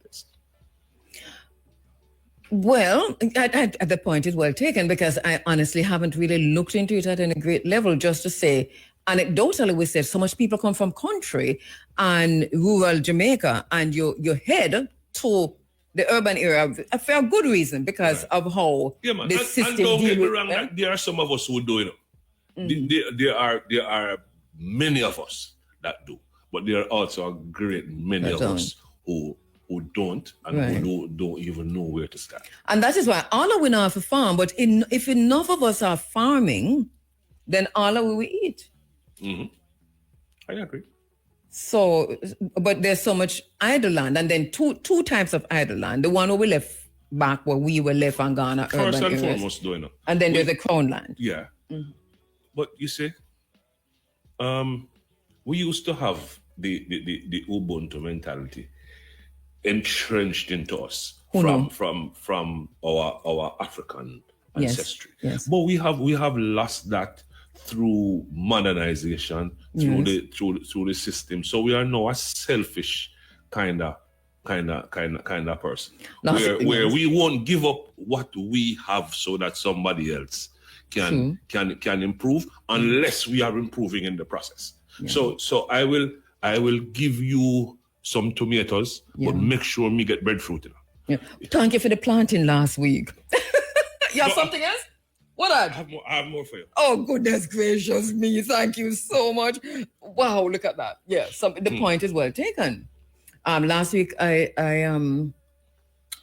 Well, at the point is well taken, because I honestly haven't really looked into it at any great level. Just to say, anecdotally, we said so much people come from country and rural Jamaica, and you head to the urban area for a good reason, because of how the system and don't get me deal wrong, with there are some of us who do it. There are many of us that do, but there are also a great many of us who don't, and who don't even know where to start. And that is why all of we know have a farm, but if enough of us are farming, then all of we will eat. Mm-hmm. I agree. So, but there's so much idle land, and then two types of idle land. The one where we left back, where we were left and gone, urban First and areas. foremost, doing it. And then there's the crown land. Yeah. Mm-hmm. But you see, we used to have the Ubuntu mentality entrenched into us from our African ancestry. Yes. But we have lost that through modernization, through the system. So we are now a selfish kind of person, where we won't give up what we have so that somebody else can improve, unless we are improving in the process. Yeah. So I will give you some tomatoes, but make sure me get breadfruit in them. Yeah. Thank you for the planting last week. You have something else? What I have more for you. Oh, goodness gracious me. Thank you so much. Wow, look at that. Yeah, the point is well taken. Last week, I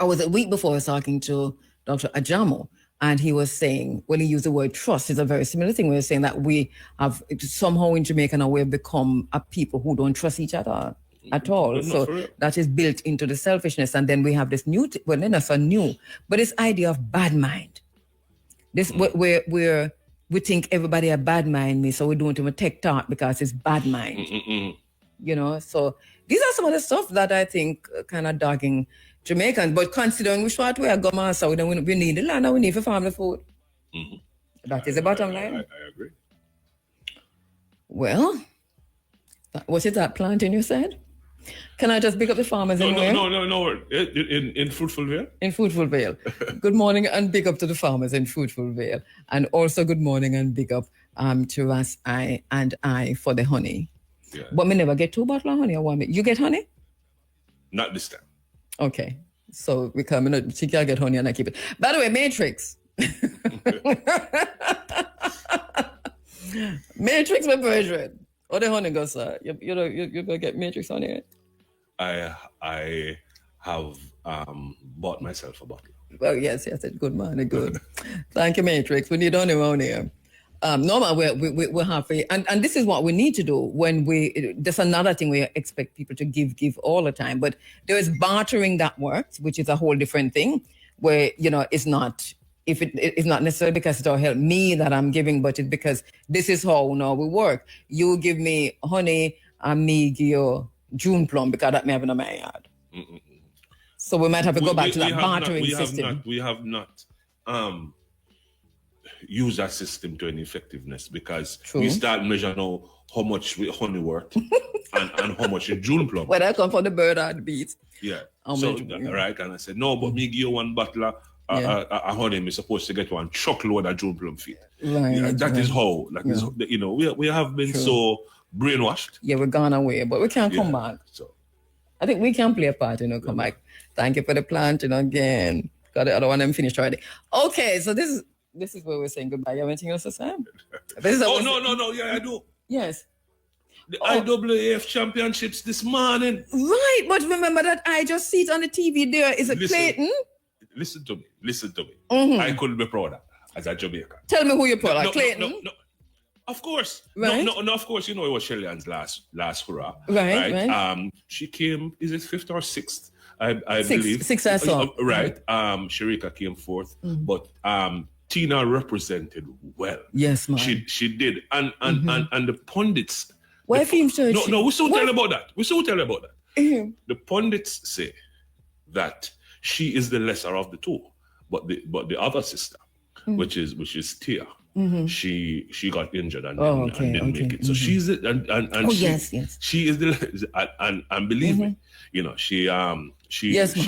was a week before I was talking to Dr. Ajamo, and he was saying, when he used the word trust, it's a very similar thing. We were saying that we have somehow in Jamaica now we've become a people who don't trust each other at all. So that is built into the selfishness. And then we have this new, not so new, but this idea of bad mind. This where we think everybody a bad mind me, so we don't even take thought because it's bad mind. So these are some of the stuff that I think kind of dogging Jamaicans. But considering which part we are going, so we need the land and we need for family food. Mm-hmm. That is the bottom line. I agree. Well, was it that planting you said? Can I just pick up the farmers? No. In Fruitful Vale? In Fruitful Vale. Good morning and big up to the farmers in Fruitful Vale. And also good morning and big up to us, I for the honey. Yeah. But me never get 2 bottles of honey. You get honey? Not this time. Okay. So we come in, she can get honey and I keep it. By the way, Matrix. Matrix, my brethren. Oh, the honey goes, sir. You gonna get Matrix honey? I have bought myself a bottle. Well, yes, good man, good. Thank you, Matrix. We need honey around here. Normal, we're halfway. And this is what we need to do when that's another thing we expect people to give all the time. But there is bartering that works, which is a whole different thing where, it's not, it's not necessarily because it'll help me that I'm giving, but it's because this is how we work. You give me honey and me give you June plum because that may have in my yard. Mm-mm. So we might have to go back to that bartering system. We have not use that system to any effectiveness because we start measuring how much honey worth and how much in June plum. When I come from the bird or the bees. Yeah. Right. And I said, no, but me give you one bottle of honey, me supposed to get one truckload of June plum feed. Right. Yeah, that is how. Is, we have been so brainwashed. Yeah, we're gone away, but we can't come back. So I think we can play a part, come back. Thank you for the planting again. Got the other one, I'm finished already. Okay, so this is where we're saying goodbye. You have anything else to say? No. Yeah, I do. Yes. The IAAF championships this morning. Right, but remember that I just see it on the TV there. Is it Clayton? Listen to me. Mm-hmm. I couldn't be prouder as a Jamaican. Tell me who you're proud of. Clayton? No. Of course. Right. No, of course, it was Shelleyann's last hurrah. Right. She came, is it 5th or 6th? I believe. 6th I saw. Right. Sharika came 4th. Mm-hmm. But Tina represented well. Yes, man. She did. And the pundits. Why film church? No, we still tell you about that. Mm-hmm. The pundits say that she is the lesser of the two. But the other sister, which is Tia, she got injured and didn't make it. So she's yes. She is the and believe me, she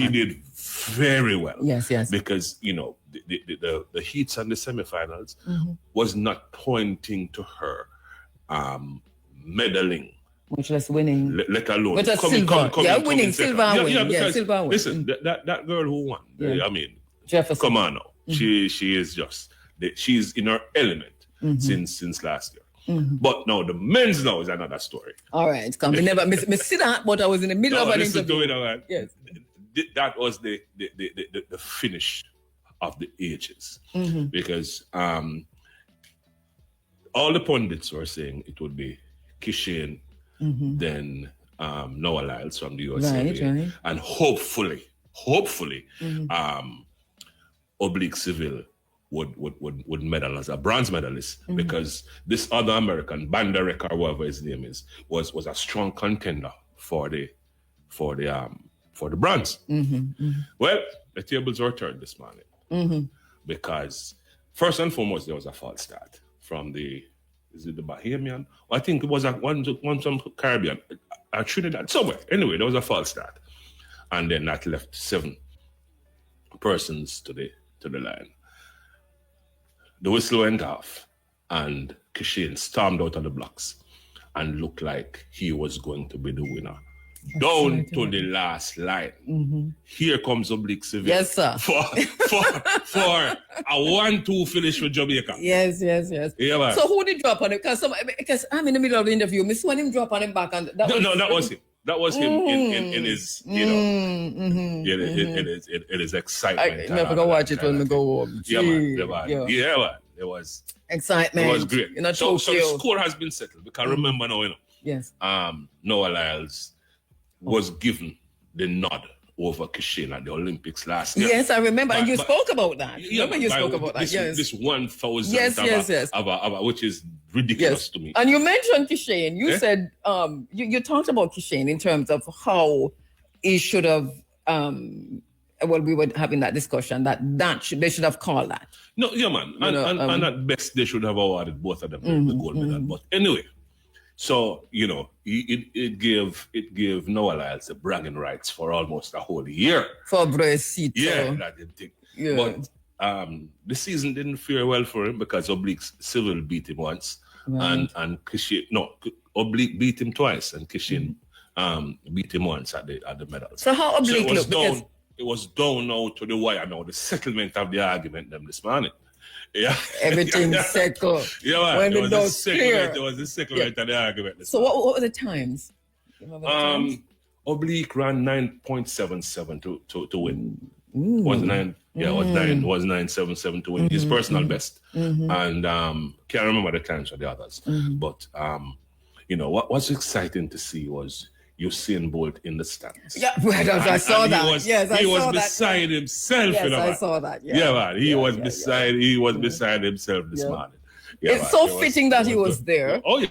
did very well. Yes. Because the heats and the semifinals was not pointing to her medaling. Much less winning. Let alone. But silver. Winning. Silver win. Because, silver win. Listen, that girl who won, I mean, Jefferson. Come on now. She is just, she's in her element since last year. But no, the men's now is another story. All right, come. Never see that, but I was in the middle of an interview. Yes. That was the finish of the ages. Because all the pundits were saying it would be Kishane, then Noah Lyles from the USA, right. and hopefully, Oblique Civil would medal as a bronze medalist because this other American, Banderek or whatever his name is, was a strong contender for the bronze. Well, the tables were turned this morning because first and foremost there was a false start from the Bahamian? I think it was one from Caribbean, Trinidad, somewhere. Anyway, there was a false start, and then that left 7 persons to the line. The whistle went off, and Kishane stormed out of the blocks and looked like he was going to be the winner. Down to the last line. Here comes Oblique Civil. Yes, sir. For a 1-2 finish for Jamaica. Yes. Yeah, man. So who did drop on him? Because I'm in the middle of the interview. Miss when him drop on him back, and that was him. That was him in his, in his excitement. I never go watch it when we go home. Yeah, man. It was excitement. It was great. So the score has been settled. Because remember now, Yes. Noah Lyles was given the nod over Kishane at the Olympics last year. Yes, I remember. And you spoke about that. This 1,000 yes. Which is ridiculous to me. And you mentioned Kishane. You said you talked about Kishane in terms of how he should have we were having that discussion they should have called that. No, yeah, man. And at best they should have awarded both of them the gold medal. But anyway, so it gave Noah Lyles the bragging rights for almost a whole year. For Brazil. Yeah, that didn't think. Yeah. But the season didn't fare well for him because Oblique Civil beat him once, and Kishane Oblique beat him twice, and Kishane beat him once at the medals. So how Oblique looked? It was down now to the wire now. The settlement of the argument them this morning. Yeah. Everything settled. Yeah, man. When the dust clear. It was the settlement of the argument. So what were the times? Oblique ran 9.77 to win. Was 977 to win his personal best. And can't remember the times for the others. But what's exciting to see was Usain Bolt in the stands. Yeah, I saw that. He was beside himself. Yes, I saw that. Man. He was beside himself this morning. Yeah, it's so fitting that he was there. Oh, yeah.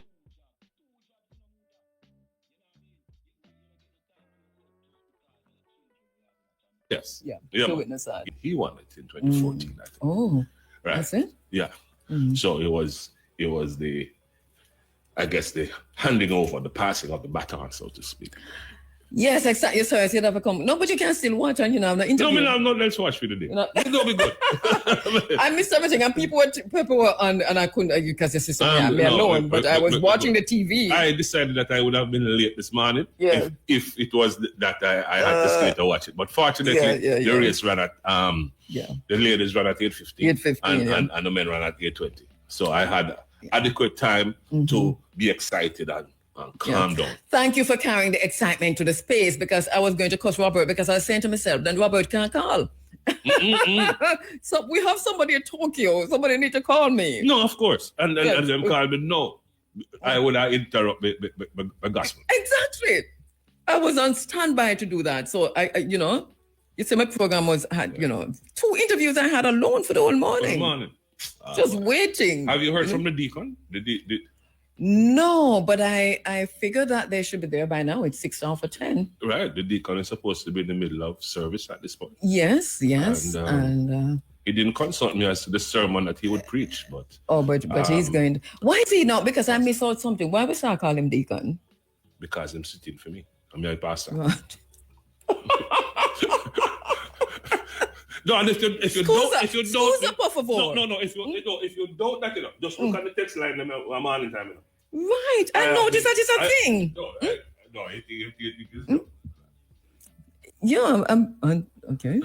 Yes. Yeah. Man. Witness that. He won it in 2014, I think. Oh, right. That's it? Yeah. So it was the handing over, the passing of the baton, so to speak. Yes, exactly. So I said, no, but you can still watch and the interview. No, I'm not. Let's watch for the day. It'll be good. I missed everything, and people were on, and I couldn't because your sister me alone. But I was watching the TV. I decided that I would have been late this morning if it was that I had to stay to watch it. But fortunately, the race ran at the ladies ran at 8:15, and the men ran at 8:20. So I had adequate time to be excited and calm down. Thank you for carrying the excitement to the space, because I was going to cuss Robert because I was saying to myself, then Robert can't call. So we have somebody in Tokyo. Somebody need to call me. No, of course. And them call me. No, I would have interrupt the gospel. Exactly. I was on standby to do that. So I you see, my program had 2 interviews I had alone for the whole morning. Just waiting. Have you heard from the deacon? No, but I figured that they should be there by now. It's 6:10. Right, the deacon is supposed to be in the middle of service at this point. Yes, and he didn't consult me as to the sermon that he would preach, but he's going. Why is he not? Because I missed out something. Why would I call him deacon? Because I'm sitting for me. I'm your pastor. Right. No, and if you don't, if you don't, that just look at the text line. I'm on time. Right, I noticed that is a thing. Yeah, I'm okay.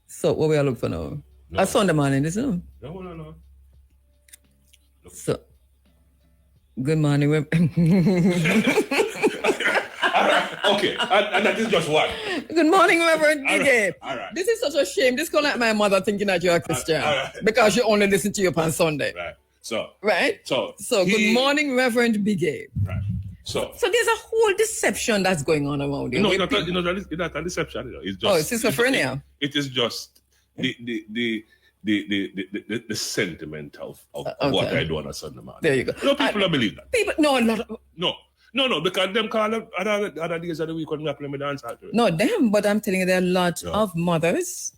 So what we are looking for now? No. A Sunday morning, isn't it? No. So, good morning. Okay, and that is just one. Good morning, Reverend Biggie. All right. This is such a shame. This is like my mother thinking that you're a Christian because you only listen to you on Sunday. Right. So good morning, Reverend Biggie. Right. So there's a whole deception that's going on around here. No, it's not a deception. It's just schizophrenia. It is just the sentiment of what I do on a Sunday morning. There you go. No, people don't believe that. No, because them call other days of the week when we play me dance out to it. No, them, but I'm telling you, there are a lot of mothers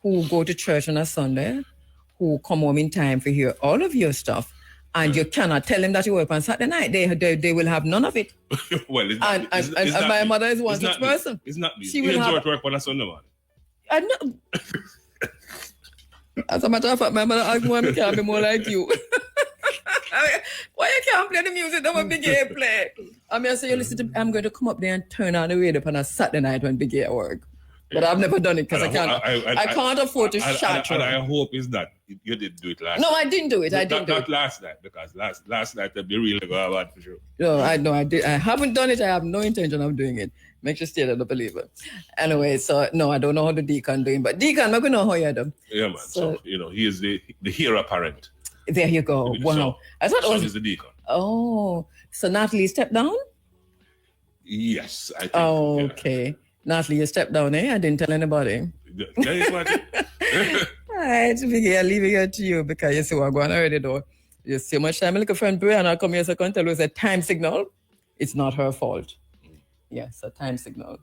who go to church on a Sunday, who come home in time to hear all of your stuff, and you cannot tell them that you work on Saturday night. They will have none of it. Well, and my mother is one such person. It's not me. She will have work on a Sunday morning. I know. As a matter of fact, my mother asked me why I can't be more like you. Why you can't play the music that when Big A play? I say, I'm going to come up there and turn on the radio on a Saturday night when Big A work. But I've never done it because I can't afford to shut and I hope is that you didn't do it last night. No, I didn't do it. Not last night, because last night I'd be really going bad for sure. No, I did. I haven't done it. I have no intention of doing it. Make sure stay there, the believer. Anyway, so no, I don't know how the deacon doing, but deacon, I'm going to know how you do. Yeah, man. So he is the heir apparent. There you go. Wow. I thought it was the deacon. Oh, so Natalie stepped down? Yes, I think. Oh, okay. Yeah. Natalie, you stepped down, eh? I didn't tell anybody. Can you imagine? All right, Vicky, I'm leaving it to you because you see what I'm going already though. You see how much time I look friend pray and I come here so I can tell you it's a time signal. It's not her fault. Yes, a time signal.